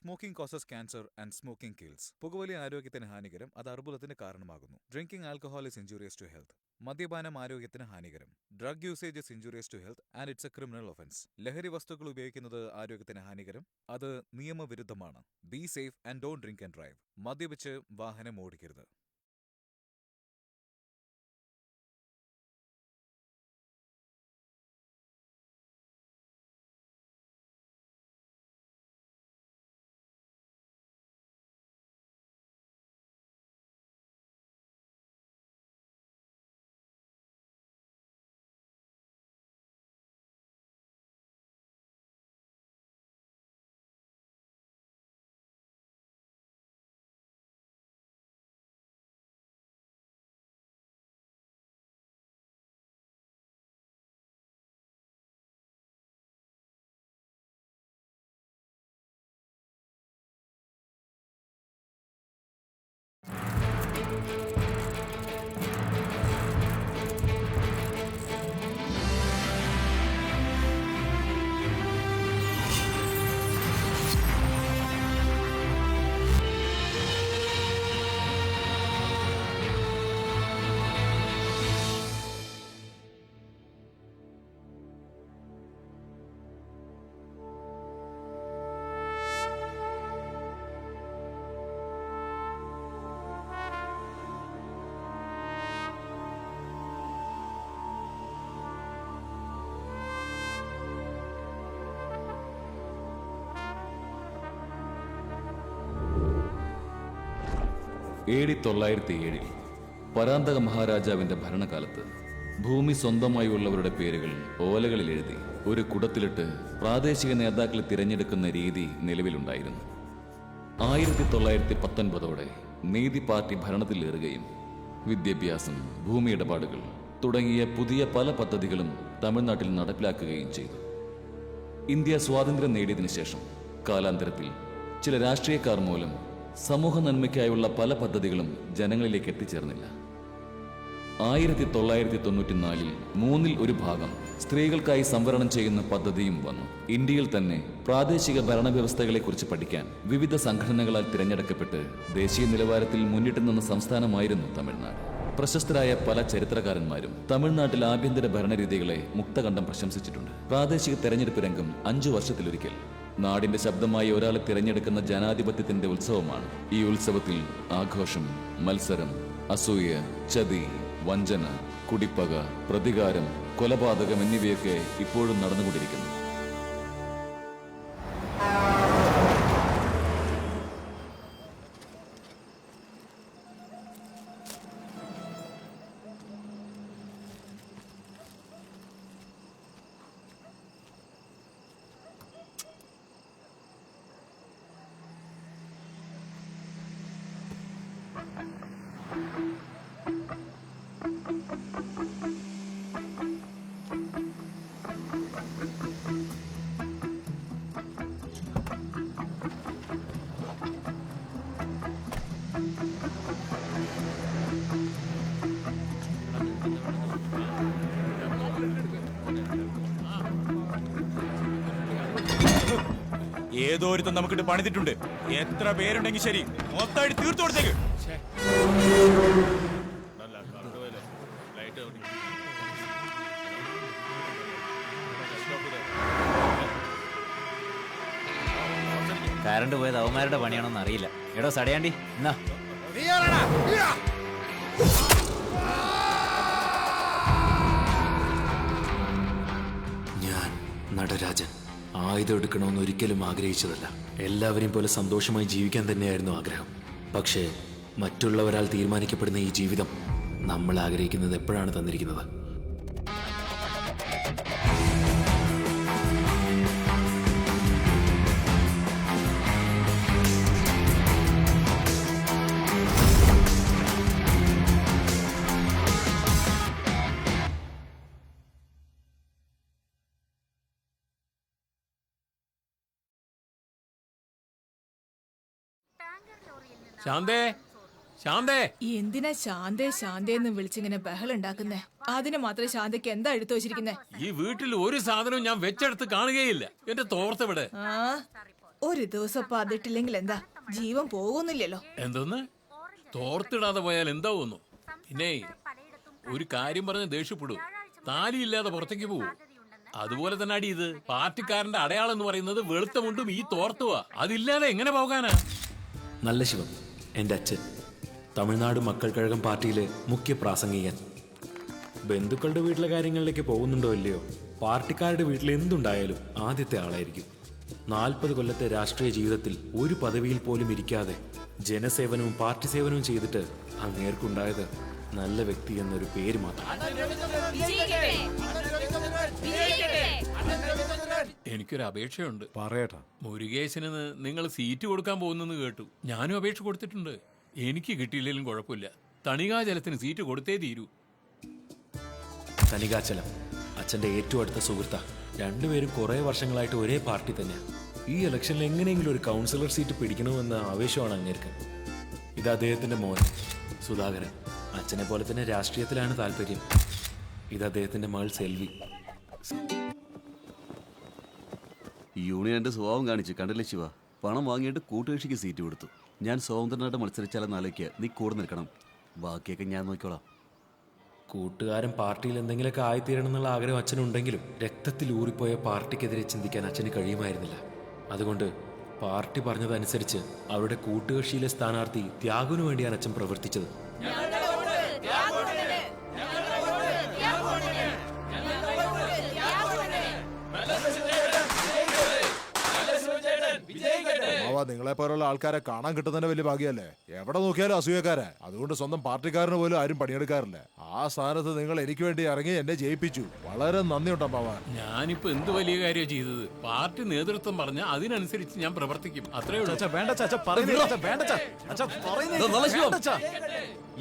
Smoking causes cancer and smoking kills. പുകവലി ആരോഗ്യത്തിന് ഹാനികരം, അത് അർബുദത്തിന് കാരണമാകുന്നു. Drinking alcohol is injurious to health. മദ്യപാനം ആരോഗ്യത്തിന് ഹാനികരം. Drug usage is injurious to health and it's a criminal offence. ലഹരി വസ്തുക്കൾ ഉപയോഗിക്കുന്നത് ആരോഗ്യത്തിന് ഹാനികരം, അത് നിയമവിരുദ്ധമാണ്. Be safe and don't drink and drive. മദ്യപിച്ച് വാഹനം ഓടിക്കരുത്. AD 907 പരാന്തക മഹാരാജാവിന്റെ ഭരണകാലത്ത് ഭൂമി സ്വന്തമായുള്ളവരുടെ പേരുകൾ ഓലകളിൽ എഴുതി ഒരു കുടത്തിലിട്ട് പ്രാദേശിക നേതാക്കളെ തിരഞ്ഞെടുക്കുന്ന രീതി നിലവിലുണ്ടായിരുന്നു. 1919ഓടെ നീതി പാർട്ടി ഭരണത്തിലേറുകയും വിദ്യാഭ്യാസം, ഭൂമി ഇടപാടുകൾ തുടങ്ങിയ പുതിയ പല പദ്ധതികളും തമിഴ്നാട്ടിൽ നടപ്പിലാക്കുകയും ചെയ്തു. ഇന്ത്യ സ്വാതന്ത്ര്യം നേടിയതിനു ശേഷം കാലാന്തരത്തിൽ ചില രാഷ്ട്രീയക്കാർ മൂലം സമൂഹ നന്മയ്ക്കായുള്ള പല പദ്ധതികളും ജനങ്ങളിലേക്ക് എത്തിച്ചേർന്നില്ല. 1994 മൂന്നിൽ ഒരു ഭാഗം സ്ത്രീകൾക്കായി സംവരണം ചെയ്യുന്ന പദ്ധതിയും വന്നു. ഇന്ത്യയിൽ തന്നെ പ്രാദേശിക ഭരണവ്യവസ്ഥകളെക്കുറിച്ച് പഠിക്കാൻ വിവിധ സംഘടനകളാൽ തിരഞ്ഞെടുക്കപ്പെട്ട് ദേശീയ നിലവാരത്തിൽ മുന്നിട്ട് നിന്ന സംസ്ഥാനമായിരുന്നു തമിഴ്നാട്. പ്രശസ്തരായ പല ചരിത്രകാരന്മാരും തമിഴ്നാട്ടിൽ ആഭ്യന്തര ഭരണരീതികളെ മുക്തകണ്ഠം പ്രശംസിച്ചിട്ടുണ്ട്. പ്രാദേശിക തെരഞ്ഞെടുപ്പ് രംഗം 5 വർഷത്തിലൊരിക്കൽ നാടിന്റെ ശബ്ദമായി ഒരാളെ തിരഞ്ഞെടുക്കുന്ന ജനാധിപത്യത്തിന്റെ ഉത്സവമാണ്. ഈ ഉത്സവത്തിൽ ആഘോഷം, മത്സരം, അസൂയ, ചതി, വഞ്ചന, കുടിപ്പക, പ്രതികാരം, കൊലപാതകം എന്നിവയൊക്കെ ഇപ്പോഴും നടന്നുകൊണ്ടിരിക്കുന്നു. ഏതോ ഒരുത്തം നമുക്കിട്ട് പണിതിട്ടുണ്ട്. എത്ര പേരുണ്ടെങ്കിൽ ശരി, മൊത്തമായിട്ട് തീർത്തു കൊടുത്തേക്ക്. കറണ്ട് പോയത് അവന്മാരുടെ പണിയാണോന്ന് അറിയില്ല. എടോ സടയാണ്ടി, എന്നാ ഞാൻ നടരാജൻ ആയുധം എടുക്കണമെന്ന് ഒരിക്കലും ആഗ്രഹിച്ചതല്ല. എല്ലാവരെയും പോലെ സന്തോഷമായി ജീവിക്കാൻ തന്നെയായിരുന്നു ആഗ്രഹം. പക്ഷേ മറ്റുള്ളവരാൽ തീരുമാനിക്കപ്പെടുന്ന ഈ ജീവിതം നമ്മൾ ആഗ്രഹിക്കുന്നത് എപ്പോഴാണ് തന്നിരിക്കുന്നത്? ശാന്തേ, ശാന്തേ, എന്തിനാ ശാന്തേ ശാന്തേന്ന് വിളിച്ചിങ്ങനെ ബഹളം ഉണ്ടാക്കുന്നേ? അതിന് മാത്രം ശാന്തയ്ക്ക് എന്താ എടുത്തു വെച്ചിരിക്കുന്നേ? ഈ വീട്ടിൽ ഒരു സാധനവും ഞാൻ വെച്ചെടുത്ത് കാണുകയില്ല. എന്റെ തോർത്തെവിടെ? ഒരു ദിവസം പതിട്ടില്ലെങ്കിൽ എന്താ, ജീവൻ പോകുന്നില്ലല്ലോ. എന്തോന്ന് തോർത്തിടാതെ പോയാൽ എന്താവുന്നു? പിന്നെ ഒരു കാര്യം പറഞ്ഞ് ദേഷ്യപ്പെടൂ, താലിയില്ലാതെ പുറത്തേക്ക് പോകൂ. അതുപോലെ തന്നെ അടി ഇത് പാർട്ടിക്കാരന്റെ അടയാളം എന്ന് പറയുന്നത് വെളുത്ത മുണ്ടും ഈ തോർത്തുവാ. അതില്ലാതെ എങ്ങനെ പോകാനാ? നല്ല ശിവം, എൻ്റെ അച്ഛൻ തമിഴ്നാട് മക്കൾ കഴകം പാർട്ടിയിലെ മുഖ്യ പ്രാസംഗികൻ. ബന്ധുക്കളുടെ വീട്ടിലെ കാര്യങ്ങളിലേക്ക് പോകുന്നുണ്ടോ ഇല്ലയോ, പാർട്ടിക്കാരുടെ വീട്ടിൽ എന്തുണ്ടായാലും ആദ്യത്തെ ആളായിരിക്കും. 40 കൊല്ലത്തെ രാഷ്ട്രീയ ജീവിതത്തിൽ ഒരു പദവിയിൽ പോലും ഇരിക്കാതെ ജനസേവനവും പാർട്ടി സേവനവും ചെയ്തിട്ട് അങ്ങേർക്കുണ്ടായത് നല്ല വ്യക്തി എന്നൊരു പേര് മാത്രം. എനിക്കൊരു അപേക്ഷയുണ്ട്. പറയട്ടാ. മുരുകേശന് നിങ്ങൾ സീറ്റ് കൊടുക്കാൻ പോകുന്നെന്ന് കേട്ടു. ഞാനും അപേക്ഷ കൊടുത്തിട്ടുണ്ട്. എനിക്ക് കിട്ടിയില്ലെങ്കിലും കുഴപ്പമില്ല. തണികാചലത്തിന് സീറ്റ് കൊടുത്തേ തീരൂ. തനികാചലം അച്ഛൻ്റെ ഏറ്റവും അടുത്ത സുഹൃത്താ. രണ്ടുപേരും കുറേ വർഷങ്ങളായിട്ട് ഒരേ പാർട്ടി തന്നെയാണ്. ഈ ഇലക്ഷനിൽ എങ്ങനെയെങ്കിലും ഒരു കൗൺസിലർ സീറ്റ് പിടിക്കണമെന്ന ആവേശമാണ് അങ്ങേർക്ക്. ഇത് അദ്ദേഹത്തിൻ്റെ മോൻ സുധാകരൻ. അച്ഛനെ പോലെ തന്നെ രാഷ്ട്രീയത്തിലാണ് താല്പര്യം. ഇത് അദ്ദേഹത്തിൻ്റെ മകൾ സെൽവി. യൂണിയന്റെ സ്വഭാവം കാണിച്ചു കണ്ടില്ലേ ശിവ? പണം വാങ്ങിയിട്ട് കൂട്ടുകക്ഷിക്ക് സീറ്റ് കൊടുത്തു. ഞാൻ സ്വതന്ത്രനായിട്ട് മത്സരിച്ചാലെന്ന് ആലോചിക്കുക. നീ കൂടെ നിൽക്കണം, ബാക്കിയൊക്കെ ഞാൻ നോക്കിക്കോളാം. കൂട്ടുകാരൻ പാർട്ടിയിൽ എന്തെങ്കിലുമൊക്കെ ആയിത്തീരണം എന്നുള്ള ആഗ്രഹം അച്ഛനുണ്ടെങ്കിലും രക്തത്തിൽ ഊറിപ്പോയ പാർട്ടിക്കെതിരെ ചിന്തിക്കാൻ അച്ഛന് കഴിയുമായിരുന്നില്ല. അതുകൊണ്ട് പാർട്ടി പറഞ്ഞതനുസരിച്ച് അവരുടെ കൂട്ടുകക്ഷിയിലെ സ്ഥാനാർത്ഥി ത്യാഗുവിന് വേണ്ടിയാണ് അച്ഛൻ പ്രവർത്തിച്ചത്. നിങ്ങളെ പോലുള്ള ആൾക്കാരെ കാണാൻ കിട്ടുന്നതിന്റെ വലിയ ഭാഗ്യല്ലേ. എവിടെ നോക്കിയാലും അസൂയക്കാരെ. അതുകൊണ്ട് സ്വന്തം പാർട്ടിക്കാരന് പോലും ആരും പണിയെടുക്കാറില്ല. ആ സ്ഥാനത്ത് നിങ്ങൾ എനിക്ക് വേണ്ടി ഇറങ്ങി എന്നെ ജയിപ്പിച്ചു. വളരെ നന്ദിയുണ്ട് അമ്മാവ. ഞാനിപ്പോ എന്ത് വലിയ കാര്യം ചെയ്തത്? പാർട്ടി നേതൃത്വം പറഞ്ഞ അതിനനുസരിച്ച് ഞാൻ പ്രവർത്തിക്കും. അത്രേ ഉള്ളൂ.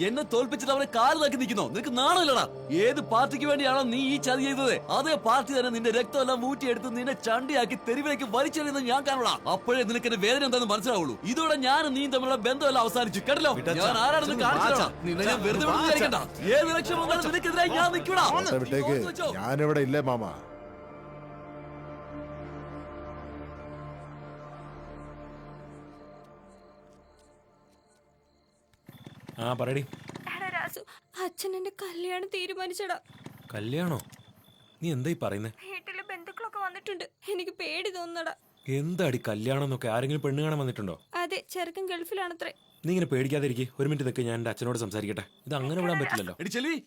എന്നെ തോൽപ്പിച്ചിട്ട് അവരെ കാലിലാക്കി നിൽക്കുന്നോ? നിനക്ക് നാണമില്ലടാ? ഏത് പാർട്ടിക്ക് വേണ്ടിയാണോ നീ ഈ ചതി ചെയ്തത്? അതേ പാർട്ടി തന്നെ നിന്റെ രക്തമെല്ലാം ഊറ്റിയെടുത്ത് നിന്നെ ചണ്ടിയാക്കി തെരുവിലേക്ക് വലിച്ചെറിയുന്നത് ഞാൻ കാണൂടാ. അപ്പോഴേ നിനക്ക് എന്റെ വേദന എന്താണെന്ന് മനസ്സിലാവുള്ളൂ. ഇതോടെ ഞാനും നീ തമ്മിലുള്ള ബന്ധമെല്ലാം അവസാനിച്ചു. കേട്ടല്ലോ? ഞാൻ ആരാണെന്ന് കാണിച്ചു. നിന്നെ വെറുതെ വിചാരിക്കണ്ട. ഏത് ലക്ഷ്യം വന്നാലും നിനക്കെതിരായി ഞാൻ നിൽക്കൂടാ. വിട്ടേക്ക്, ഞാനിവിടെ ഇല്ലേ മാമ. ആ പറയടി. അച്ഛൻ എന്റെ കല്യാണം തീരുമാനിച്ചടാ. കല്യാണോ? നീ എന്തായി പറയുന്നേ? വീട്ടിലെ ബന്ധുക്കളൊക്കെ വന്നിട്ടുണ്ട്. എനിക്ക് പേടി തോന്നടാ. എന്താടി കല്യാണം എന്നൊക്കെ? ആരെങ്കിലും പെണ്ണ് കാണാൻ വന്നിട്ടുണ്ടോ? അതെ, ചെറുക്കൻ ഗൾഫിലാണത്രേ. നീ ഇങ്ങനെ പേടിക്കാതിരിക്കും. ഒരു മിനിറ്റ് നിൽക്ക്, ഞാൻ എന്റെ അച്ഛനോട് സംസാരിക്കട്ടെ. ഇത് അങ്ങനെ വിടാൻ പറ്റില്ലല്ലോ. എടി ചെൽവി,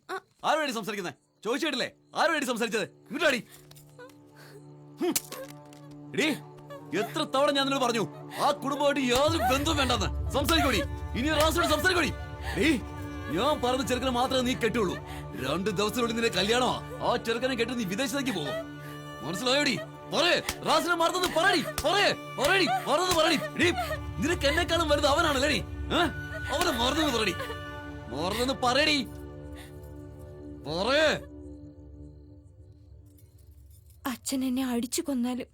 ആരോടി സംസാരിക്കുന്നേ? ചോദിച്ചിട്ടില്ലേ ആരോടി സംസാരിച്ചത്? ഇങ്ങോട്ടാടി. എടി, എത്ര തവണ ഞാൻ നിന്നോട് പറഞ്ഞു ആ കുടുംബമായിട്ട് യാതൊരു ബന്ധവും വേണ്ടെന്ന്. സംസാരിക്കോടി, ഇനി റാസോട് സംസാരിക്കോടി. ഞാൻ പറഞ്ഞ ചെറുക്കനെ മാത്രമേ നീ കെട്ടുള്ളൂ. 2 ദിവസത്തിനുള്ളിൽ നിന്റെ കല്യാണമാ. ആ ചെറുക്കനെ കെട്ടി നീ വിദേശത്തേക്ക് പോകും. മനസ്സിലായോടി? റാസിനെ മറന്നു പറയടി. മറന്നു പറയടി. നിനക്ക് എന്നെക്കാളും വലുത് അവനാണല്ലേടി. അവനെ മറന്നു പറയടി. മറന്നു പറയടി. അച്ഛൻ എന്നെ അടിച്ചു കൊന്നാലും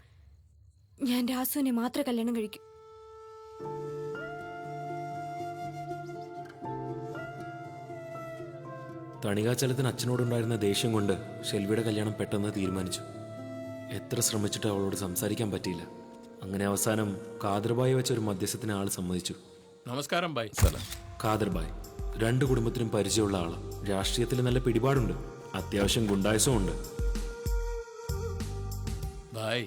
ഞാൻ രാസുവിനെ മാത്രമേ കല്യാണം കഴിക്കൂ. തണികാചലത്തിന് അച്ഛനോടുണ്ടായിരുന്ന ദേഷ്യം കൊണ്ട് ഷെൽവിയുടെ കല്യാണം പെട്ടെന്ന് തീരുമാനിച്ചു. എത്ര ശ്രമിച്ചിട്ട് അവളോട് സംസാരിക്കാൻ പറ്റിയില്ല. അങ്ങനെ അവസാനം ഖാദർബായി വെച്ച ഒരു മധ്യസ്ഥത്തിന് ആൾ സമ്മതിച്ചു. നമസ്കാരം ബായ്. ഖാദർബായ് 2 കുടുംബത്തിനും പരിചയമുള്ള ആള്. രാഷ്ട്രീയത്തിൽ നല്ല പിടിപാടുണ്ട്, അത്യാവശ്യം ഗുണ്ടായുസവും ഉണ്ട്. ബായ്,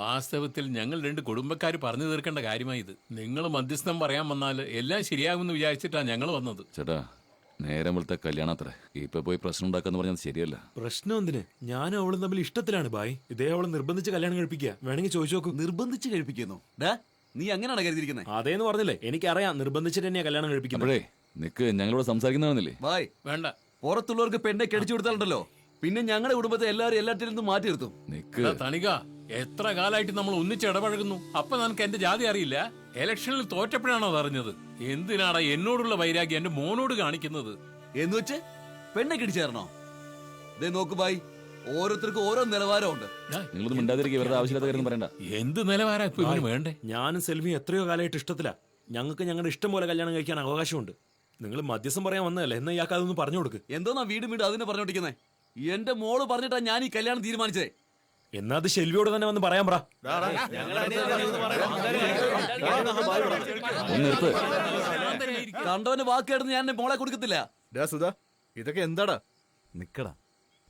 വാസ്തവത്തിൽ ഞങ്ങൾ 2 കുടുംബക്കാർ പറഞ്ഞു തീർക്കേണ്ട കാര്യമായി ഇത്. നിങ്ങൾ മധ്യസ്ഥം പറയാൻ വന്നാൽ എല്ലാം ശരിയാകുമെന്ന് വിചാരിച്ചിട്ടാണ് ഞങ്ങൾ വന്നത്. ചേട്ടാ, നേരം വെളുത്ത കല്യാണത്രേ. ഇപ്പൊ പോയി പ്രശ്നം ഉണ്ടാക്കാന്ന് പറഞ്ഞത് ശരിയല്ല. പ്രശ്നം എന്തിന്? ഞാനും അവളും തമ്മിൽ ഇഷ്ടത്തിലാണ് ബായ്. ഇതേ അവളെ നിർബന്ധിച്ച് കല്യാണം കഴിപ്പിക്കുക. വേണമെങ്കിൽ ചോദിച്ചു നോക്കൂ. നിർബന്ധിച്ച് കഴിപ്പിക്കുന്നു? നീ അങ്ങനെയാണ് കരുതിയിരിക്കുന്നത്? അതേന്ന് പറഞ്ഞില്ലേ? എനിക്കറിയാം, നിർബന്ധിച്ചിട്ട് തന്നെയാ കല്യാണം കഴിപ്പിക്കുന്നത്. അപ്പോഴേ നിക്ക്, ഞങ്ങളോട് സംസാരിക്കുന്നതാണെന്നില്ലേ? ബായ്, വേണ്ട. പുറത്തുള്ളവർക്ക് പെണ്ണെ കെടിച്ചു കൊടുത്താലുണ്ടല്ലോ, പിന്നെ ഞങ്ങളുടെ കുടുംബത്തെ എല്ലാവരും എല്ലാറ്റിൽ നിന്നും മാറ്റി നിർത്തും. നിക്ക്. തണിക, എത്ര കാലമായിട്ട് നമ്മൾ ഒന്നിച്ച് ഇടപഴകുന്നു. അപ്പൊ നിനക്ക് എന്റെ ജാതി അറിയില്ല? ഇലക്ഷനിൽ തോറ്റപ്പോഴാണോ അത് അറിഞ്ഞത്? എന്തിനാടാ എന്നോടുള്ള വൈരാഗ്യം എന്റെ മോനോട് കാണിക്കുന്നത്? എന്ന് വെച്ച് പെണ്ണെ കെടിച്ചേരണോ? നോക്കു ബായ്, ഓരോരുത്തർക്കും ഓരോ നിലവാരമുണ്ട്. നിങ്ങളൊന്നും മിണ്ടാതിരിക്കുക, ഇവരുടെ ആവശ്യമില്ലാത്ത കാര്യം പറയണ്ട. എന്ത് നിലവാരം ഇപ്പൊ ഇവന് വേണ്ടേ? ഞാനും സെൽവിയും എത്രയോ കാലമായിട്ട് ഇഷ്ടത്തിലാ. ഞങ്ങൾക്ക് ഞങ്ങളുടെ ഇഷ്ടം പോലെ കല്യാണം കഴിക്കാൻ അവകാശമുണ്ട്. നിങ്ങൾ മധ്യസ്ഥം പറയാൻ വന്നതല്ലേ, എന്നാ ഇയാൾക്ക് അതൊന്നും പറഞ്ഞു കൊടുക്ക്. എന്തോന്നാ വീണ്ടും അതിനെ പറഞ്ഞോണ്ടിരിക്കുന്നേ? എന്റെ മോള് പറഞ്ഞിട്ടാ ഞാൻ ഈ കല്യാണം തീരുമാനിച്ചേ. എന്നാ അത് ഷെൽവിയോട് തന്നെ വന്ന് പറയാൻ പറ. കണ്ടവന് വാക്കേടുന്ന് ഞാൻ മോളെ കൊടുക്കത്തില്ല. സുധാ, ഇതൊക്കെ എന്താടാ? നിക്കടാ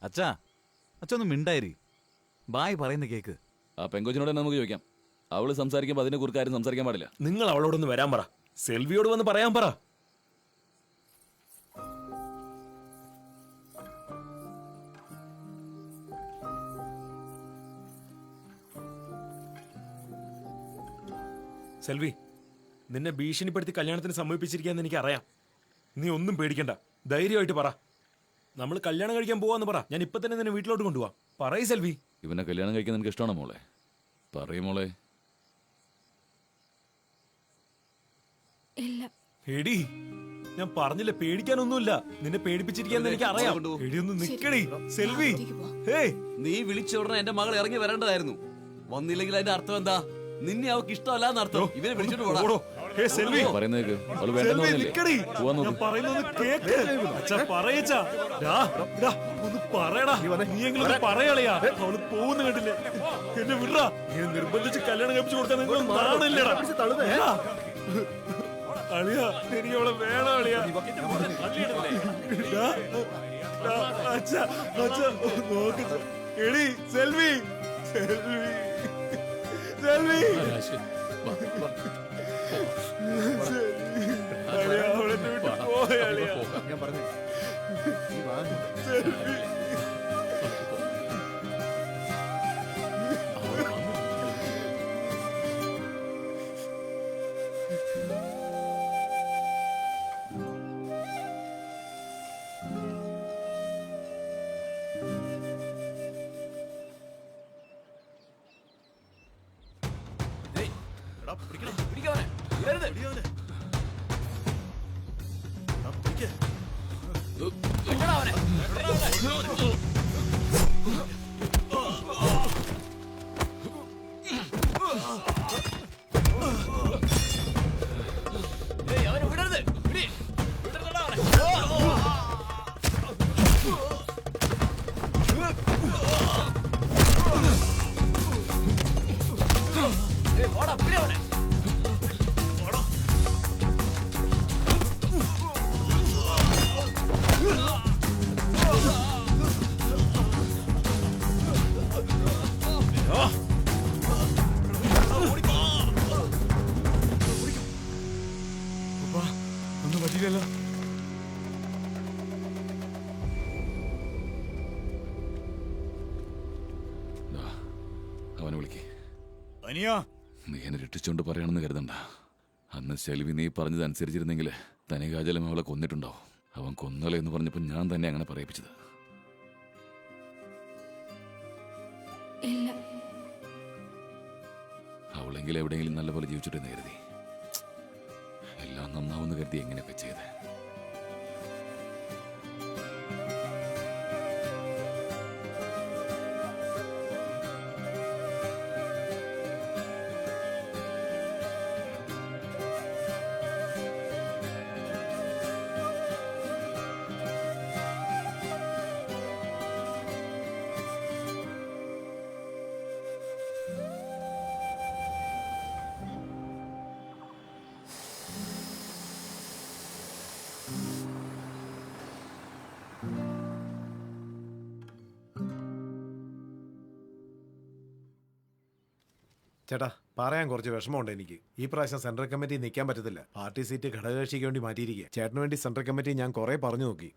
അച്ഛാ, അച്ഛൊന്നും മിണ്ടായിരി. ബായ് പറയുന്ന കേക്ക്. ആ പെങ്കൊച്ചിനോട് തന്നെ നമുക്ക് ചോദിക്കാം. അവള് സംസാരിക്കുമ്പോൾ അതിനെ കുറിച്ച് ആരും സംസാരിക്കാൻ പാടില്ല. നിങ്ങൾ അവളോടൊന്ന് വരാൻ പറ, സെൽവിയോട് വന്ന് പറയാൻ പറ. സെൽവി, നിന്നെ ഭീഷണിപ്പെടുത്തി കല്യാണത്തിന് സമ്മതിപ്പിച്ചിരിക്കാന്ന് എനിക്ക് അറിയാം. നീ ഒന്നും പേടിക്കണ്ട, ധൈര്യമായിട്ട് പറ. നമ്മൾ കല്യാണം കഴിക്കാൻ പോവാന്ന് പറ. ഞാൻ ഇപ്പൊ തന്നെ നിന്നെ വീട്ടിലോട്ട് കൊണ്ടുപോവാം. പറയ് സെൽവി. ഇവനെ കല്യാണം കഴിക്കാൻ നിനക്ക് ഇഷ്ടമാണോ മോളെ? പറയും മോളെ. എടി, ഞാൻ പറഞ്ഞില്ല പേടിക്കാനൊന്നുമില്ല. നിന്നെ പേടിപ്പിച്ചിരിക്കാന്ന് എനിക്ക് അറിയാം. എടി ഒന്ന് നിക്കടി സെൽവി. നീ വിളിച്ച ഉടനെ എന്റെ മകൾ ഇറങ്ങി വരേണ്ടതായിരുന്നു. വന്നില്ലെങ്കിൽ അതിന്റെ അർത്ഥം എന്താ? നിന്നെ അവക്ക് ഇഷ്ടമല്ലാന്ന് അർത്ഥം. ഇവനെ വിളിച്ചിട്ട് പോടാ. പോകുന്ന കണ്ടില്ലേ? എന്നെ വിടാ. നിർബന്ധിച്ച് കല്യാണം കഴിപ്പിച്ചു കൊടുക്കാൻ നിങ്ങൾ നാണില്ലടാ. അളിയാ, എനിക്ക് അവളെ വേണം അളിയാ. അച്ഛാ നോക്ക്. എടി സെൽവി, സെൽവി, സെൽവി. അളിയാ, അവളെ വിട്ടു പോയ അളിയാ. ഞാൻ പറഞ്ഞു സെൽവി. അവനെ വിളിക്കേ. നീ എന്നെ രക്ഷിച്ചോണ്ട് പറയണമെന്ന് കരുതണ്ട. അന്ന് സെൽവി നീ പറഞ്ഞത് അനുസരിച്ചിരുന്നെങ്കിൽ തനികാചലം അവളെ കൊന്നിട്ടുണ്ടാവും. അവൻ കൊന്നളെ എന്ന് പറഞ്ഞപ്പോൾ ഞാൻ തന്നെ അങ്ങനെ പറയിപ്പിച്ചത്. അവളെങ്കിലും എവിടെയെങ്കിലും നല്ലപോലെ ജീവിച്ചിട്ടെന്ന് കരുതി. എല്ലാം നന്നാവുന്ന കരുതി എങ്ങനെയൊക്കെ ചെയ്ത്. ചേട്ടാ, പറയാൻ കുറച്ച് വിഷമമുണ്ട് എനിക്ക്. ഈ പ്രാവശ്യം സെൻട്രൽ കമ്മിറ്റി നിൽക്കാൻ പറ്റത്തില്ല. പാർട്ടി സീറ്റ് ഘടകകക്ഷിക്ക് വേണ്ടി മാറ്റിയിരിക്കുക. ചേട്ടന് വേണ്ടി സെൻട്രൽ കമ്മിറ്റി ഞാൻ കുറെ പറഞ്ഞു നോക്കി,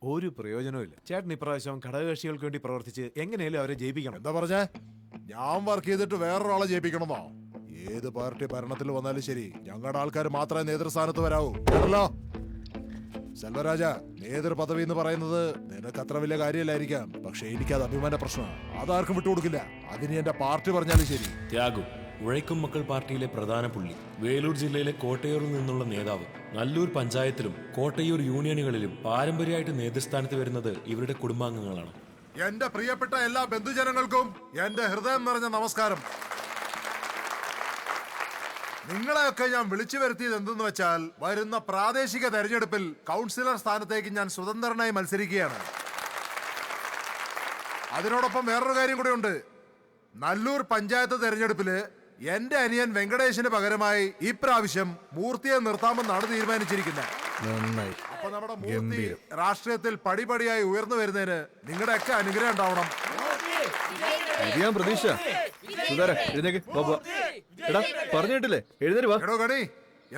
ഒരു പ്രയോജനവും. ചേട്ടൻ ഇപ്രാവശ്യം ഘടകകക്ഷികൾക്ക് വേണ്ടി പ്രവർത്തിച്ച് എങ്ങനെയാലും അവരെ ജയിപ്പിക്കണം. എന്താ പറഞ്ഞേ? ഞാൻ വർക്ക് ചെയ്തിട്ട് വേറൊരാളെ ജയിപ്പിക്കണമെന്നോ? ഏത് പാർട്ടി ഭരണത്തിൽ വന്നാലും ശരി, ഞങ്ങളുടെ ആൾക്കാർ മാത്രമേ നേതൃസ്ഥാനത്ത് വരാവൂ. കേട്ടല്ലോ സെൽവരാജ, നേതൃപദവി എന്ന് പറയുന്നത് നിനക്ക് അത്ര വലിയ കാര്യമല്ലായിരിക്കാം, പക്ഷെ എനിക്കത് അഭിമാന പ്രശ്നമാണ്. അതാർക്കും വിട്ടുകൊടുക്കില്ല. അതിന് എന്റെ പാർട്ടി പറഞ്ഞാലും ശരി. ത്യാഗു, ഉഴൈക്കും മക്കൾ പാർട്ടിയിലെ പ്രധാന പുള്ളി, വേലൂർ ജില്ലയിലെ കോട്ടയൂരിൽ നിന്നുള്ള നേതാവ്. നല്ലൂർ പഞ്ചായത്തിലും കോട്ടയൂർ യൂണിയനുകളിലും പാരമ്പര്യമായിട്ട് നേതൃസ്ഥാനത്ത് വരുന്നത് ഇവരുടെ കുടുംബാംഗങ്ങളാണ്. എന്റെ പ്രിയപ്പെട്ട എല്ലാ ബന്ധുജനങ്ങൾക്കും എന്റെ ഹൃദയം നിറഞ്ഞ നമസ്കാരം. നിങ്ങളെയൊക്കെ ഞാൻ വിളിച്ചു വരുത്തിയത് എന്തെന്ന് വെച്ചാൽ, വരുന്ന പ്രാദേശിക തെരഞ്ഞെടുപ്പിൽ കൗൺസിലർ സ്ഥാനത്തേക്ക് ഞാൻ സ്വതന്ത്രനായി മത്സരിക്കുകയാണ്. അതിനോടൊപ്പം വേറൊരു കാര്യം കൂടെ ഉണ്ട്. നല്ലൂർ പഞ്ചായത്ത് തെരഞ്ഞെടുപ്പില് എന്റെ അനിയൻ വെങ്കടേശന് പകരമായി ഇപ്രാവശ്യം മൂർത്തിയെ നിർത്താമെന്നാണ് തീരുമാനിച്ചിരിക്കുന്നത്. നന്നായി. അപ്പൊ നമ്മുടെ മൂർത്തി രാഷ്ട്രീയത്തിൽ പടിപടിയായി ഉയർന്നു വരുന്നതിന് നിങ്ങളുടെ ഒക്കെ അനുഗ്രഹം ഉണ്ടാവണം. ഞാൻ പ്രതീക്ഷ. എടാ പറഞ്ഞിട്ടില്ലേ, എഴുന്നേറ്റ് വാ. എടോ ഗണി,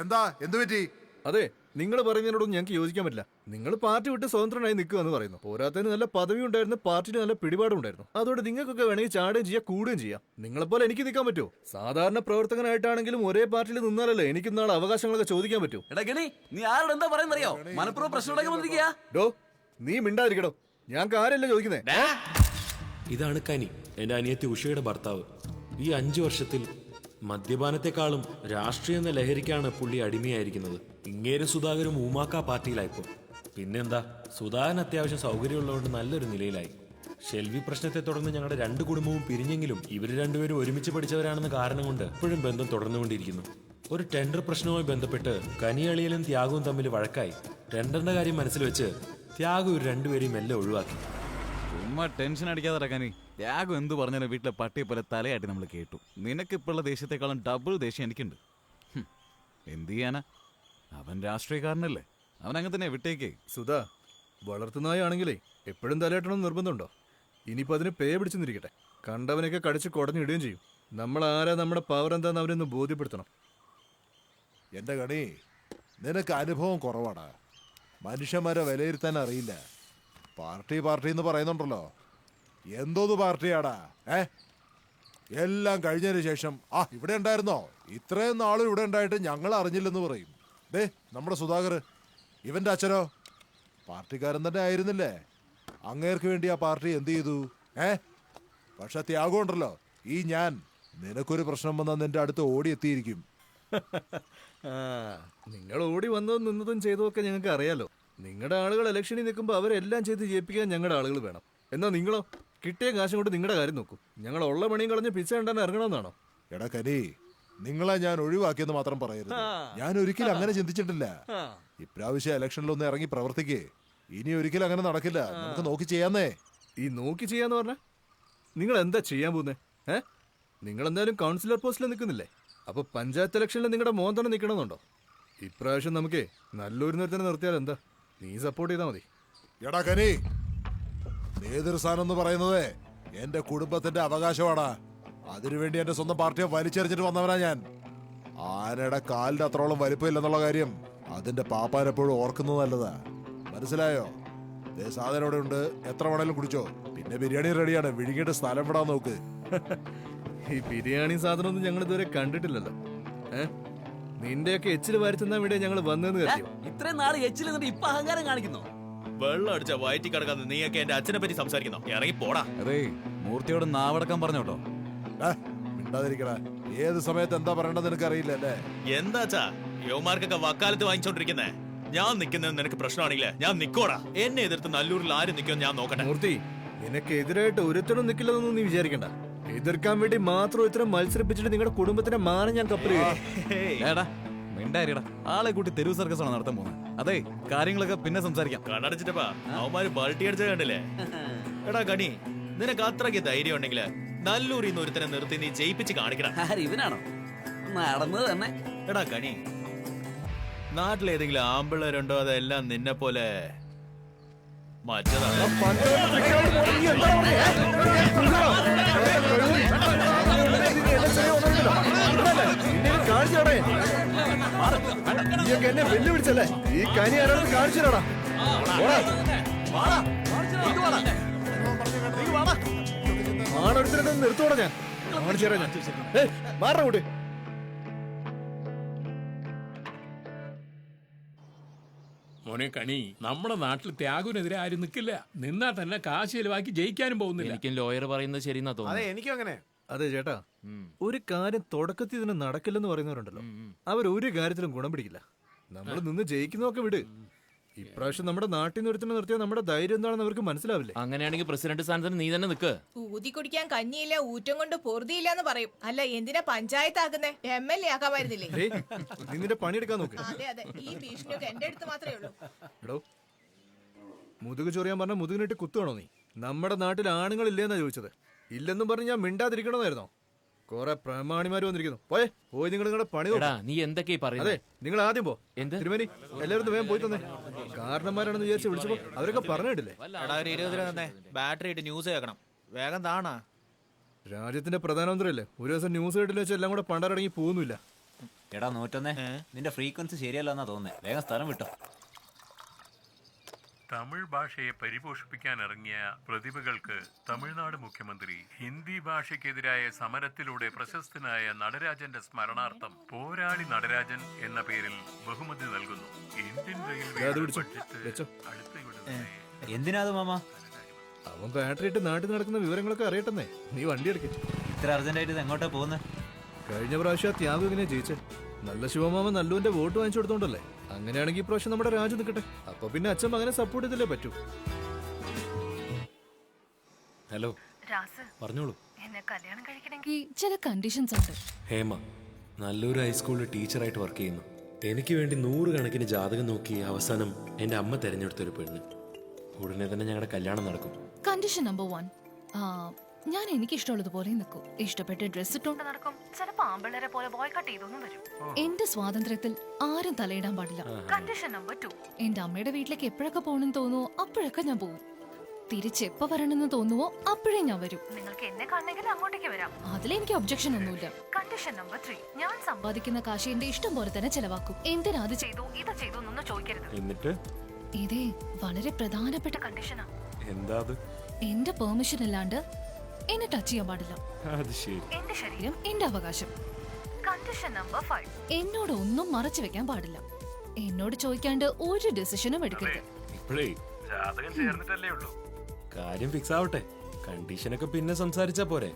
എന്താ എന്തു പറ്റി? അതെ, നിങ്ങൾ പറയുന്നതിനോടൊന്നും ഞങ്ങൾക്ക് യോജിക്കാൻ പറ്റില്ല. നിങ്ങൾ പാർട്ടി വിട്ട് സ്വതന്ത്രനായി നിൽക്കുകയെന്ന് പറയുന്നു. പോരാത്തതിന് നല്ല പദവി ഉണ്ടായിരുന്നു, പാർട്ടിയിൽ നല്ല പിടിപാടും ഉണ്ടായിരുന്നു. അതുകൊണ്ട് നിങ്ങൾക്കൊക്കെ വേണമെങ്കിൽ ചാടുകയും ചെയ്യാം, കൂടുകയും ചെയ്യാം. നിങ്ങളെപ്പോലെ എനിക്ക് നിൽക്കാൻ പറ്റുമോ? സാധാരണ പ്രവർത്തകനായിട്ടാണെങ്കിലും ഒരേ പാർട്ടിയിൽ നിന്നാലല്ലേ എനിക്ക് നാളെ അവകാശങ്ങളൊക്കെ ചോദിക്കാൻ പറ്റൂ. എടാ ഗണി, നീ ആരോട് എന്താ പറയുന്നറിയോ? മനഃപൂർവ്വം പ്രശ്നം ഉണ്ടാക്കാൻ വന്നിരിക്കുക. ഡോ, നീ മിണ്ടാതിരിക്കടോ. ഞാൻ കാര്യമല്ല ചോദിക്കുന്നേ. ഇതാണ് കനി, എന്റെ അനിയത്തി ഉഷയുടെ ഭർത്താവ്. ഈ 5 വർഷത്തിൽ മദ്യപാനത്തെക്കാളും രാഷ്ട്രീയ എന്ന ലഹരിക്കാണ് പുള്ളി അടിമയായിരിക്കുന്നത്. ഇങ്ങേരും സുധാകരും ഊമാക്ക പാർട്ടിയിലായിപ്പോ. പിന്നെന്താ, സുധാകരൻ അത്യാവശ്യം സൗകര്യമുള്ളതുകൊണ്ട് നല്ലൊരു നിലയിലായി. ഷെൽവി പ്രശ്നത്തെ തുടർന്ന് ഞങ്ങളുടെ 2 കുടുംബവും പിരിഞ്ഞെങ്കിലും ഇവർ രണ്ടുപേരും ഒരുമിച്ച് പഠിച്ചവരാണെന്ന കാരണം കൊണ്ട് ഇപ്പോഴും ബന്ധം തുടർന്നുകൊണ്ടിരിക്കുന്നു. ഒരു ടെൻഡർ പ്രശ്നവുമായി ബന്ധപ്പെട്ട് കനിയളിയലും ത്യാഗവും തമ്മിൽ വഴക്കായി. ടെൻഡറിന്റെ കാര്യം മനസ്സിൽ വെച്ച് ത്യാഗം ഇവർ രണ്ടുപേരെയും എല്ലാം ഒഴിവാക്കി. ചുമ്മാ ടെൻഷൻ അടിക്കാതെ ഇറക്കാനേ. ത്യാഗം എന്ത് പറഞ്ഞാലും വീട്ടിലെ പട്ടിയെ പോലെ തലയാട്ടി നമ്മൾ കേട്ടു. നിനക്കിപ്പോഴുള്ള ദേഷ്യത്തെക്കാളും ഡബിൾ ദേഷ്യം എനിക്കുണ്ട്. എന്ത് ചെയ്യാനാ, അവൻ രാഷ്ട്രീയക്കാരനല്ലേ, അവൻ അങ്ങനെ തന്നെ വിട്ടേക്കേ. സുധാ, വളർത്തുന്നായാണെങ്കിലേ എപ്പോഴും തലയാട്ടണമെന്ന് നിർബന്ധമുണ്ടോ? ഇനിയിപ്പോൾ അതിന് പേ പിടിച്ചെന്നിരിക്കട്ടെ. കണ്ടവനൊക്കെ കടിച്ച് കുടഞ്ഞിടുകയും ചെയ്യും. നമ്മൾ ആരാ, നമ്മുടെ പവർ എന്താന്ന് അവനൊന്ന് ബോധ്യപ്പെടുത്തണം. എന്റെ ഗണി, നിനക്ക് അനുഭവം കുറവാണ്. മനുഷ്യന്മാരെ വിലയിരുത്താൻ അറിയില്ല. പാർട്ടി എന്ന് പറയുന്നുണ്ടല്ലോ, എന്തോന്ന് പാർട്ടിയാടാ? എല്ലാം കഴിഞ്ഞതിന് ശേഷം ഇവിടെ ഉണ്ടായിരുന്നോ, ഇത്രയും നാളും ഇവിടെ ഉണ്ടായിട്ട് ഞങ്ങൾ അറിഞ്ഞില്ലെന്ന് പറയും. നമ്മുടെ സുധാകർ, ഇവന്റെ അച്ഛനോ പാർട്ടിക്കാരൻ തന്നെ ആയിരുന്നില്ലേ? അങ്ങേർക്ക് വേണ്ടി ആ പാർട്ടി എന്ത് ചെയ്തു? പക്ഷെ ത്യാഗം ഉണ്ടല്ലോ, ഈ ഞാൻ നിനക്കൊരു പ്രശ്നം വന്നാൽ നിന്റെ അടുത്ത് ഓടി എത്തിയിരിക്കും. നിങ്ങൾ ഓടി വന്നതും നിന്നതും ചെയ്തതൊക്കെ ഞങ്ങൾക്ക് അറിയാലോ. നിങ്ങളുടെ ആളുകൾ ഇലക്ഷനിൽ നിൽക്കുമ്പോൾ അവരെല്ലാം ചെയ്ത് ജയിപ്പിക്കാൻ ഞങ്ങളുടെ ആളുകൾ വേണം. എന്നാ നിങ്ങളോ കിട്ടിയ കാശും കൊണ്ട് നിങ്ങളുടെ കാര്യം നോക്കും. ഞങ്ങൾ ഉള്ള പണിയും കളഞ്ഞ് പിച്ച കണ്ടാൻ ഇറങ്ങണമെന്നാണോ? എടാ കനി, നിങ്ങളെ ഞാൻ ഒഴിവാക്കിയെന്ന് മാത്രം പറയരുത്. ഞാൻ ഒരിക്കലും അങ്ങനെ ചിന്തിച്ചിട്ടില്ല. ഇപ്രാവശ്യം ഇലക്ഷനിലൊന്ന് ഇറങ്ങി പ്രവർത്തിക്കേ. ഇനി ഒരിക്കലും അങ്ങനെ നടക്കില്ല. നമുക്ക് നോക്കി ചെയ്യാന്നേ. ഈ നോക്കി ചെയ്യാന്ന് പറഞ്ഞ നിങ്ങൾ എന്താ ചെയ്യാൻ പോകുന്നേ? നിങ്ങൾ എന്തായാലും കൗൺസിലർ പോസ്റ്റിൽ നിൽക്കുന്നില്ലേ? അപ്പൊ പഞ്ചായത്ത് ഇലക്ഷനിൽ നിങ്ങളുടെ മോൻ തന്നെ നിൽക്കണമെന്നുണ്ടോ? ഇപ്രാവശ്യം നമുക്കേ നല്ലൊരു നേരത്തിന് നിർത്തിയാൽ എന്താ? നീ സപ്പോർട്ട് ചെയ്താൽ മതി. എടാ കനി, നേതൃസ്ഥാനം എന്ന് പറയുന്നത് എന്റെ കുടുംബത്തിന്റെ അവകാശമാണ്. അതിനുവേണ്ടി എന്റെ സ്വന്തം പാർട്ടിയെ വലിച്ചെറിഞ്ഞിട്ട് വന്നവനാ ഞാൻ. ആനയുടെ കാലിന്റെ അത്രോളം വലിപ്പമില്ലെന്നുള്ള കാര്യം അതിന്റെ പാപ്പാൻ എപ്പോഴും ഓർക്കുന്നത് നല്ലതാ. മനസ്സിലായോ? സാധനം ഇവിടെ ഉണ്ട്, എത്ര വേണേലും കുടിച്ചോ. പിന്നെ ബിരിയാണി റെഡിയാണ്, വിഴുങ്ങിയിട്ട് സ്ഥലം വിടാൻ നോക്ക്. ഈ ബിരിയാണി സാധനമൊന്നും ഞങ്ങൾ ഇതുവരെ കണ്ടിട്ടില്ലല്ലോ. നിന്റെയൊക്കെ എച്ചിൽ വാരിച്ചെന്നാ ഇവിടെ ഞങ്ങൾ വന്നെന്ന് കരുതിയോ? ഇത്രയും നാളെ എച്ചിൽ നിന്നിട്ട് ഇപ്പൊ അഹങ്കാരം കാണിക്കുന്നു. വെള്ളം അടിച്ച വയറ്റി കിടക്കാന്ന് നീയൊക്കെ എന്റെ അച്ഛനെ പറ്റി സംസാരിക്കുന്നു. ഇറങ്ങി പോടാ. അതെ, മൂർത്തിയോട് നാവടക്കാൻ പറഞ്ഞോട്ടോ. മിണ്ടാതിരിക്കടാ. ഏത് സമയത്ത് എന്താ പറയണ്ടെന്ന് നിനക്ക് അറിയില്ല അല്ലേ? എന്താച്ചാ യുവമാർക്കൊക്കെ വക്കാലത്ത് വാങ്ങിച്ചോണ്ടിരിക്കുന്നേ? ഞാൻ നിൽക്കുന്നത് നിനക്ക് പ്രശ്നമാണെങ്കിലേ ഞാൻ നിക്കോടാ. എന്നെ എതിർത്ത് നല്ലൂരിൽ ആരും നിൽക്കുമെന്ന് ഞാൻ നോക്കട്ടെ. മൂർത്തി, നിനക്ക് എതിരായിട്ട് ഒരുത്തരും നിൽക്കില്ലെന്നൊന്നും നീ വിചാരിക്കണ്ട. എതിർക്കാൻ വേണ്ടി മാത്രം ഇത്തരം മത്സരിപ്പിച്ചിട്ട് നിങ്ങളുടെ കുടുംബത്തിന്റെ മാനം ഞാൻ കപ്പൽ മിണ്ടായിരിക്കടാ. ആളെ കൂട്ടി തെരുവ് സർക്കസ് ആണ് നടത്താൻ പോകുന്നത്. അതെ, കാര്യങ്ങളൊക്കെ പിന്നെ സംസാരിക്കാം. കണ്ണടച്ചിട്ടപ്പാ അവന്മാര് ബൾട്ടി അടിച്ച കണ്ടില്ലേ? എടാ കണി, നിനക്ക് അത്രയ്ക്ക് ധൈര്യം ഉണ്ടെങ്കിൽ നല്ലൂരിൽ നിന്ന് ഒരുത്തനെ നിർത്തി നീ ജയിപ്പിച്ച് കാണിക്കണം. ഇവനാണോ നടന്നത് തന്നെ? എടാ കണി, നാട്ടിലേതെങ്കിലും ആമ്പിള്ളേരുണ്ടോ? അതെല്ലാം നിന്നെ പോലെ മറ്റതാണ്. എന്നെ വെല്ലുവിളിച്ചല്ലേ? ഈ കനി ആരാണെന്ന് കാണിച്ചിടാ. ആണൊരുത്തരെ നിർത്തോടാ. ഞാൻ കാണിച്ചു തരാം. ഞാൻ മാറാ കൂട്ടി. മോനെ കണി, നമ്മുടെ നാട്ടിൽ ത്യാഗുനെതിരെ ആരും നിൽക്കില്ല. നിന്നാ തന്നെ കാശ് ചെലവാക്കി ജയിക്കാനും പോകുന്നില്ല. എനിക്കും ലോയർ പറയുന്നത് ശരിയെന്നാ തോന്നുന്നു. എനിക്കും അങ്ങനെ. അതെ ചേട്ടാ, ഒരു കാര്യം തുടക്കത്തിൽ ഇതിന് നടക്കില്ലെന്ന് പറയുന്നവരുണ്ടല്ലോ, അവരൊരു കാര്യത്തിലും ഗുണം പിടിക്കില്ല. നമ്മൾ നിന്ന് ജയിക്കുന്നതൊക്കെ വിട്. ഇപ്രാവശ്യം നമ്മുടെ നാട്ടിൽ നിന്ന് ഒരുത്തിനെ നിർത്തിയാൽ നമ്മുടെ ധൈര്യം എന്താണെന്ന് അവർക്ക് മനസ്സിലാവില്ലേ? അങ്ങനെയാണെങ്കിൽ പ്രസിഡന്റ് സ്ഥാനത്തിന് നീ തന്നെ നിൽക്ക്. ഊതി കുടിക്കാൻ കഞ്ഞിയില്ല, ഊറ്റം കൊണ്ട് പൊറുതിയില്ല എന്ന് പറയും. അല്ല, എന്തിനാ പഞ്ചായത്ത് ആക്കുന്നേ? MLA ആക്കാമായിരുന്നില്ലേ? നിന്റെ പണിയെടുക്കാൻ നോക്ക്. അതെ അതെ, ഈ ഭീഷണിയൊക്കെ എന്റെ അടുത്ത് മാത്രമേ ഉള്ളൂ. എടോ, മുതുക് ചൊറിയാൻ പറഞ്ഞ മുതുകിനിട്ട് കുത്തുവാണോ നീ? നമ്മുടെ നാട്ടിൽ ആണുങ്ങളില്ലേന്നാ ചോദിച്ചത്. ഇല്ലെന്നും പറഞ്ഞ് ഞാൻ മിണ്ടാതിരിക്കണമെന്നായിരുന്നോ? കുറെ പ്രമാണിമാര് വന്നിരിക്കുന്നു. പോയി നിങ്ങൾ നിങ്ങളുടെ പണി നോക്ക്. നീ എന്തൊക്കെയാ അതെ, പറയുന്നത്? നിങ്ങൾ ആദ്യം പോ. തിരുമേനി, എല്ലാവരും വേഗം പോയി തന്നെ. കാരണന്മാരാണെന്ന് വിചാരിച്ച് വിളിച്ചപ്പോ അവരൊക്കെ പറഞ്ഞിട്ടില്ലേ? എടാ ഒരു 20 രൂപ തന്നെ, ബാറ്ററി ഇട്ട് ന്യൂസ് കേൾക്കണം. വേഗം താണാ. രാജ്യത്തിന്റെ പ്രധാനമന്ത്രിയല്ലേ, ഒരു ദിവസം ന്യൂസ് കേട്ടില്ല വെച്ചാൽ എല്ലാം കൂടെ പണ്ടാരടങ്ങി പോകുന്നില്ല. എടാ നോറ്റൊന്നേ, നിന്റെ ഫ്രീക്വൻസി ശരിയല്ലെന്നാ തോന്നുന്നേ. വേഗം സ്ഥലം വിട്ടോ. തമിഴ് ഭാഷയെ പരിപോഷിപ്പിക്കാൻ ഇറങ്ങിയ പ്രതിഭകൾക്ക് തമിഴ്നാട് മുഖ്യമന്ത്രി ഹിന്ദി ഭാഷയ്ക്കെതിരായ സമരത്തിലൂടെ പ്രശസ്തനായ നടരാജന്റെ സ്മരണാർത്ഥം പോരാളി നടരാജൻ എന്ന പേരിൽ ബഹുമതി നൽകുന്നു. ഇന്ത്യൻ റെയിൽവേ ബഡ്ജറ്റ് എന്തിനാ മാമ? അവൻ ബാറ്ററി ഇട്ട് നാട്ടിൽ നടക്കുന്ന വിവരങ്ങളൊക്കെ അറിയട്ടെന്നേ. നീ വണ്ടി എടുക്കും. ഇത്ര അർജന്റായിട്ട് ഇത് എങ്ങോട്ടാ പോകുന്നത്? കഴിഞ്ഞ പ്രാവശ്യം ത്യാഗം ഇങ്ങനെ ജയിച്ചേ. നല്ല ശിവമാമൻ നല്ലുവിന്റെ വോട്ട് വാങ്ങിച്ചു കൊടുത്തോണ്ടല്ലേ. അങ്ങനെയാണെങ്കിൽ ഈ പ്രാവശ്യം നമ്മുടെ രാജ്യം നിൽക്കട്ടെ. അപ്പൊ പിന്നെ അച്ഛൻ മകനെ സപ്പോർട്ട് ചെയ്തില്ലേ പറ്റൂ. ഹലോ, പറഞ്ഞോളൂ. എന്നെ കല്യാണം കഴിക്കണമെങ്കിൽ ചില കണ്ടീഷൻസ് ഉണ്ട്. ഹേമ നല്ലൊരു ഹൈസ്കൂളിൽ ടീച്ചറായിട്ട് വർക്ക് ചെയ്യുന്നു. എനിക്ക് വേണ്ടി 100 കണക്കിന് ജാതകം നോക്കി അവസാനം എന്റെ അമ്മ തെരഞ്ഞെടുത്തൊരു പെണ്ണ്. ഉടനെ തന്നെ ഞങ്ങളുടെ കല്യാണം നടക്കും. കണ്ടീഷൻ നമ്പർ 1, ഞാൻ എനിക്ക് ഇഷ്ടമുള്ളതുപോലെ നിൽക്കും. ഇഷ്ടപ്പെട്ട ഡ്രസ് ഇട്ടോണ്ട് നടക്കും. ചിലപ്പോ ആമ്പിള്ളേരെ പോലെ ബോയ് കട്ട് ചെയ്തൊന്നും വരും. എന്റെ സ്വാതന്ത്ര്യത്തിൽ ആരും തലയിടാൻ പാടില്ല. കണ്ടീഷൻ നമ്പർ 2, എന്റെ അമ്മയുടെ വീട്ടിലേക്ക് എപ്പോഴൊക്കെ പോകണമെന്ന് തോന്നുവോ അപ്പോഴൊക്കെ ഞാൻ പോകും. തിരിച്ചെപ്പോ വരണമെന്ന് തോന്നുവോ അപ്പോഴേ ഞാൻ വരും. നിങ്ങൾക്ക് എന്നെ കാണണമെങ്കിൽ അങ്ങോട്ടേക്ക് വരാം. അതിലെനിക്ക് ഒബ്ജക്ഷൻ ഒന്നുമില്ല. കണ്ടീഷൻ നമ്പർ 3, ഞാൻ സമ്പാദിക്കുന്ന കാശ് എന്റെ ഇഷ്ടം പോലെ തന്നെ ചെലവാക്കും. എന്തിനാ അത് ചെയ്തു ഇത് ചെയ്തു എന്നൊന്നും ചോദിക്കരുത്. എന്നിട്ട് ഇതേ വളരെ പ്രധാനപ്പെട്ട കണ്ടീഷനാ. എന്താ അത്? എന്റെ പെർമിഷൻ ഇല്ലാണ്ട് എന്നെ ടച്ച് ചെയ്യാൻ പാടില്ല. അത് ശരി. എന്റെ ശരീരം എന്റെ അവകാശം. കണ്ടീഷൻ നമ്പർ 5, എന്നോട് ഒന്നും മറച്ചു വെക്കാൻ പാടില്ല. എന്നോട് ചോദിക്കാണ്ട് ഒരു ഡിസിഷനും എടുക്കരുത്. ഇപ്പോഴേ ജാതകം ചേർന്നിട്ടല്ലേ ഉള്ളൂ. കാര്യം ഫിക്സ് ആവട്ടെ. കണ്ടീഷനൊക്കെ പിന്നെ സംസാരിച്ചാ പോരെ?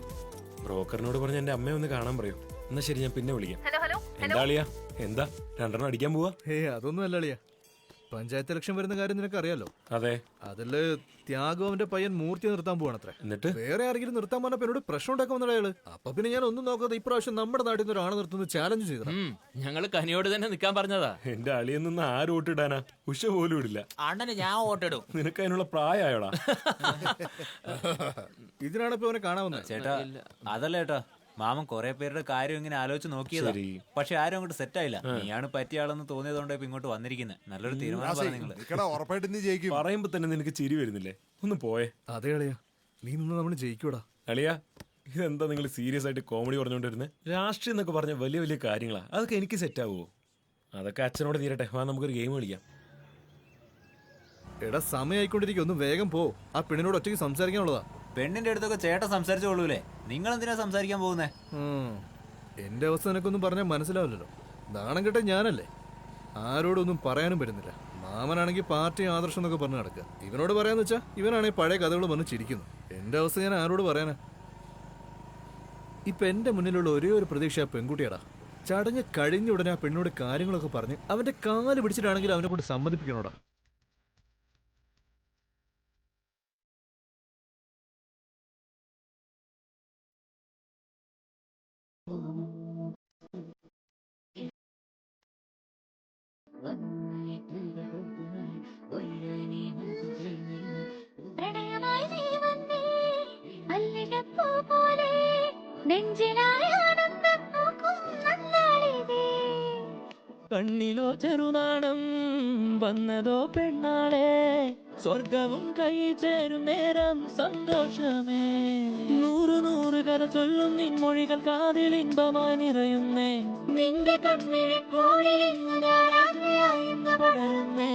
ബ്രോക്കറിനോട് പറഞ്ഞ എന്റെ അമ്മയെ ഒന്ന് കാണാൻ പറയൂ. എന്നാ ശരി, ഞാൻ പിന്നെ വിളിക്കാം. എന്താ അളിയാ? എന്താ 2 അടിക്കാൻ പോവാ? അതൊന്നും അല്ല അളിയാ. പഞ്ചായത്ത് ഇലക്ഷൻ വരുന്ന കാര്യം നിനക്ക് അറിയാലോ. അതെ. അതില് ത്യാഗോവന്റെ പയ്യൻ മൂർത്തി നിർത്താൻ പോവാണത്രേ. എന്നിട്ട് വേറെ ആരെങ്കിലും നിർത്താൻ പറഞ്ഞപ്പോ എന്നോട് പ്രശ്നം ഉണ്ടാക്കാൻ അയാള്. അപ്പൊ പിന്നെ ഞാൻ ഒന്നും നോക്കാതെ ഇപ്രാവശ്യം നമ്മുടെ നാട്ടിൽ നിന്ന് ഒരാളെ നിർത്തുന്നത് ചാലഞ്ച് ചെയ്തു. ഞങ്ങള് കനിയോട് തന്നെ നിൽക്കാൻ പറഞ്ഞതാ. എന്റെ അളിയിൽ നിന്ന് ആര് വോട്ടിടാനാ? ഉഷ പോലും ഇടില്ല. അണ്ണന് ഞാൻ വോട്ടിടും. നിനക്ക് അതിനുള്ള പ്രായമായോടാ? ഇതിനാണ് ഇപ്പൊ അവനെ കാണാവുന്നത്. ചേട്ടാ അതല്ല ചേട്ടാ, മാമൻ കുറെ പേരുടെ കാര്യം ഇങ്ങനെ ആലോചിച്ച് നോക്കിയതാ. പക്ഷെ ആരും അങ്ങോട്ട് സെറ്റ് ആയില്ല. നീയാണ് പറ്റിയ ആളെന്ന് തോന്നിയതുകൊണ്ട് ഇപ്പൊ ഇങ്ങോട്ട് വന്നിരിക്കുന്നത്. നല്ലൊരു തീരുമാനം നിങ്ങള് പറയുമ്പോ തന്നെ നിനക്ക് ചിരി വരുന്നില്ലേ? ഒന്ന് പോയേ. അതെ അളിയാ, നീ നിന്ന് നമ്മൾ ജയിക്കൂടാ. അളിയാ, ഇതെന്താ നിങ്ങൾ സീരിയസ് ആയിട്ട് കോമഡി പറഞ്ഞുകൊണ്ടിരുന്നത്? രാഷ്ട്രീയം എന്നൊക്കെ പറഞ്ഞ വലിയ വലിയ കാര്യങ്ങളാ. അതൊക്കെ എനിക്ക് സെറ്റ് ആവുമോ? അതൊക്കെ അച്ഛനോട് തീരട്ടെ. വാ, നമുക്കൊരു ഗെയിം കളിക്കാം. എടാ, സമയമായിക്കൊണ്ടിരിക്കും. ഒന്ന് വേഗം പോ. ആ പെണ്ണിനോട് ഒറ്റയ്ക്ക് സംസാരിക്കാനുള്ളതാ. പെണ്ണിന്റെ അടുത്തൊക്കെ ചേട്ടൻ സംസാരിച്ചോളൂലേ. നിങ്ങൾ എന്തിനാ സംസാരിക്കാൻ പോകുന്നേ? എന്റെ അവസ്ഥ നിനക്കൊന്നും പറഞ്ഞാൽ മനസ്സിലാവില്ലല്ലോ. നാണം കെട്ട ഞാനല്ലേ. ആരോടൊന്നും പറയാനും പറ്റുന്നില്ല. മാമനാണെങ്കിൽ പാർട്ടി ആദർശം എന്നൊക്കെ പറഞ്ഞു നടക്കുക. ഇവനോട് പറയാന്ന് വെച്ചാ ഇവനാണെങ്കിൽ പഴയ കഥകൾ പറഞ്ഞ് ചിരിക്കുന്നു. എന്റെ അവസ്ഥ ഞാൻ ആരോട് പറയാനാ? ഇപ്പൊ എന്റെ മുന്നിലുള്ള ഒരേ ഒരു പ്രതീക്ഷ ആ പെൺകുട്ടിയാടാ. ചടങ്ങ് കഴിഞ്ഞ ഉടനെ ആ പെണ്ണോട് കാര്യങ്ങളൊക്കെ പറഞ്ഞ് അവന്റെ കാല് പിടിച്ചിട്ടാണെങ്കിൽ അവനെ കൊണ്ട് സമ്മതിപ്പിക്കണോടാ. കണ്ണിലോ ചെറുനാണം വന്നതോ പെണ്ണാളെ, സ്വർഗവും കൈ ചേരും നേരം സന്തോഷമേ. 100 കര ചൊല്ലും നിൻമൊഴികൾ കാതിൽ ഇമ്പമായി നിറയുന്നേ. നിന്റെ കണ്ണിലെ പടരുന്നേ.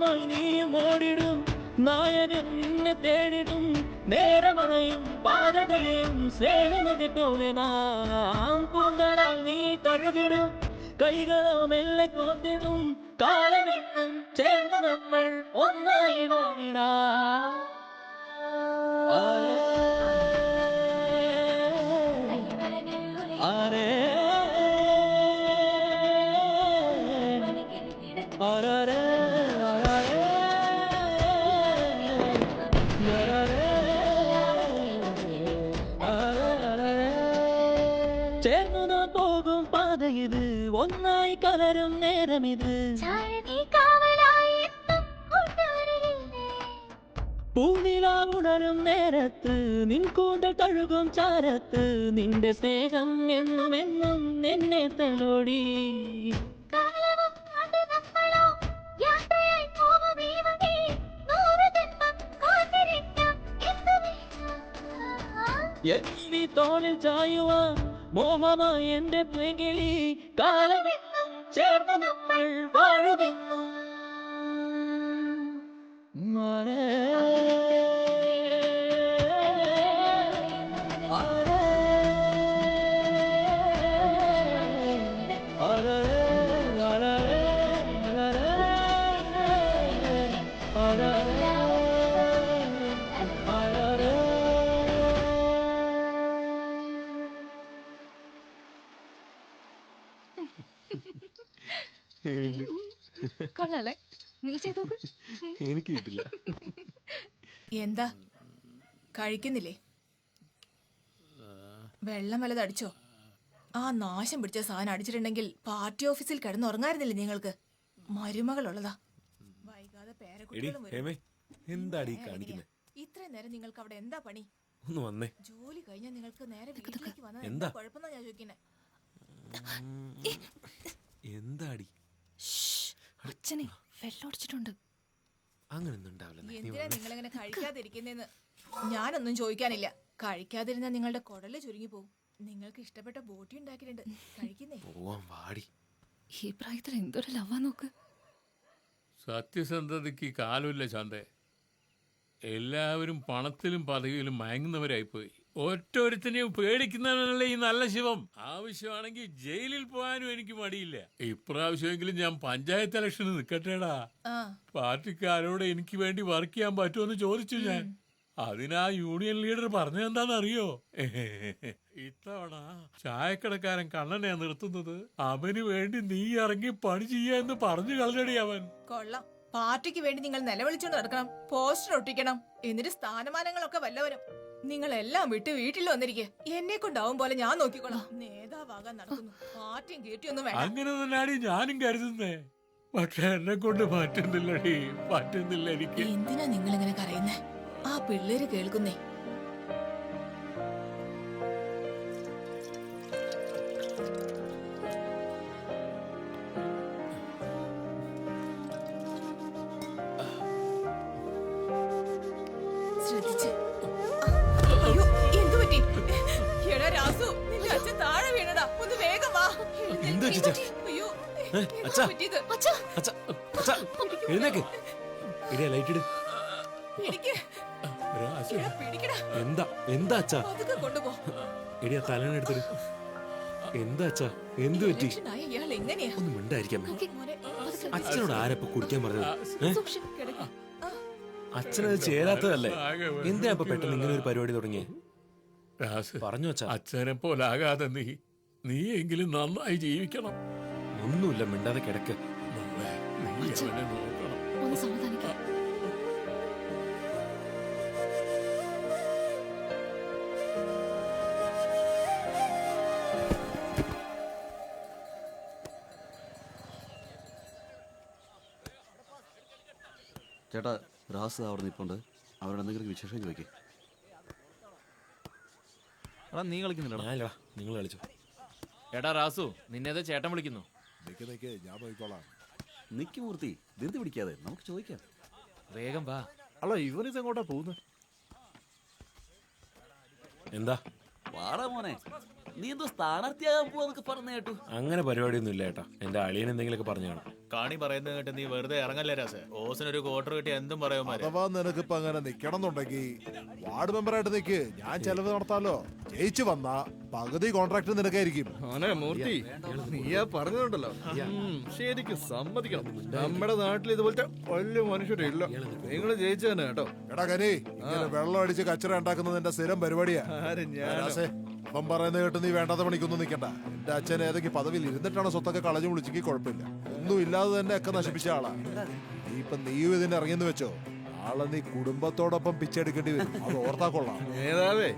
വേഗമായി നീയും ഓടിടും നായകൻ നിന്നെ തേടിടും നേരമണയും പാതകളെയും സ്നേഹമതി പോലെ നാം പൂന്തടാൽ നീ തഴുകിടും കൈകളോ മെല്ലെ കോത്തിടും കാലമെന്നും ചേർന്ന് നമ്മൾ ഒന്നായി വാങ്ങിടാ ചേർന്നു പോകും പാതയിത് ഒന്നായി കലരും നേരമിത് പൂനിലാ ഉണരും നേരത്ത് നിൻ കൂന്തൽ തഴുകും ചാരത്ത് നിന്റെ സ്നേഹം എന്നും എന്നും എന്നെ തലോടി നീ തോളിൽ ചായുവാ മോഹമായി എന്റെ പെങ്കിളി കാലമെന്നും ചേർന്ന് നമ്മൾ വാഴുമെന്നും കൊള്ളാലേ നീ ചെയ്തോ എനിക്ക് കിട്ടില്ല. എന്താ കഴിക്കുന്നില്ലേ? വെള്ളം വല്ലത് അടിച്ചോ? ആ നാശം പിടിച്ച സാധനം അടിച്ചിട്ടുണ്ടെങ്കിൽ പാർട്ടി ഓഫീസിൽ കിടന്നുറങ്ങായിരുന്നില്ലേ നിങ്ങൾക്ക്? മരുമകളുള്ളതാ. വൈകാതെ പേരക്കുട്ടികളും വരും. എന്താടി കാണിക്കുന്നത്? ഇത്രയും നേരം നിങ്ങൾക്ക് അവിടെ എന്താ പണി? ഒന്ന് വന്നേ. ജോലി കഴിഞ്ഞാൽ നിങ്ങൾക്ക് നേരെ വീട്ടിലേക്ക് വന്നാൽ എന്താ എന്താ കുഴപ്പമെന്നാ ഞാൻ ചോദിക്കുന്നത്? എന്താടി? അച്ഛനെ വെള്ളമടിച്ചിട്ടുണ്ട്. അങ്ങനൊന്നും ഉണ്ടാവില്ല. എന്തിനാ നിങ്ങളിങ്ങനെ കഴിക്കാതിരിക്കുന്നെന്ന് ഞാനൊന്നും ചോദിക്കാനില്ല. കഴിക്കാതിരുന്ന നിങ്ങളുടെ കുടല് ചുരുങ്ങി പോകും. നിങ്ങൾക്ക് ഇഷ്ടപ്പെട്ട ബോട്ടി ഉണ്ടാക്കിയിട്ടുണ്ട്, കഴിക്കുന്നേ. ഈ പ്രായത്തിൽ എന്തൊരു ലവാ നോക്ക്. സത്യസന്ധതയ്ക്ക് കാലമില്ല ശാന്തേ. എല്ലാവരും പണത്തിലും പദവിയിലും മയങ്ങുന്നവരായിപ്പോയി. ഒറ്റൊരുത്തനെയും പേടിക്കുന്നവനല്ലേ ഈ നല്ല ശിവം. ആവശ്യമാണെങ്കിൽ ജയിലിൽ പോകാനും എനിക്ക് മടിയില്ല. ഇപ്രാവശ്യമെങ്കിലും ഞാൻ പഞ്ചായത്ത് ഇലക്ഷന് നിൽക്കട്ടേടാ. പാർട്ടിക്കാരോട് എനിക്ക് വേണ്ടി വർക്ക് ചെയ്യാൻ പറ്റുമെന്ന് ചോദിച്ചു ഞാൻ. അതിനാ യൂണിയൻ ലീഡർ പറഞ്ഞെന്താന്നറിയോ? ഇത്തവണ ചായക്കടക്കാരൻ കണ്ണനെയാ നിർത്തുന്നത്. അവന് വേണ്ടി നീ ഇറങ്ങി പണി ചെയ്യാന്ന് പറഞ്ഞു കളഞ്ഞടി അവൻ. കൊള്ളാം. പാർട്ടിക്ക് വേണ്ടി നിങ്ങൾ നിലവിളിച്ചോണ്ട് നടക്കണം, പോസ്റ്റർ ഒട്ടിക്കണം, എന്നിട്ട് സ്ഥാനമാനങ്ങളൊക്കെ വല്ലവരും. നിങ്ങളെല്ലാം വിട്ട് വീട്ടിൽ വന്നിരിക്കുക. എന്നെ കൊണ്ടാവും പോലെ ഞാൻ നോക്കിക്കോളാം. നേതാവാകാൻ നടക്കുന്നു. പാർട്ടിയും കീർത്തിയൊന്നും വേണ്ട. അങ്ങനെ തന്നെയാണ് ഞാനും കരുതുന്നേ. പക്ഷെ എന്നെ കൊണ്ട് പറ്റുന്നില്ലടി, പറ്റുന്നില്ല എനിക്ക്. എന്തിനാ നിങ്ങൾ ഇങ്ങനെ കരയുന്നേ? ആ പിള്ളേര് കേൾക്കുന്നേ. ശ്രദ്ധിച്ച്. അയ്യോ, എന്ത് പറ്റി? എടാ രാസു, നിന്റെ അച്ഛൻ താഴെ വീണടാ. ഒന്ന് വേഗം വാ. അയ്യോ, എന്താ പറ്റിയത്? എഴുന്നേക്ക്. ലൈറ്റ് ഇട്. പിടിക്ക്. എടാ, പിടിക്കടാ. എന്താ എന്താ അച്ഛാ? പതുക്കെ കൊണ്ടുപോ. എടിയാ തലനെടുത്തിട്ട്. എന്താ അച്ഛാ? എന്ത് പറ്റി? ഇലക്ഷനായ ഇയാൾ എങ്ങനെയാ? ഒന്ന് മിണ്ടായിരിക്കാൻ. അച്ഛനോട് ആരപ്പ കുടിക്കാൻ പറഞ്ഞത്? അച്ഛനത് ചേരാത്തതല്ലേ? എന്തിനാ ഇപ്പൊ പെട്ടെന്ന് ഇങ്ങനെ ഒരു പരിപാടി തുടങ്ങിയേ? പറഞ്ഞു അച്ഛാ. അച്ഛനെ പോലാകാതെ നീ എങ്കിലും നന്നായി ജീവിക്കണം. ഒന്നുമില്ല, മിണ്ടാതെ കിടക്ക്. നീ അവനെ നോക്കണം. ഒന്ന് സമാധാനിക്കാം. ചേട്ടാ, രാസ് അവിടെ നിൽപ്പുണ്ട്. അവരുടെ എന്തെങ്കിലും വിശേഷം ചോദിക്കേ. എടാ, നീ കളിക്കുന്നില്ലടാ. നിങ്ങൾ കളിച്ചു. എടാ റാസു, നിന്നേതാ ചേട്ടൻ വിളിക്കുന്നു. ഞാൻ പോയിക്കോളാം. നിക്ക് മൂർത്തി, ധൃതി പിടിക്കാതെ നമുക്ക് ചോദിക്കാം. വേഗം വാ. അല്ല, ഇവനിത് എങ്ങോട്ടാ പോകുന്നത്? എന്താ? വാടാ മോനെ. നീ എന്തോ സ്ഥാനാർത്ഥിയാകാൻ പോവാന്നൊക്കെ പറഞ്ഞു കേട്ടു. അങ്ങനെ പരിപാടിയൊന്നും ഇല്ല ഏട്ടാ. എന്റെ അളിയൻ എന്തെങ്കിലുമൊക്കെ പറഞ്ഞു കാണാം. കാണി പറയുന്നത് കേട്ട് നീ വെറുതെ ഇറങ്ങല്ലേ രാസേ. ഓസിനൊരു ക്വാർട്ടർ കിട്ടി എന്തും പറയുമാര്. അഥവാ നിനക്കിപ്പോ അങ്ങനെ നിക്കണം എന്നുണ്ടെങ്കിൽ വാർഡ് മെമ്പറായിട്ട് നിക്ക്, ഞാൻ ചെലവ് നടത്താലോ. ജയിച്ചു വന്ന പകുതി കോൺട്രാക്ട് നിനക്കായിരിക്കും. മൂർത്തി നീയാ പറഞ്ഞതുണ്ടല്ലോ, ശരിക്കും സമ്മതിക്കണം. നമ്മുടെ നാട്ടിൽ ഇതുപോലത്തെ വലിയ മനുഷ്യരില്ല. നിങ്ങൾ ജയിച്ചു തന്നെ കേട്ടോ. എടാ കനി, ഇങ്ങനെ വെള്ളം അടിച്ച് കച്ചറ ഉണ്ടാക്കുന്നത് എന്റെ സ്ഥിരം പരിപാടിയാ. അപ്പം പറയുന്നത് കേട്ട് നീ വേണ്ടാത്ത പണിക്കൊന്നും നിൽക്കണ്ട. എന്റെ അച്ഛൻ ഏതെങ്കിലും പദവിയിൽ ഇരുന്നിട്ടാണ് സ്വത്തൊക്കെ കളഞ്ഞു വിളിച്ചെങ്കിൽ കുഴപ്പമില്ല. ഒന്നും ഇല്ലാതെ തന്നെ ഒക്കെ നശിപ്പിച്ച ആളാ. നീ ഇപ്പൊ നീയും ഇതിന് ഇറങ്ങിയെന്ന് വെച്ചോ, ആളെ നീ കുടുംബത്തോടൊപ്പം പിച്ചെടുക്കേണ്ടി വരും. അത് ഓർത്താ കൊള്ളാം. നേതാവേ,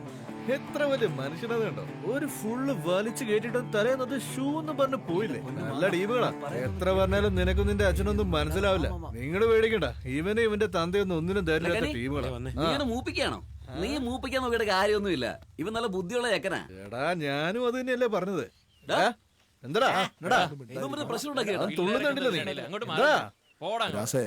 എത്ര വലിയ മനുഷ്യനത് കണ്ടോ. ഒരു ഫുള്ള് വലിച്ചു കേട്ടിട്ട് തലേന്നത് ഷൂ എന്ന് പറഞ്ഞു പോയില്ലേ. നല്ല ടീമുകളാ. എത്ര പറഞ്ഞാലും നിനക്കും നിന്റെ അച്ഛനൊന്നും മനസ്സിലാവില്ല. നിങ്ങൾ പേടിക്കണ്ട, ഇവനെ ഇവന്റെ തന്തയൊന്നും ഒന്നിനും തരില്ലാത്ത ടീമുകളാ. മൂപ്പിക്കാണോ? നീ മൂപ്പിക്കാൻ നോക്കിയിട്ട് കാര്യമൊന്നുമില്ല. ഇവൻ നല്ല ബുദ്ധിയുള്ള ചെക്കനാ. എടാ ഞാനും അത് തന്നെയല്ലേ പറഞ്ഞത്. എന്താടാ പ്രശ്നം ഉണ്ടാക്കിയോ? രാസേ,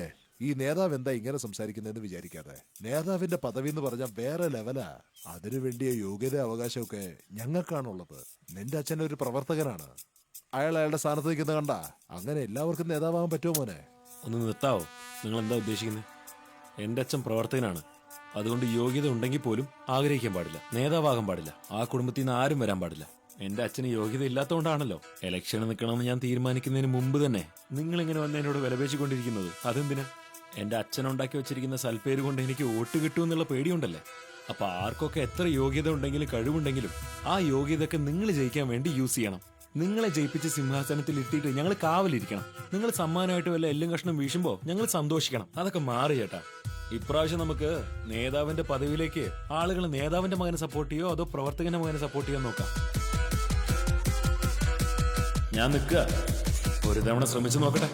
ഈ നേതാവ് എന്താ ഇങ്ങനെ സംസാരിക്കുന്നതെന്ന് വിചാരിക്കാതെ. നേതാവിന്റെ പദവി എന്ന് പറഞ്ഞാൽ വേറെ ലെവലാ. അതിനു വേണ്ടിയ യോഗ്യത അവകാശമൊക്കെ ഞങ്ങൾക്കാണുള്ളത്. നിന്റെ അച്ഛൻ ഒരു പ്രവർത്തകനാണ്. അയാളുടെ സ്ഥാനത്ത് നിൽക്കുന്ന കണ്ട അങ്ങനെ എല്ലാവർക്കും നേതാവാൻ പറ്റുമോ മോനെ? ഒന്ന് നിർത്താവോ? നിങ്ങൾ എന്താ ഉദ്ദേശിക്കുന്നത്? എന്റെ അച്ഛൻ പ്രവർത്തകനാണ്. അതുകൊണ്ട് യോഗ്യത ഉണ്ടെങ്കിൽ പോലും ആഗ്രഹിക്കാൻ പാടില്ല, നേതാവാകാൻ പാടില്ല. ആ കുടുംബത്തിൽ നിന്ന് ആരും വരാൻ പാടില്ല. എന്റെ അച്ഛന് യോഗ്യത ഇല്ലാത്തതുകൊണ്ടാണല്ലോ ഇലക്ഷന് നിൽക്കണമെന്ന് ഞാൻ തീരുമാനിക്കുന്നതിന് മുമ്പ് തന്നെ നിങ്ങൾ ഇങ്ങനെ വന്ന് എന്നോട് വിലപേശിക്കൊണ്ടിരിക്കുന്നത്. അതെന്തിനാ? എന്റെ അച്ഛൻ ഉണ്ടാക്കി വെച്ചിരിക്കുന്ന സൽപ്പേര് കൊണ്ട് എനിക്ക് വോട്ട് കിട്ടുമെന്നുള്ള പേടിയുണ്ടല്ലേ? അപ്പൊ ആർക്കൊക്കെ എത്ര യോഗ്യത ഉണ്ടെങ്കിലും കഴിവുണ്ടെങ്കിലും ആ യോഗ്യതയൊക്കെ നിങ്ങൾ ജയിക്കാൻ വേണ്ടി യൂസ് ചെയ്യണം. നിങ്ങളെ ജയിപ്പിച്ച് സിംഹാസനത്തിൽ ഇട്ടിട്ട് ഞങ്ങൾ കാവലിരിക്കണം. നിങ്ങൾ സമ്മാനമായിട്ട് വല്ല എല്ലും കഷ്ണം വീശുമ്പോ ഞങ്ങൾ സന്തോഷിക്കണം. അതൊക്കെ മാറി ചേട്ടാ. ഇപ്രാവശ്യം നമുക്ക് നേതാവിന്റെ പദവിയിലേക്ക് ആളുകൾ നേതാവിന്റെ മകനെ സപ്പോർട്ട് ചെയ്യോ അതോ പ്രവർത്തകന്റെ മകനെ സപ്പോർട്ട് ചെയ്യാൻ നോക്കാം. ഞാൻ നിൽക്കുക, ഒരു തവണ ശ്രമിച്ചു നോക്കട്ടെ.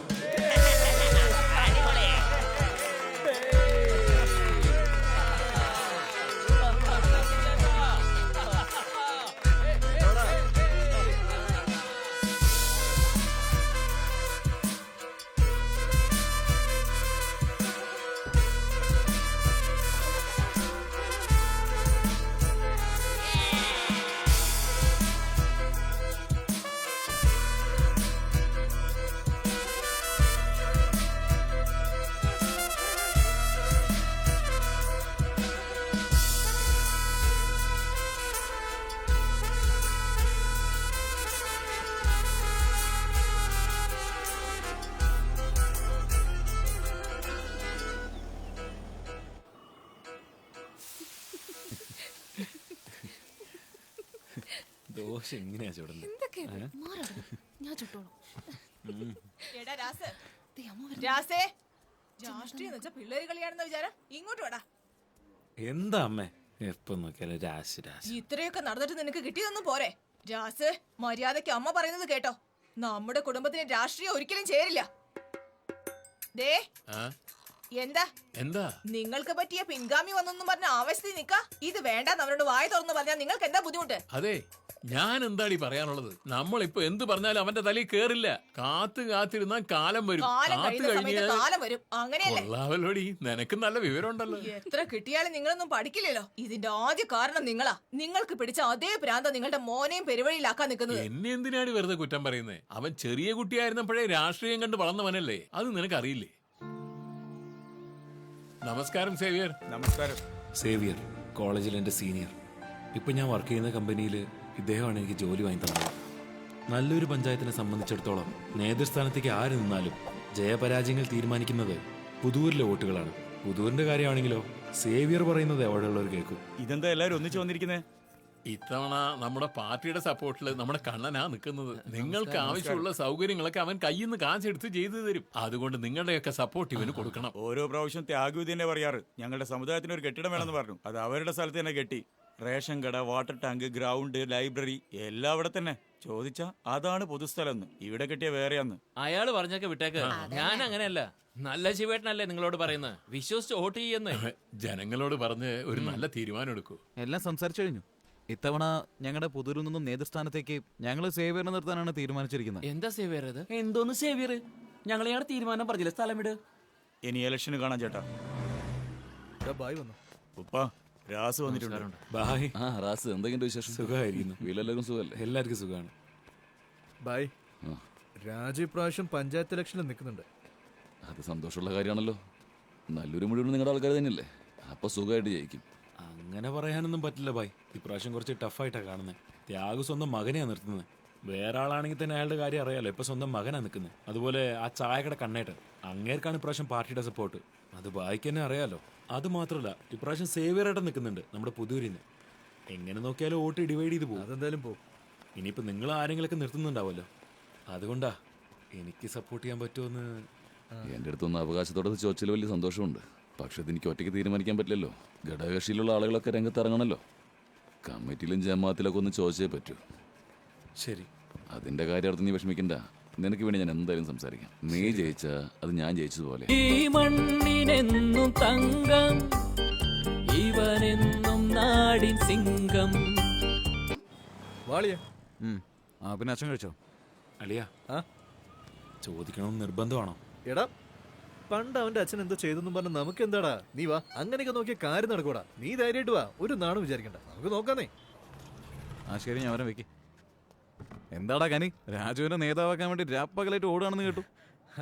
ദോശ എങ്ങനെയാ ചുടുന്നത്? ഞാൻ ചുട്ടോളൂ. രാഷ്ട്രീയം വെച്ച പിള്ളേര് കളിയാണെന്ന വിചാരം. ഇങ്ങോട്ട് വേടാ. എന്താ അമ്മേ എപ്പൊ നോക്കിയാലും രാശി രാശി. ഇത്രയൊക്കെ നടന്നിട്ട് നിനക്ക് കിട്ടിയതൊന്നും പോരെ. രാസ്, മര്യാദയ്ക്ക് അമ്മ പറയുന്നത് കേട്ടോ. നമ്മുടെ കുടുംബത്തിന് രാഷ്ട്രീയം ഒരിക്കലും ചേരില്ല. ദേ എന്താ എന്താ നിങ്ങൾക്ക് പറ്റിയ പിൻഗാമി വന്നെന്നും പറഞ്ഞ ആവശ്യത്തിൽ നിക്ക. ഇത് വേണ്ടെന്ന് അവരോട് വായ തുറന്നു പറഞ്ഞാൽ നിങ്ങൾക്ക് എന്താ ബുദ്ധിമുട്ട്? അതെ, ഞാൻ എന്താടി പറയാനുള്ളത്? നമ്മളിപ്പോ എന്ത് പറഞ്ഞാലും അവന്റെ തലയിൽ കേറില്ല. കാത്തിരുന്ന കാലം വരും. കാലം വരും. അങ്ങനെയല്ലേ? കൊള്ളാവല്ലോടി, നിനക്ക് നല്ല വിവരം ഉണ്ടല്ലോ. എത്ര കിട്ടിയാലും നിങ്ങളൊന്നും പഠിക്കില്ലല്ലോ. ഇതിന്റെ ആദ്യ കാരണം നിങ്ങളാ. നിങ്ങൾക്ക് പിടിച്ച അതേ ഭ്രാന്ത നിങ്ങളുടെ മോനെയും പെരുവഴിയിലാക്കാൻ നിൽക്കുന്നത്. എന്നെ എന്തിനാണ് വെറുതെ കുറ്റം പറയുന്നത്? അവൻ ചെറിയ കുട്ടിയായിരുന്നപ്പോഴേ രാഷ്ട്രീയം കണ്ട് വളർന്നവനല്ലേ. അത് നിനക്കറിയില്ലേ? നമസ്കാരം സേവിയർ. നമസ്കാരം. സേവിയർ കോളേജിൽ എന്റെ സീനിയർ. ഇപ്പൊ ഞാൻ വർക്ക് ചെയ്യുന്ന കമ്പനിയിൽ ഇദ്ദേഹമാണ് എനിക്ക് ജോലി വാങ്ങി തന്നത്. നല്ലൊരു പഞ്ചായത്തിനെ സംബന്ധിച്ചിടത്തോളം നേതൃസ്ഥാനത്തേക്ക് ആര് നിന്നാലും ജയപരാജയങ്ങൾ തീരുമാനിക്കുന്നത് പുതൂരിലെ വോട്ടുകളാണ്. പുതൂരിന്റെ കാര്യമാണെങ്കിലോ സേവിയർ പറയുന്നത് എവിടെയുള്ളവർ കേൾക്കും. ഇതെന്താ എല്ലാവരും ഒന്നിച്ചു വന്നിരിക്കുന്നേ? ഇത്തവണ നമ്മുടെ പാർട്ടിയുടെ സപ്പോർട്ടില് നമ്മുടെ കണ്ണനാ നിൽക്കുന്നത്. നിങ്ങൾക്ക് ആവശ്യമുള്ള സൗകര്യങ്ങളൊക്കെ അവൻ കയ്യിൽ നിന്ന് കാശെടുത്ത് ചെയ്തു തരും. അതുകൊണ്ട് നിങ്ങളുടെയൊക്കെ സപ്പോർട്ട് ഇവന് കൊടുക്കണം. ഓരോ പ്രാവശ്യം ത്യാഗം തന്നെ പറയാറ്. ഞങ്ങളുടെ സമുദായത്തിന് ഒരു കെട്ടിടം വേണമെന്ന് പറഞ്ഞു. അത് അവരുടെ സ്ഥലത്ത് തന്നെ കെട്ടി. റേഷൻ കട, വാട്ടർ ടാങ്ക്, ഗ്രൗണ്ട്, ലൈബ്രറി എല്ലാം അവിടെ തന്നെ. ചോദിച്ചാ അതാണ് പൊതുസ്ഥലം. ഇവിടെ കെട്ടിയ വേറെയാന്ന്. അയാള് പറഞ്ഞൊക്കെ വിട്ടേക്ക്. ഞാൻ അങ്ങനെയല്ല. നല്ല ശിവേട്ടനല്ലേ നിങ്ങളോട് പറയുന്നത്. വിശ്വസിച്ച് വോട്ട് ചെയ്യുന്നേ. ജനങ്ങളോട് പറഞ്ഞ് ഒരു നല്ല തീരുമാനം എടുക്കൂ. എല്ലാം സംസാരിച്ചു കഴിഞ്ഞു. ഇത്തവണ ഞങ്ങളുടെ പുതൂരിൽ നിന്നും നേതൃസ്ഥാനത്തേക്ക് ഞങ്ങൾ സേവിയറിനെ നിർത്താനാണ് തീരുമാനിച്ചിരിക്കുന്നത്. എന്താ സേവിയർ ഇത്? എന്തോന്ന് സേവിയർ? ഞങ്ങൾ ഞങ്ങളുടെ തീരുമാനം പറഞ്ഞില്ല. സ്ഥലം വിട്. ഇനി ഇലക്ഷന് കാണാൻ ചേട്ടാ. ബായ് വന്നു. ഉപ്പാ, രാസ് വന്നിട്ടുണ്ട്. ബായ്. ആ റാസ് എന്തെങ്കിലും വിശേഷം? സുഖമായിരിക്കുന്നു. വീട്ടിലെല്ലാവർക്കും സുഖമല്ലേ? എല്ലാവർക്കും സുഖമാണ്. ബൈ. രാജു ഇപ്രാവശ്യം പഞ്ചായത്ത് ഇലക്ഷനിൽ നിൽക്കുന്നുണ്ട്. അത് സന്തോഷമുള്ള കാര്യമാണല്ലോ. നല്ലൊരു മുഴുവൻ നിങ്ങളുടെ ആൾക്കാർ തന്നെയല്ലേ, അപ്പൊ സുഖമായിട്ട് ജയിക്കും. അങ്ങനെ പറയാനൊന്നും പറ്റില്ല ബായ്. ഇപ്രാവശ്യം കുറച്ച് ടഫായിട്ടാണ് കാണുന്നത്. ത്യാഗു സ്വന്തം മകനെയാണ് നിർത്തുന്നത്. വേറെ ആളാണെങ്കിൽ തന്നെ അയാളുടെ കാര്യം അറിയാലോ. ഇപ്പൊ സ്വന്തം മകനാണ് നിൽക്കുന്നത്. അതുപോലെ ആ ചായക്കട കണ്ണേട്ടൻ, അങ്ങേർക്കാണ് ഇപ്രാവശ്യം പാർട്ടിയുടെ സപ്പോർട്ട്. അത് ബായിക്ക് തന്നെ അറിയാലോ. അത് മാത്രമല്ല ഇപ്രാവശ്യം സേവിയറായിട്ട് നിൽക്കുന്നുണ്ട് നമ്മുടെ പുതൂരിന്ന്. എങ്ങനെ നോക്കിയാലും വോട്ട് ഡിവൈഡ് ചെയ്ത് പോകും. അതെന്തായാലും പോകും. ഇനിയിപ്പോൾ നിങ്ങൾ ആരെങ്കിലൊക്കെ നിർത്തുന്നുണ്ടാവുമല്ലോ, അതുകൊണ്ടാ എനിക്ക് സപ്പോർട്ട് ചെയ്യാൻ പറ്റുമെന്ന്. എൻ്റെ അടുത്തൊന്ന് അവകാശത്തോടെ ചോദിച്ചാൽ വലിയ സന്തോഷമുണ്ട്. പക്ഷെ അതെനിക്ക് ഒറ്റയ്ക്ക് തീരുമാനിക്കാൻ പറ്റില്ലല്ലോ. ഘടകകക്ഷിയിലുള്ള ആളുകളൊക്കെ രംഗത്തിറങ്ങണമല്ലോ. കമ്മിറ്റിയിലും ജമാഅത്തിലൊക്കെ ഒന്ന് ചോദിച്ചേ പറ്റൂ. ശരി, അതിൻ്റെ കാര്യം അടുത്ത് നീ വിഷമിക്കണ്ട. നിനക്ക് വേണ്ടി ഞാൻ എന്തായാലും സംസാരിക്കാം. നീ ജയിച്ചാ അത് ഞാൻ ജയിച്ചതുപോലെ. ഈ മണ്ണിനെന്നും തങ്കം, ഇവനെന്നും നാടിൻ സിംഗം. വാളിയാ. പിന്നെ അച്ഛൻ കഴിച്ചോ? അളിയാ, ചോദിക്കണമെന്ന് നിർബന്ധമാണോ? എടാ, പണ്ട് അവന്റെ അച്ഛൻ എന്തോ ചെയ്തെന്നും പറഞ്ഞ നമുക്ക് എന്താടാ? നീ വാ, അങ്ങനെയൊക്കെ നോക്കിയ കാര്യം നടക്കൂടാ. നീ ധൈര്യമായിട്ട് വാ, ഒരു നാണും വിചാരിക്കണ്ട. നമുക്ക് നോക്കാന്നേ. ശരി, ഞാൻ വരാൻ വെക്ക്. എന്താടാ കനി, രാജുവിനെ നേതാവാക്കാൻ വേണ്ടി രാപ്പകലായിട്ട് ഓടുകയാണെന്ന് കേട്ടു.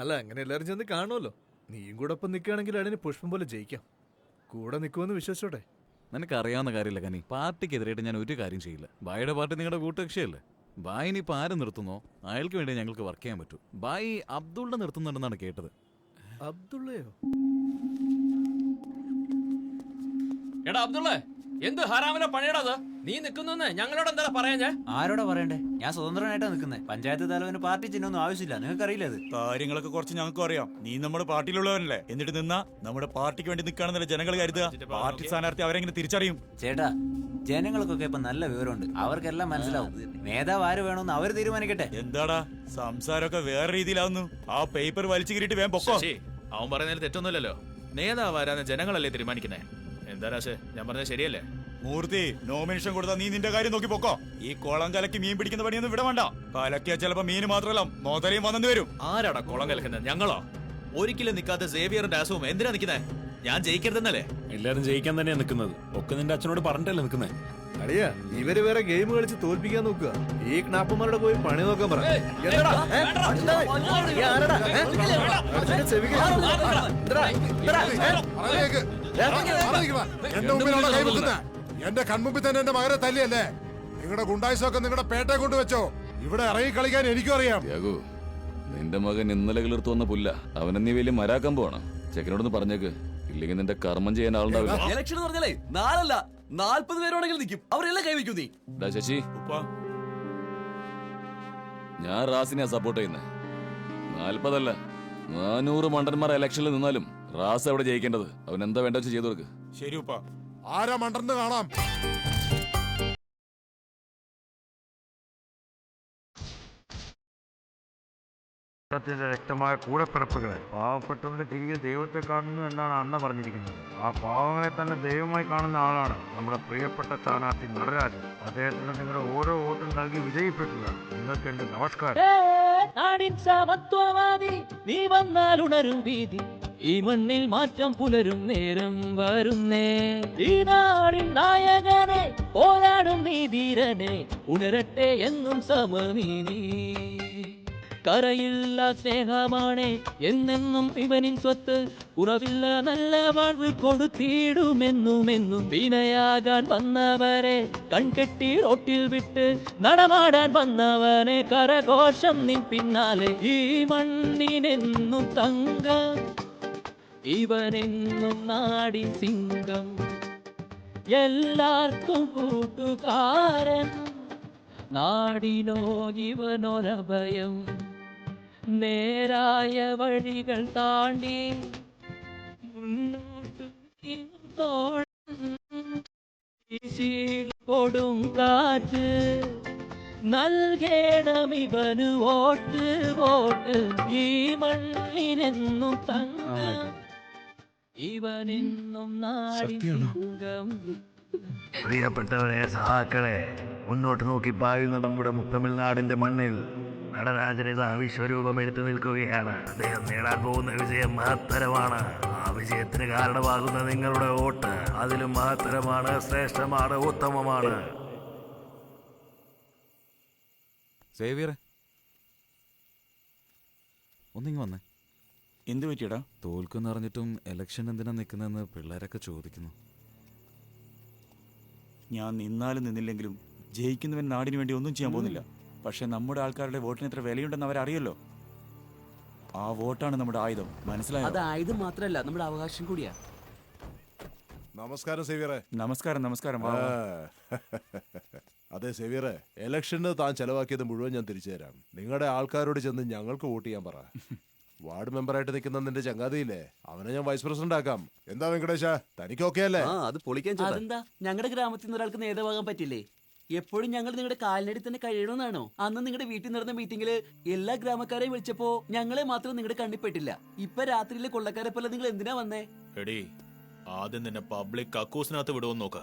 അല്ല, അങ്ങനെ എല്ലാവരും ചെന്ന് കാണുമല്ലോ. നീയും കൂടെ ഒപ്പം നിൽക്കുകയാണെങ്കിൽ അതിന് പുഷ്പം പോലെ ജയിക്കാം. കൂടെ നിൽക്കുമെന്ന് വിശ്വസിച്ചോട്ടെ. നിനക്കറിയാവുന്ന കാര്യമില്ല കനി, പാർട്ടിക്കെതിരായിട്ട് ഞാൻ ഒരു കാര്യം ചെയ്യില്ല. ബായിയുടെ പാർട്ടി നിങ്ങളുടെ കൂട്ടുകക്ഷിയല്ലേ. ബായിനി ഇപ്പൊ ആര് നിർത്തുന്നോ അയാൾക്ക് വേണ്ടി ഞങ്ങൾക്ക് വർക്ക് ചെയ്യാൻ പറ്റൂ. ബായി അബ്ദുള്ള നിർത്തുന്നുണ്ടെന്നാണ് കേട്ടത്. അബ്ദുള്ളയോ? എടാ അബ്ദുള്ള, എന്ത് ഹറാമിലെ പണിയടാ നീ നിൽക്കുന്നു? ഞങ്ങളോട് എന്താ പറയാ? ആരോടാ പറയണ്ടേ? ഞാൻ സ്വതന്ത്രനായിട്ടാ നിൽക്കുന്നത്. പഞ്ചായത്ത് തലവന് പാർട്ടി ചിഹ്നമൊന്നും ആവശ്യമില്ല. നിങ്ങൾക്ക് അറിയില്ല അത് കാര്യങ്ങളൊക്കെ കുറച്ച് ഞങ്ങൾക്കും അറിയാം. നീ നമ്മുടെ പാർട്ടിയിലുള്ളവനല്ലേ. എന്നിട്ട് നിന്നാ നമ്മുടെ പാർട്ടിക്ക് വേണ്ടി നിൽക്കുകയാണെന്നല്ലേ ജനങ്ങൾ കരുതുക. പാർട്ടി സ്ഥാനാർത്ഥി അവരെങ്ങനെ തിരിച്ചറിയും? ചേട്ടാ, ജനങ്ങൾക്കൊക്കെ ഇപ്പൊ നല്ല വിവരമുണ്ട്. അവർക്കെല്ലാം മനസ്സിലാവും നേതാവ് ആര് വേണമെന്ന് അവർ തീരുമാനിക്കട്ടെ. എന്താടാ സംസാരമൊക്കെ വേറെ രീതിയിലാവുന്നു. ആ പേപ്പർ വലിച്ചു കീറിട്ട് വേഗം പൊക്കോ. അവൻ പറയുന്നതിൽ തെറ്റൊന്നുമില്ലല്ലോ. നേതാവ് ആരാന്ന് ജനങ്ങളല്ലേ തീരുമാനിക്കുന്നേ. എന്താ രാശേ, ഞാൻ പറഞ്ഞത് ശരിയല്ലേ? മൂർത്തി, നോമിനേഷൻ കൊടുത്താ നീ നിന്റെ കാര്യം നോക്കി പൊക്കോ. ഈ കുളം കലക്കി മീൻ പിടിക്കുന്ന പണിയൊന്നും ഇവിടെ വേണ്ട. കലക്കിയാ ചിലപ്പോ മീൻ മാത്രമല്ല മുതലയും വന്നു വരും. ആരാടാ കുളം കലക്കുന്നത്? ഞങ്ങളോ? ഒരിക്കലും നിൽക്കാത്ത സേവിയറും രാസവും എന്തിനാ നിൽക്കുന്നേ? ഞാൻ ജയിക്കരുതെന്നല്ലേ? എല്ലാരും ജയിക്കാൻ തന്നെയാ നിൽക്കുന്നത്. ഒക്കെ നിന്റെ അച്ഛനോട് പറഞ്ഞിട്ടല്ലേ നിൽക്കുന്നേ. അടിയാ, ഇവര് വേറെ ഗെയിം കളിച്ച് തോൽപ്പിക്കാൻ നോക്കുക. ഈ കണാപ്പന്മാരുടെ പോയി പണി നോക്കാൻ പറ. എന്റെ കൺമുമ്പിൽ തന്നെ എന്റെ മകനെ തല്ലിയല്ലേ? നിങ്ങളുടെ ഗുണ്ടായിസൊക്കെ നിങ്ങളുടെ പേട്ടെ കൊണ്ട് വെച്ചോ. ഇവിടെ ഇറങ്ങി കളിക്കാൻ എനിക്കും അറിയാം. നിന്റെ മകൻ ഇന്നലെ കിളിർത്തു വന്ന പുല്ല. അവനെന്നീ വലിയ മരാക്കാൻ പോവാണ്. ചെക്കനോടൊന്ന് പറഞ്ഞേക്ക്, ഇല്ലെങ്കിൽ നിന്റെ കർമ്മം ചെയ്യാൻ ആളുണ്ടാവില്ല. ഇലക്ഷൻ പറഞ്ഞാലേ 4 അല്ല 40 പേരോടെങ്കിലും നിൽക്കും. അവരെല്ലാം കൈവയ്ക്കും. നീ ശശി, ഞാൻ റാസിനെയാ സപ്പോർട്ട് ചെയ്യുന്നത്. 40 അല്ല 400 മണ്ടന്മാർ ഇലക്ഷനിൽ നിന്നാലും റാസ് അവിടെ ജയിക്കേണ്ടത്. അവൻ എന്താ വേണ്ട വെച്ച് ചെയ്തു കൊടുക്ക്. ശരി ഉപ്പ. ആരാ മണ്ടെന്ന് കാണാം. രക്തമായ കൂടപ്പിറപ്പുകളെ പാവപ്പെട്ടവന്റെ കീഴിൽ ദൈവത്തെ കാണുന്നു എന്നാണ് അണ്ണ പറഞ്ഞിരിക്കുന്നത്. ആ പാവങ്ങളെ തന്നെ ദൈവമായി കാണുന്ന ആളാണ് നമ്മുടെ പ്രിയപ്പെട്ട സ്ഥാനാർത്ഥി നടരാജൻ. അദ്ദേഹത്തിന് നിങ്ങളുടെ ഓരോ വോട്ടും നൽകി വിജയിപ്പിക്കുക. നിങ്ങൾക്ക് എന്റെ നമസ്കാരം. നാടിൻ സമത്വവാദി നീ വന്നാൽ ഉണരും വീതി, ഈ മണ്ണിൽ മാറ്റം പുലരും നേരം വരുന്നേ. ഈ നാടിൻ നായകനെ പോരാടും നീതീരനെ, ഉണരട്ടെ എന്നും സമനീതി. കരയില്ല സ്നേഹമാണേ എന്നെന്നും ഇവനിൻ സ്വത്ത്, ഉറവില്ല നല്ല വാഴ്വ് കൊടുത്തിടുമെന്നുമെന്നും. വിനയാകാൻ വന്നവരെ കൺകെട്ടി റോട്ടിൽ വിട്ട് നടമാടാൻ വന്നവനെ കരഘോഷം നിൻ പിന്നാലെ. ഈ മണ്ണിനെന്നും തങ്കം, ഇവനെന്നും നാടിൻ സിംഗം, എല്ലാവർക്കും കൂട്ടുകാരൻ, നാടിനോ ഇവനൊരഭയം. നേരായ വഴികൾ താണ്ടി മുന്നോട്ട് കൊടും കാറ്റ് നൽകേണം ഇവന് വോട്ട് വോട്ട്. ഈ മണ്ണിനെന്നും തങ്കം, ഇവനെന്നും നാടിൻ സിംഗം. പ്രിയപ്പെട്ടവരെ, സഹാക്കളെ, മുന്നോട്ട് നോക്കി പായുന്ന നമ്മുടെ തമിഴ്നാടിന്റെ മണ്ണിൽ നടരാജനിത വിശ്വരൂപം എടുത്തു നിൽക്കുകയാണ്. അദ്ദേഹം നേടാൻ പോകുന്ന വിജയം മഹത്തരമാണ്. ആ വിജയത്തിന് കാരണമാകുന്ന നിങ്ങളുടെ വോട്ട് അതിലും മഹത്തരമാണ്, ശ്രേഷ്ഠമാണ്, ഉത്തമമാണ്. സേവിയറെ ഒന്നിങ്ങ് വന്നേ. എന്ത് പറ്റിയടാ? തോൽക്കുന്ന് അറിഞ്ഞിട്ടും ഇലക്ഷൻ എന്തിനാ നിൽക്കുന്നതെന്ന് പിള്ളേരൊക്കെ ചോദിക്കുന്നു. ഞാൻ നിന്നാലും നിന്നില്ലെങ്കിലും ജയിക്കുന്നവൻ നാടിന് വേണ്ടി ഒന്നും ചെയ്യാൻ പോകുന്നില്ല. പക്ഷെ നമ്മുടെ ആൾക്കാരുടെ വോട്ടിന് എത്ര വിലയുണ്ടെന്ന് അവരറിയല്ലോ. ആ വോട്ടാണ് നമ്മുടെ ആയുധം, മനസ്സിലായോ? അത് ആയുധം മാത്രമല്ല, നമ്മുടെ അവകാശം കൂടിയാ. നമസ്കാരം സേവിയറെ. നമസ്കാരം. നമസ്കാരം. അതെ സേവിയറെ, ഇലക്ഷന് താൻ ചെലവാക്കിയത് മുഴുവൻ ഞാൻ തിരിച്ചു തരാം. നിങ്ങളുടെ ആൾക്കാരോട് ചെന്ന് ഞങ്ങൾക്ക് വോട്ട് ചെയ്യാൻ പറ. വാർഡ് മെമ്പറായിട്ട് നിൽക്കുന്ന നിന്റെ ചങ്ങാതിയില്ലേ, അവനെ ഞാൻ വൈസ് പ്രസിഡന്റ് ആക്കാം. എന്താ വെങ്കടേശ, തനിക്ക് ഓക്കെ അല്ലേ? അത് പൊളിക്കാൻ. അതെന്താ, ഞങ്ങളുടെ ഗ്രാമത്തിൽ നിന്ന് ഒരാൾക്ക് നേതാവാകാൻ പറ്റില്ലേ? എപ്പോഴും ഞങ്ങൾ നിങ്ങളുടെ കാലിനടി തന്നെ കഴിയണമെന്നാണോ? അന്ന് നിങ്ങളുടെ വീട്ടിൽ നടന്ന മീറ്റിംഗില് എല്ലാ ഗ്രാമക്കാരെയും വിളിച്ചപ്പോ ഞങ്ങളെ മാത്രം നിങ്ങളുടെ കണ്ണിപ്പെട്ടില്ല. ഇപ്പൊ രാത്രിയിലെ കൊള്ളക്കാരെ പോലെ നിങ്ങൾ എന്തിനാ വന്നേ? എടീ, ആദ്യം നിന്നെ പബ്ലിക് കക്കൂസിനകത്ത് വിടുമെന്ന് നോക്കാം.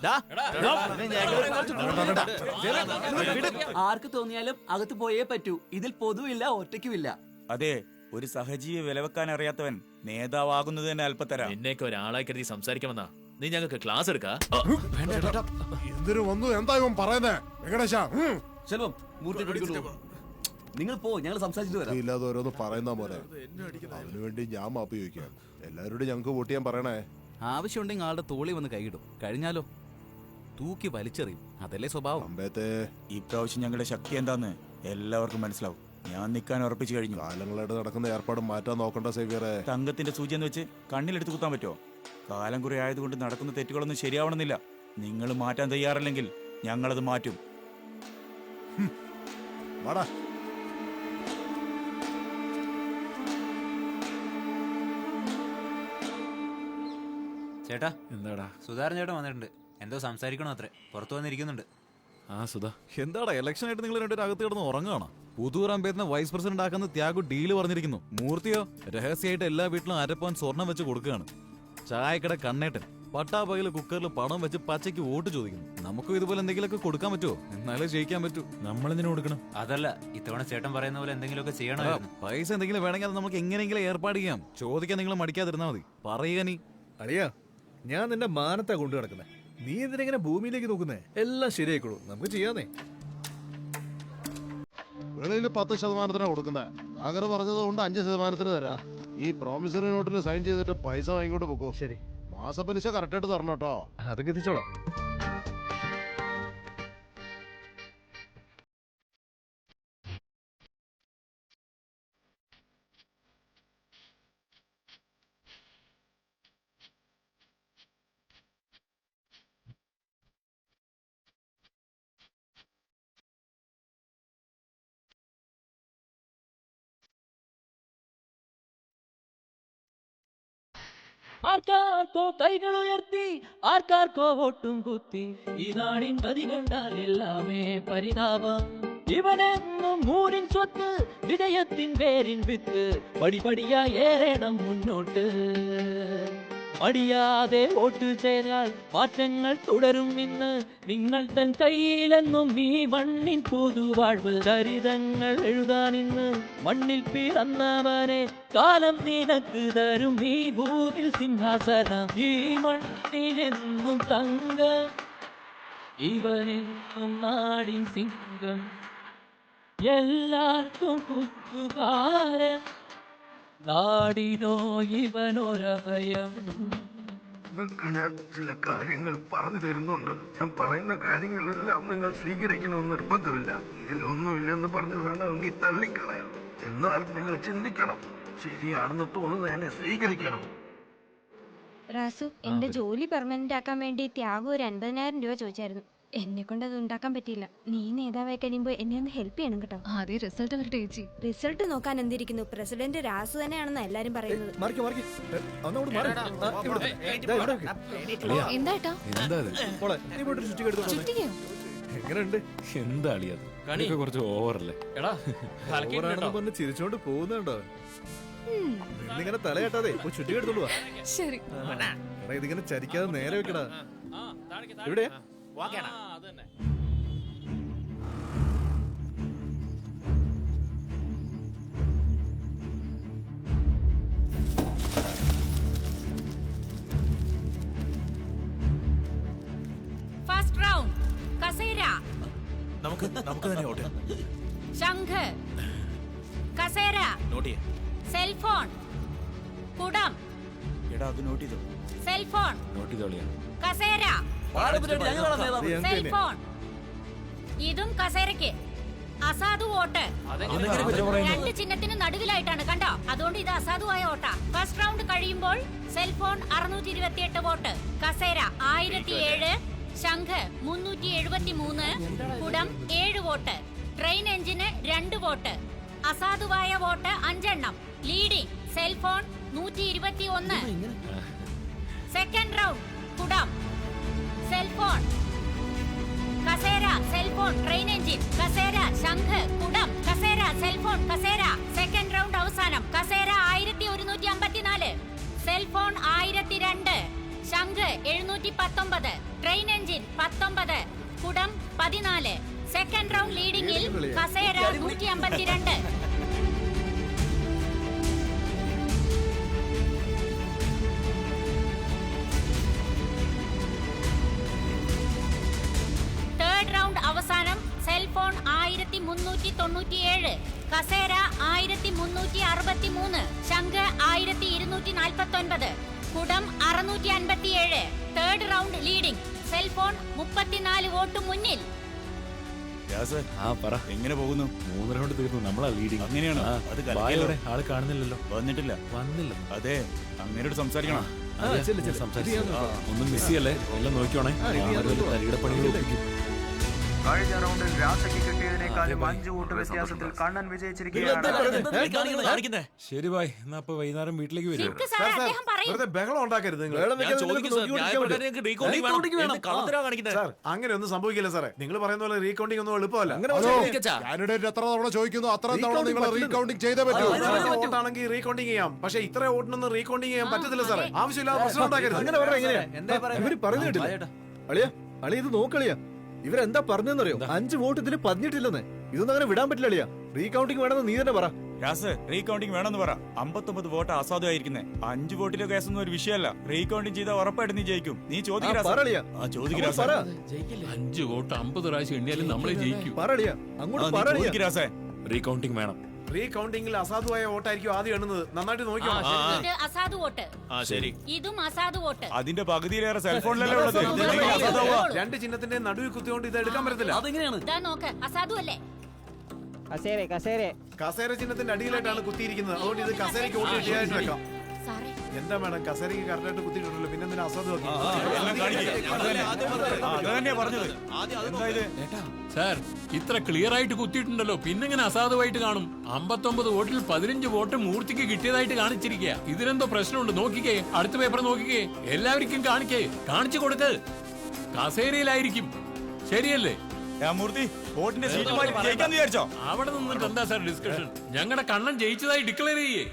ആർക്ക് തോന്നിയാലും അകത്ത് പോയേ പറ്റൂ. ഇതിൽ പൊതുവില്ല, ഒറ്റയ്ക്കുമില്ല. അതെ, ഒരു സഹജീവി വിലവെക്കാൻ അറിയാത്തവൻ നേതാവാകുന്നത് തന്നെ അല്പത്തരാ. നിന്നെയൊക്കെ ഒരാളായി കരുതി സംസാരിക്കാമെന്നാ നീ ഞങ്ങൾക്ക് ക്ലാസ് എടുക്കാ? എന്തിനു വന്നു? എന്താ ഇവൻ പറയുന്നേ? വെങ്കടേശ, ചെലവം നിങ്ങൾ പോ, ഞങ്ങൾ സംസാരിച്ചിട്ട് വരാം. ഇല്ലാതെ ഓരോന്ന് പറയുന്ന പോലെ. അതിനുവേണ്ടി ഞാൻ മാപ്പ് ചോദിക്കാം. എല്ലാവരോടും ഞങ്ങൾക്ക് വോട്ട് ചെയ്യാൻ പറയണേ. ആവശ്യമുണ്ടെങ്കിൽ ആളുടെ തോളി വന്ന് കൈയിടും. കഴിഞ്ഞാലോ തൂക്കി വലിച്ചെറിയും. അതല്ലേ സ്വഭാവം. ഈ പ്രാവശ്യം ഞങ്ങളുടെ ശക്തി എന്താന്ന് എല്ലാവർക്കും മനസ്സിലാവും. ഞാൻ നിൽക്കാൻ ഉറപ്പിച്ചു കഴിഞ്ഞു. കാലങ്ങളായിട്ട് നടക്കുന്ന ഏർപ്പാട് മാറ്റാൻ നോക്കണ്ട സേവിയറെ. തങ്കത്തിന്റെ സൂചി എന്ന് വെച്ച് കണ്ണിലെടുത്ത് കുത്താൻ പറ്റുമോ? കാലം കുറെ ആയതുകൊണ്ട് നടക്കുന്ന തെറ്റുകളൊന്നും ശരിയാവണമെന്നില്ല. നിങ്ങൾ മാറ്റാൻ തയ്യാറല്ലെങ്കിൽ ഞങ്ങളത് മാറ്റും. ചേട്ടാ, എന്താടാ? സുധാരൻ ചേട്ടൻ വന്നിട്ടുണ്ട്. എന്തോ സംസാരിക്കണോ അത്രേ, പുറത്തു വന്നിരിക്കുന്നുണ്ട്. സുധാ, എന്താടാ ഇലക്ഷൻ ആയിട്ട് നിങ്ങൾ രണ്ടുപേരും അകത്ത് കിടന്ന് ഉറങ്ങുകയാണോ? പുതൂർ അംബേദ്കറിനെ വൈസ് പ്രസിഡന്റ് ആക്കുന്ന ത്യാഗു ഡീല് പറഞ്ഞിരിക്കുന്നു. മൂർത്തിയോ രഹസ്യമായിട്ട് എല്ലാ വീട്ടിലും അരപ്പവൻ സ്വർണം വെച്ച് കൊടുക്കുകയാണ്. ചായക്കട കണ്ണേട്ടൻ പട്ടാപകല് കുക്കറിൽ പണം വെച്ച് പച്ചയ്ക്ക് വോട്ട് ചോദിക്കുന്നു. നമുക്കും ഇതുപോലെ എന്തെങ്കിലുമൊക്കെ കൊടുക്കാൻ പറ്റുമോ? എന്നാലേ ജയിക്കാൻ പറ്റൂ. നമ്മളെന്തിനു കൊടുക്കണം? അതല്ല, ഇത്തവണ ചേട്ടൻ പറയുന്ന പോലെ എന്തെങ്കിലുമൊക്കെ ചെയ്യണം. പൈസ എന്തെങ്കിലും വേണമെങ്കിൽ അത് നമുക്ക് എങ്ങനെയെങ്കിലും ഏർപ്പാട് ചെയ്യാം. ചോദിക്കാൻ നിങ്ങൾ മടിക്കാതിരുന്നാ മതി. പറയുക നീ. അറിയാ, ഞാൻ നിന്റെ മാനത്താ കൊണ്ടു നടക്കുന്നേ. നീ എന്തിനെങ്ങനെ ഭൂമിയിലേക്ക് നോക്കുന്നേ? എല്ലാം ശരിയായിക്കോളൂ, നമുക്ക് ചെയ്യാന്നേ. വെളിയിൽ 10% കൊടുക്കുന്നത്. അങ്ങനെ പറഞ്ഞത് കൊണ്ട് 5% തരാം. ഈ പ്രോമിസറി നോട്ടിൽ സൈൻ ചെയ്തിട്ട് പൈസ വാങ്ങിക്കൊണ്ട് പോക്കോ. ശരി, മാസപ്പലിശ കറക്റ്റായിട്ട് തരണം കേട്ടോ. അതൊക്കെ എത്തിച്ചോളാം. ആർക്കാർക്കോ കൈകൾ ഉയർത്തി, ആർക്കാർക്കോ വോട്ടും കുത്തി. ഈ നാടിൻ ഗതി കണ്ടാൽ എല്ലാമേ പരിതാപം. ഇവനെന്നും മൂരിൻ സ്വത്ത്, വിജയത്തിൻ പേരിൻ വിത്ത്. പടിപടിയായി ഏറണം മുന്നോട്ട്. മടിയാതെ വോട്ട് ചെയ്താൽ മാറ്റങ്ങൾ തുടരും ഇന്ന്. നിങ്ങൾ തൻ കയ്യിലെന്നും ഈ മണ്ണിൻ പുതുവാഴ്വ്. ചരിതങ്ങൾ എഴുതാൻ ഇന്ന് മണ്ണിൽ പിറന്നവനെ കാലം നിനക്ക് തരും. ഈ ഭൂമിൽ സിംഹാസനം, ഈ മണ്ണിലെന്നും തങ്കം. ഇവനെന്നും നാടിൻ സിംഹം, എല്ലാവർക്കും കൂട്ടുകാരൻ. നാടിനോ ഇവനൊരഭയം. ഞാൻ ചില കാര്യങ്ങൾ പറഞ്ഞു തരുന്നുണ്ട്. ഞാൻ പറയുന്ന കാര്യങ്ങളെല്ലാം നിങ്ങൾ സ്വീകരിക്കണമെന്ന് നിർബന്ധമില്ല. ഇതിലൊന്നുമില്ലെന്ന് പറഞ്ഞു വേണമെങ്കിൽ തള്ളിക്കളയാം. എന്നാൽ നിങ്ങൾ ചിന്തിക്കണം, ശരിയാണെന്ന് തോന്നുന്നത് എന്നെ സ്വീകരിക്കണം. റാസു, എന്റെ ജോലി പെർമനന്റ് ആക്കാൻ വേണ്ടി ത്യാഗം ഒരു 50,000 രൂപ ചോദിച്ചായിരുന്നു. എന്നെ കൊണ്ട് അത് ഉണ്ടാക്കാൻ പറ്റിയില്ല. നീ നേതാവായി കഴിയുമ്പോ എന്നെ ഒന്ന് ഹെൽപ്പ് ചെയ്യണം കേട്ടോ. ആദ്യം റിസൾട്ട് വരട്ടെ ചേച്ചി. റിസൾട്ട് നോക്കാൻ എന്തിരിക്കുന്നു? പ്രസിഡന്റ് രാസു തന്നെയാണെന്ന് എല്ലാരും പറയുന്നത്. എന്താ എങ്ങനെയുണ്ട്? എന്താ അളിയത്? കുറച്ച് ഓവറല്ലേ? പറഞ്ഞ് ചിരിച്ചോണ്ട് പോകുന്നുണ്ടോ? ഇന്നിങ്ങനെ തലകെട്ടാതെ ചുറ്റി എടുത്തോളൂ. ശരി, ഇതിങ്ങനെ ചരിക്കാതെ നേരെ വെക്കടാ. എവിടെയാ? നമുക്ക് തന്നെ വോട്ട്. ശംഖ്, കസേര, നോട്ട് ചെയ്യാം. സെൽഫോൺ, കുടം, എടാ അത് നോട്ട് ചെയ്തോ. സെൽഫോൺ, നോട്ട് ചെയ്തോളിയാ. കസേര, സെൽഫോൺ. ഇതും കസേരയ്ക്ക്. അസാധു വോട്ട്. 2 ചിഹ്നത്തിന് നടുവിലായിട്ടാണ് കണ്ടോ, അതുകൊണ്ട് ഇത് അസാധുവായ വോട്ടാ. ഫസ്റ്റ് റൗണ്ട് കഴിയുമ്പോൾ സെൽഫോൺ 628 വോട്ട്, കസേര 1007, ശംഖ് 373, കുടം 7 വോട്ട്, ട്രെയിൻ എഞ്ചിന് 2 വോട്ട്. അസാധുവായ വോട്ട് 5 എണ്ണം. Leading cellphone 121. സെക്കൻഡ് റൗണ്ട് കുടം, സെൽഫോൺ, കസേര, സെൽഫോൺ, ട്രെയിൻ എഞ്ചിൻ, കസേര, ശംഖ്, കുടം, കസേര, സെൽഫോൺ, കസേര. സെക്കൻഡ് റൗണ്ട് അവസാനം. കസേര 1154, സെൽഫോൺ 1002, ശംഖ് 719, ട്രെയിൻ എഞ്ചിൻ 19, കുടം 14. സെക്കൻഡ് റൗണ്ട് ലീഡിംഗിൽ കസേര 152. തേർഡ് റൗണ്ട് അവസാനം. സെൽഫോൺ 1397, കസേര 1363, ശംഖ് 1249, കുടം 657. Third round leading. Cellphone 34 vote മുന്നിൽ. എങ്ങനെ പോകുന്നു? 3 റൗണ്ട് തീർന്നു, നമ്മളാ ലീഡിങ്. അങ്ങനെയാണോ? അത് കലക്കിയല്ലോ. ആള് കാണുന്നില്ലല്ലോ. വന്നിട്ടില്ല. അതെ, അങ്ങനോട് സംസാരിക്കണം. ഒന്നും മിസ് ചെയ്യല്ലേ, എല്ലാം നോക്കിയോണേ. തരികിട പണികൾ ഒപ്പിക്കും. കഴിഞ്ഞ റൗണ്ടിൽ രാസയ്ക്ക് കിട്ടിയതിനേക്കാളും 5 വോട്ട് വ്യത്യാസത്തിൽ കണ്ണൻ വിജയിച്ചിരിക്കുകയാണ്. ശരി ബായ്, എന്നാ അപ്പൊ വൈകുന്നേരം വീട്ടിലേക്ക് വരും. ബഹളം ഉണ്ടാക്കരുത് നിങ്ങൾ. അങ്ങനെ ഒന്നും സംഭവിക്കില്ല സാറേ. നിങ്ങൾ പറയുന്ന പോലെ റീകൗണ്ടിംഗ് ഒന്നും എളുപ്പമല്ല. കാൻഡിഡേറ്റ് എത്ര തവണ ചോദിക്കുന്നു അത്ര തവണ നിങ്ങൾ റീകൗണ്ടിംഗ് ചെയ്തേ പറ്റൂ. വോട്ടാണെങ്കിൽ റീകൗണ്ടിംഗ് ചെയ്യാം, പക്ഷെ ഇത്ര വോട്ടിനൊന്നും റീകൗണ്ടിംഗ് ചെയ്യാൻ പറ്റത്തില്ല സാറേ. ആവശ്യമില്ലാതെ പ്രശ്നം ഉണ്ടാക്കരുത്. അങ്ങനെ പറഞ്ഞ എങ്ങനെയാ ഇവര് പറഞ്ഞു കേട്ടില്ല. അളിയ ഇത് നോക്കളിയാ, ഇവരെന്താ പറഞ്ഞെന്നറിയോ? 5 വോട്ട് ഇതിൽ പതിഞ്ഞിട്ടില്ലെന്ന്. ഇതൊന്നും അങ്ങനെ വിടാൻ പറ്റില്ല അളിയാ. റീകൗണ്ടിംഗ് വേണമെന്ന് നീ തന്നെ പറ. റീകൗണ്ടിംഗ് വേണമെന്ന് പറ. 59 വോട്ട് അസാധുവായിരിക്കുന്നേ. 5 വോട്ടിലെ കേസൊന്നും ഒരു വിഷയമല്ല. റീകൗണ്ടിംഗ് ചെയ്താൽ ഉറപ്പായിട്ട് നീ ജയിക്കും. നീ ചോദിക്കുക. 5 വോട്ട് 50 പ്രാവശ്യം എണ്ണിയാലും നമ്മളെ ജയിക്കും. റീകൗണ്ടിംഗ് വേണം. റീകൗണ്ടിംഗിൽ അസാധുവായ വോട്ടായിരിക്കും ആദ്യം എണ്ണുന്നത്. നന്നായിട്ട് നോക്കിയോ. ഇത് അസാധു വോട്ട്. ഇതും അസാധു വോട്ട്. അതിന്റെ പകുതിയിലേറെ സെൽഫോണിലല്ലേ ഉള്ളത്. 2 ചിഹ്നത്തിന്റെ നടുവിൽ കുത്തിയോണ്ട് ഇത് എടുക്കാൻ പറ്റത്തില്ല. ഇതാ നോക്ക്, അസാധു അല്ലേ? കസേര ചിഹ്നത്തിന്റെ അടിയിലായിട്ടാണ് കുത്തിയിരിക്കുന്നത്. അതുകൊണ്ട് ഇത് കസേരയ്ക്ക് വോട്ട് കിട്ടിയായിട്ട് വെക്കാം. എന്താ മേഡം, കസേരയ്ക്ക് കറക്റ്റായിട്ട് കുത്തിയിട്ടുണ്ടല്ലോ, പിന്നെ എന്തിനാ അസാധു? സാർ, ഇത്ര ക്ലിയർ ആയിട്ട് കുത്തിയിട്ടുണ്ടല്ലോ, പിന്നെങ്ങനെ അസാധുവായിട്ട് കാണും? 59 വോട്ടിൽ 15 വോട്ട് മൂർത്തിക്ക് കിട്ടിയതായിട്ട് കാണിച്ചിരിക്കുക. ഇതിനെന്തോ പ്രശ്നമുണ്ട്. നോക്കിക്കേ, അടുത്ത പേപ്പർ നോക്കിക്കേ, എല്ലാവർക്കും കാണിച്ചു കൊടുക്ക്. കസേരയിലായിരിക്കും. ശരിയല്ലേ? അവിടെ നിന്നിട്ട് എന്താ സാർ ഡിസ്കഷൻ? ഞങ്ങളുടെ കണ്ണൻ ജയിച്ചതായി ഡിക്ലെയർ ചെയ്യേ.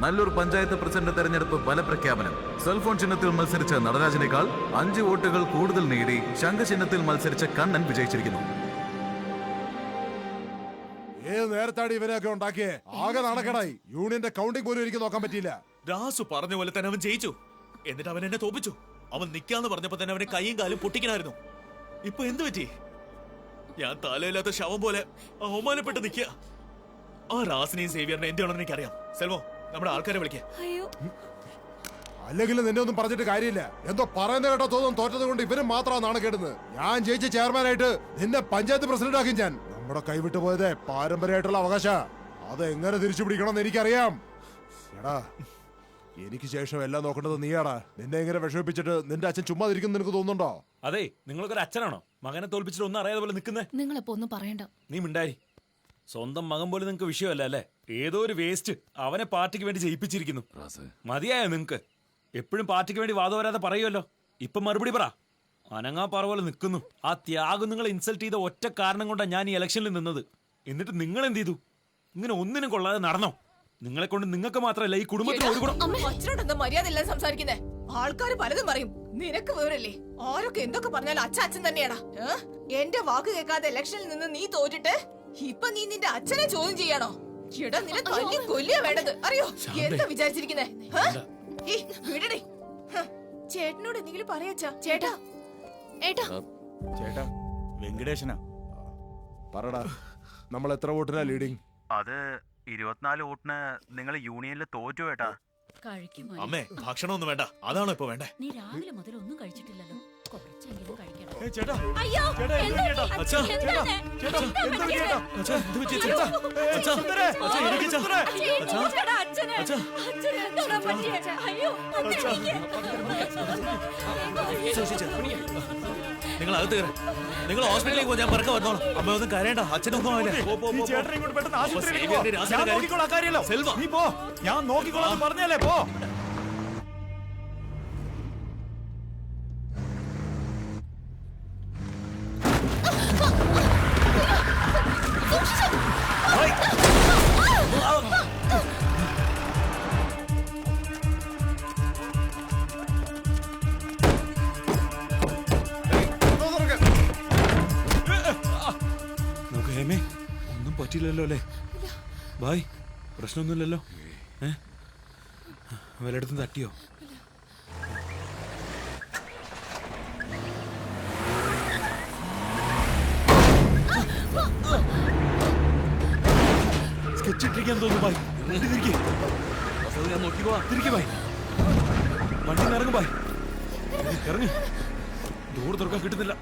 നല്ലൂർ പഞ്ചായത്ത് പ്രസിഡന്റ് തെരഞ്ഞെടുപ്പ് ഫലപ്രഖ്യാപനം. സെൽഫോൺ ചിഹ്നത്തിൽ മത്സരിച്ച നടരാജനേക്കാൾ 5 വോട്ടുകൾ കൂടുതൽ നേടി ശംഖ് ചിഹ്നത്തിൽ മത്സരിച്ച കണ്ണൻ വിജയിച്ചിരിക്കുന്നു. ഏത് നേരത്താണ് ഇവരെയൊക്കെ ഉണ്ടാക്കിയേ? ആകെ നടക്കണായി. യൂണിയന്റെ കൗണ്ടിംഗ് പോലും എനിക്ക് നോക്കാൻ പറ്റിയില്ല. രാസു പറഞ്ഞ പോലെ തന്നെ അവൻ ജയിച്ചു. എന്നിട്ട് അവൻ എന്നെ തോപ്പിച്ചു. അവൻ നിക്കാന്ന് പറഞ്ഞപ്പോ തന്നെ അവന്റെ കൈയും കാലും പൊട്ടിക്കനായിരുന്നു. ഇപ്പൊ എന്ത് പറ്റി? ഞാൻ തലയില്ലാത്ത ശവം പോലെ അവമാനപ്പെട്ട് നിൽക്കുക. ആ റാസിനെയും സേവിയറിനെ എന്തിനാണെന്ന് എനിക്കറിയാം. സെൽവോ, നമ്മുടെ ആൾക്കാരെ വിളിക്കുക. അല്ലെങ്കിൽ നിന്നെ ഒന്നും പറഞ്ഞിട്ട് കാര്യമില്ല. എന്തോ പറയുന്ന കേട്ടോ തോന്നും. തോറ്റത് കൊണ്ട് ഇവരും മാത്രമാണ് നാണക്കേടുന്നത്. ഞാൻ ജയിച്ച ചെയർമാനായിട്ട് നിന്നെ പഞ്ചായത്ത് പ്രസിഡന്റ് ആക്കി. ഞാൻ നമ്മുടെ കൈവിട്ടു പോയതേ പാരമ്പര്യമായിട്ടുള്ള അവകാശ. അത് എങ്ങനെ തിരിച്ചു പിടിക്കണമെന്ന് എനിക്കറിയാം. എടാ, എനിക്ക് ശേഷം എല്ലാം നോക്കേണ്ടത് നീയാടാ. നിന്നെ എങ്ങനെ വിഷമിപ്പിച്ചിട്ട് നിന്റെ അച്ഛൻ ചുമ്മാ ഇരിക്കുന്നു നിനക്ക് തോന്നുന്നുണ്ടോ? അതെ, നിങ്ങൾക്കൊരു അച്ഛനാണോ മകനെ തോൽപ്പിച്ചിട്ട് ഒന്നും അറിയാതെ പോലെ നിൽക്കുന്നേ? നിങ്ങളിപ്പോ ഒന്നും പറയണ്ട. നീ മിണ്ടാരി. സ്വന്തം മകൻ പോലും നിങ്ങൾക്ക് വിഷയമല്ല അല്ലേ? ഏതോ ഒരു വേസ്റ്റ് അവനെ പാർട്ടിക്ക് വേണ്ടി ജയിപ്പിച്ചിരിക്കുന്നു. മതിയായോ നിങ്ങക്ക്? എപ്പോഴും പാർട്ടിക്ക് വേണ്ടി വാദം വരാതെ പറയുമല്ലോ. ഇപ്പൊ മറുപടി പറ. അനങ്ങാ പറ പോലെ നിൽക്കുന്നു. ആ ത്യാഗം നിങ്ങളെ ഇൻസൾട്ട് ചെയ്ത ഒറ്റ കാരണം കൊണ്ടാണ് ഞാൻ ഈ ഇലക്ഷനിൽ നിന്നത്. എന്നിട്ട് നിങ്ങൾ എന്ത് ചെയ്തു? ഇങ്ങനെ ഒന്നിനും കൊള്ളാതെ നടന്നോ? നിങ്ങളെ കൊണ്ട് നിങ്ങൾക്ക് മാത്രമല്ല ഈ കുടുംബത്തിന് ഒരു ഗുണം. അച്ഛനോട് മര്യാദ ഇല്ല സംസാരിക്കുന്നേ. ആൾക്കാര് പലതും പറയും. നിനക്ക് വേറല്ലേ? ആരൊക്കെ എന്തൊക്കെ പറഞ്ഞാലും അച്ഛൻ തന്നെയാടാ. എന്റെ വാക്ക് കേൾക്കാതെ ഇലക്ഷനിൽ നിന്ന് നീ തോറ്റിട്ട് ഇപ്പൊ നീ നിന്റെ അച്ഛനെ ചോദ്യം ചെയ്യാണോ? എടാ, നിന്നെ തല്ലി കൊല്ലിയാ വേണ്ടത്. അറിയോ എന്താ വിചാരിച്ചിരിക്കുന്നേ? ചേട്ടനോട് എന്തെങ്കിലും പറയാ. ചേട്ടാ ചേട്ടാ, വെങ്കടേശനാ. പറടാ, നമ്മൾ എത്ര വോട്ടിനാ ലീഡിങ്? അത് 24 വോട്ടിന് നിങ്ങൾ യൂണിയനിൽ തോറ്റു ഏട്ടാ. അമ്മേ ഭക്ഷണം ഒന്നും വേണ്ട, അതാണോ ഇപ്പൊ വേണ്ടേ? നീ രാവിലെ മുതൽ ഒന്നും കഴിച്ചിട്ടില്ലല്ലോ, കുറച്ചെങ്കിലും കഴിക്കണം. ചേട്ടാ, അയ്യോ, ചേട്ടാ, എന്താ ചേട്ടാ, പറ്റി? അച്ഛാ, എന്താണ്? ചേട്ടാ, എന്താ എന്താ പറ്റിയത്? ചേട്ടാ? അച്ഛാ, എന്ത് പറ്റി ചേട്ടാ? അച്ഛാ, അച്ഛാ, എനിക്ക് അച്ഛാ. അയ്യോ, അച്ഛാ, നോക്കടാ അച്ഛനെ. അച്ഛാ. അച്ഛന് എന്താടാ പറ്റിയത്? അയ്യോ, അച്ഛൻ നിങ്ങൾ അകത്ത് കയറി, നിങ്ങൾ ഹോസ്പിറ്റലിലേക്ക് പോ, ഞാൻ പറക്ക വന്നോളാം. അമ്മ ഒന്നും കരയണ്ട, അച്ഛനൊന്നും ആവില്ല. നീ പോ, ഞാൻ നോക്കിക്കോളാം പറഞ്ഞല്ലേ, പോ. ഒന്നും പറ്റില്ലല്ലോ അല്ലേ? ബായ്, പ്രശ്നമൊന്നുമില്ലല്ലോ? വല്ലയിടത്തും തട്ടിയോ? സ്കെച്ച് ഇട്ടിരിക്കാൻ തോന്നുന്നു. ബായ്, ഞാൻ നോക്കിക്കോ. തിരികെ ബായ്, വണ്ടി ഇറങ്ങും. ബായ്, ഇറങ്ങ്. ഡോർ തുറക്കാൻ കിട്ടുന്നില്ല.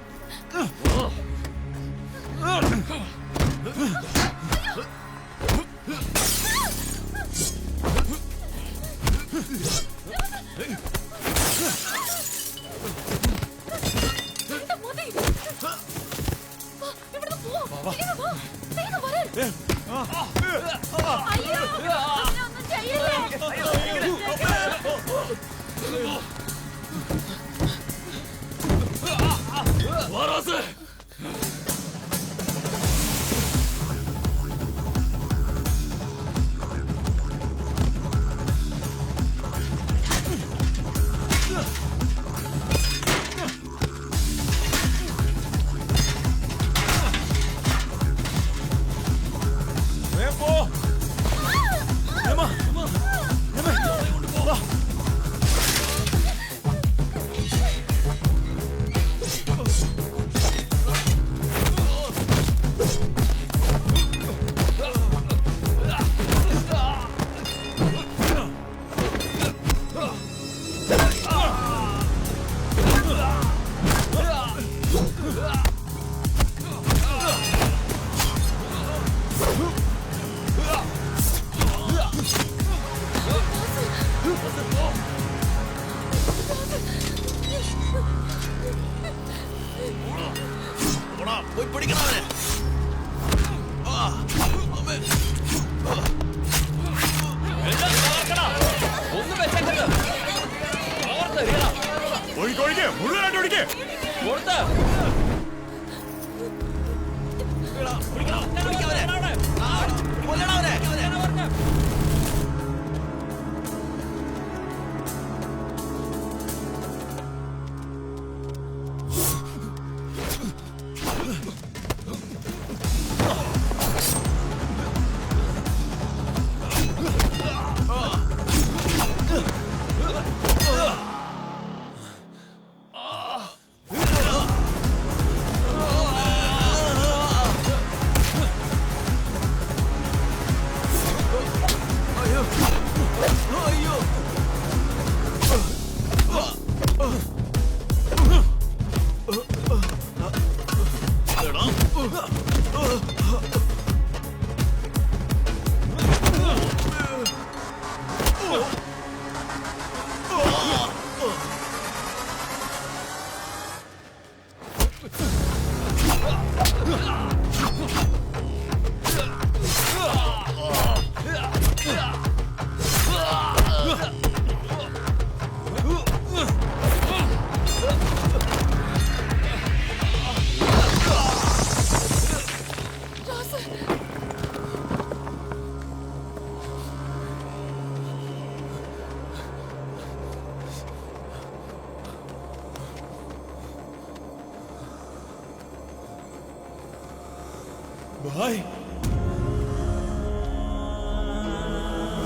Bye.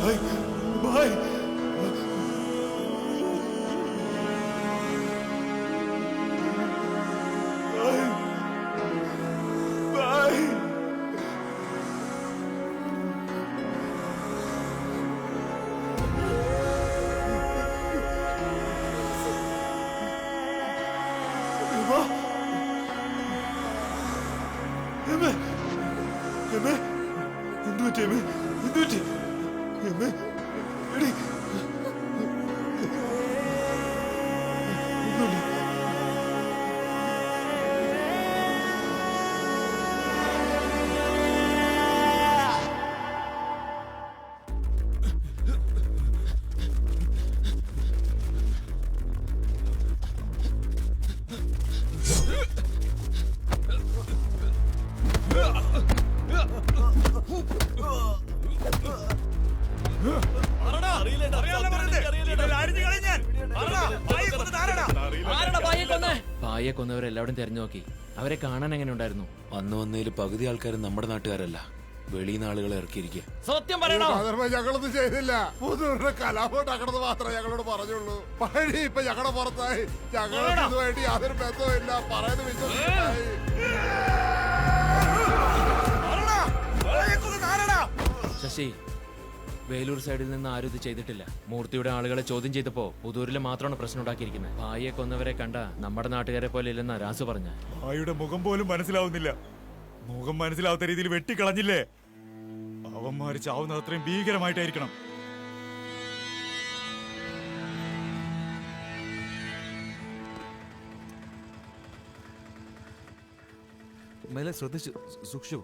Bye. Bye. Bye. Bye. പായെ കൊന്നവരെല്ലാവരും തെരഞ്ഞു നോക്കി. അവരെ കാണാൻ എങ്ങനെ ഉണ്ടായിരുന്നു? അന്ന് വന്നതിൽ പകുതി ആൾക്കാരും നമ്മുടെ നാട്ടുകാരല്ല, വെളിയിൽ ആളുകളെ ഇറക്കിയിരിക്കുക. സത്യം പറയണോ? ഞങ്ങളൊന്നും ചെയ്തില്ല. പുതുവരുടെ കലാപോട്ടാക്കണത് മാത്രമേ ഞങ്ങളോട് പറഞ്ഞുള്ളൂ. പഴയ ഇപ്പൊ ഞങ്ങളുടെ പുറത്തായി. ഞങ്ങൾക്ക് ഇതുമായിട്ട് യാതൊരു ബന്ധവും ഇല്ല. പറയുന്നത് വിശ്വസിച്ചായി. ശശി, വേലൂർ സൈഡിൽ നിന്ന് ആരും ഇത് ചെയ്തിട്ടില്ല. മൂർത്തിയുടെ ആളുകളെ ചോദ്യം ചെയ്തപ്പോ പുതൂരിലെ മാത്രമാണ് പ്രശ്നം ഉണ്ടാക്കിയിരിക്കുന്നത്. ഭായിയെ കൊന്നവരെ കണ്ട നമ്മുടെ നാട്ടുകാരെ പോലെ ഇല്ലെന്നാ രാസു പറഞ്ഞ. ഭായിയുടെ മുഖം പോലും മനസ്സിലാവുന്നില്ല. മുഖം മനസ്സിലാവാത്ത രീതിയിൽ വെട്ടിക്കളഞ്ഞില്ലേ? അവന്മാര് ചാവുന്നത് അത്രയും ഭീകരമായിട്ടായിരിക്കണം. ശ്രദ്ധിച്ചു സൂക്ഷിച്ചു.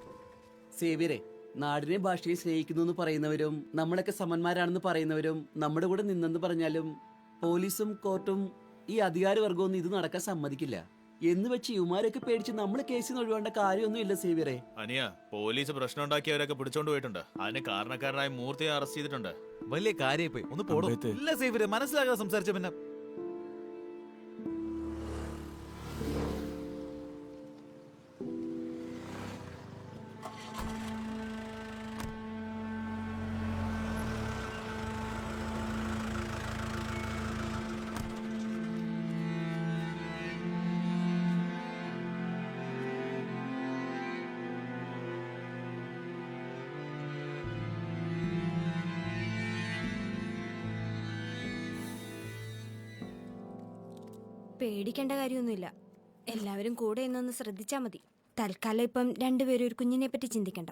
സേവ്യരെ, നാടിനെ ഭാഷയെ സ്നേഹിക്കുന്നു എന്ന് പറയുന്നവരും നമ്മളൊക്കെ സമന്മാരാണെന്ന് പറയുന്നവരും നമ്മുടെ കൂടെ നിന്നെന്ന് പറഞ്ഞാലും പോലീസും കോർട്ടും ഈ അധികാരവർഗമൊന്നും ഇത് നടക്കാൻ സമ്മതിക്കില്ല. എന്ന് വെച്ച് ഇവമാരൊക്കെ പേടിച്ച് നമ്മൾ കേസിൽ നിന്ന് ഒഴിവേണ്ട കാര്യമൊന്നും ഇല്ല സേവ്യരെ. അനിയ, പോലീസ് പ്രശ്നം ഉണ്ടാക്കിയവരൊക്കെ പിടിച്ചോണ്ട് പോയിട്ടുണ്ട്. അതിന് കാരണക്കാരനായ മൂർത്തിയെ അറസ്റ്റ് ചെയ്തിട്ടുണ്ട്. വലിയ കാര്യമായി ഒന്ന് പോടും. ഇല്ല സേവ്യരെ, മനസ്സിലാകാതെ സംസാരിച്ച പിന്നെ പേടിക്കേണ്ട കാര്യമൊന്നുമില്ല. എല്ലാവരും കൂടെ എന്നൊന്ന് ശ്രദ്ധിച്ചാൽ മതി. തൽക്കാലം ഇപ്പം രണ്ടുപേരും ഒരു കുഞ്ഞിനെ പറ്റി ചിന്തിക്കണ്ട.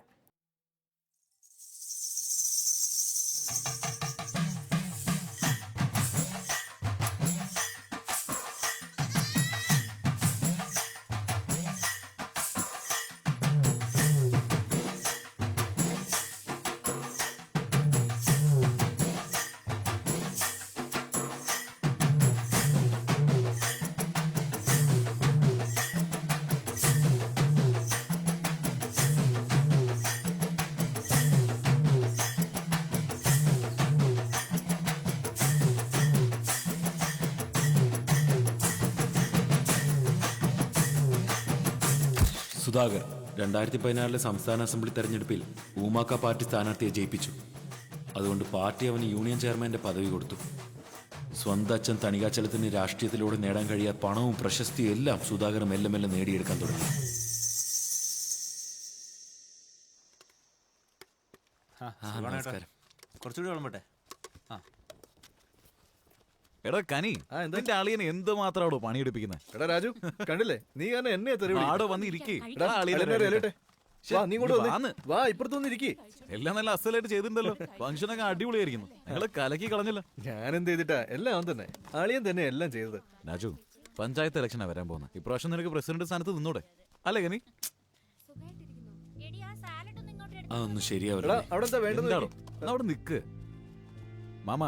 സുധാകർ 2014 സംസ്ഥാന അസംബ്ലി തെരഞ്ഞെടുപ്പിൽ ഊമാക്ക പാർട്ടി സ്ഥാനാർത്ഥിയെ ജയിപ്പിച്ചു. അതുകൊണ്ട് പാർട്ടി അവന് യൂണിയൻ ചെയർമാന്റെ പദവി കൊടുത്തു. സ്വന്തം അച്ഛൻ തണികാച്ചലത്തിന് രാഷ്ട്രീയത്തിലൂടെ നേടാൻ കഴിയാത്ത പണവും പ്രശസ്തിയും എല്ലാം സുധാകർ മെല്ലെ മെല്ലെ നേടിയെടുക്കാൻ തുടങ്ങി. നമസ്കാരം. കുറച്ചുകൂടി വിളമ്പട്ടെ. എടാ കനി, നിന്റെ അളിയനെ എന്തുമാത്രാണോ പണിയെടുപ്പിക്കുന്നത്? എടാ രാജു, കണ്ടില്ലേ നീ കാരണം എന്നെ ആടോ വന്ന് ഇരിക്കേ. വാ ഇപ്പുറത്തൊന്ന് ഇരിക്കേ. എല്ലാം നല്ല അസലായിട്ട് ചെയ്തിട്ടുണ്ടല്ലോ. ഫംഗ്ഷനൊക്കെ അടിപൊളിയായിരിക്കുന്നു. ഞങ്ങള് കലക്കി കളഞ്ഞല്ലോ. ഞാൻ എന്ത് ചെയ്തിട്ടാ? എല്ലാം അവൻ തന്നെ, അളിയൻ തന്നെ എല്ലാം ചെയ്തത്. രാജു, പഞ്ചായത്ത് ഇലക്ഷനാ വരാൻ പോകുന്നത്. ഇപ്രാവശ്യം നിനക്ക് പ്രസിഡന്റ് സ്ഥാനത്ത് നിന്നൂടെ? അല്ലേ കനി? അതൊന്നും ശരിയാവില്ല. അവിടെ നിക്ക് മാമ.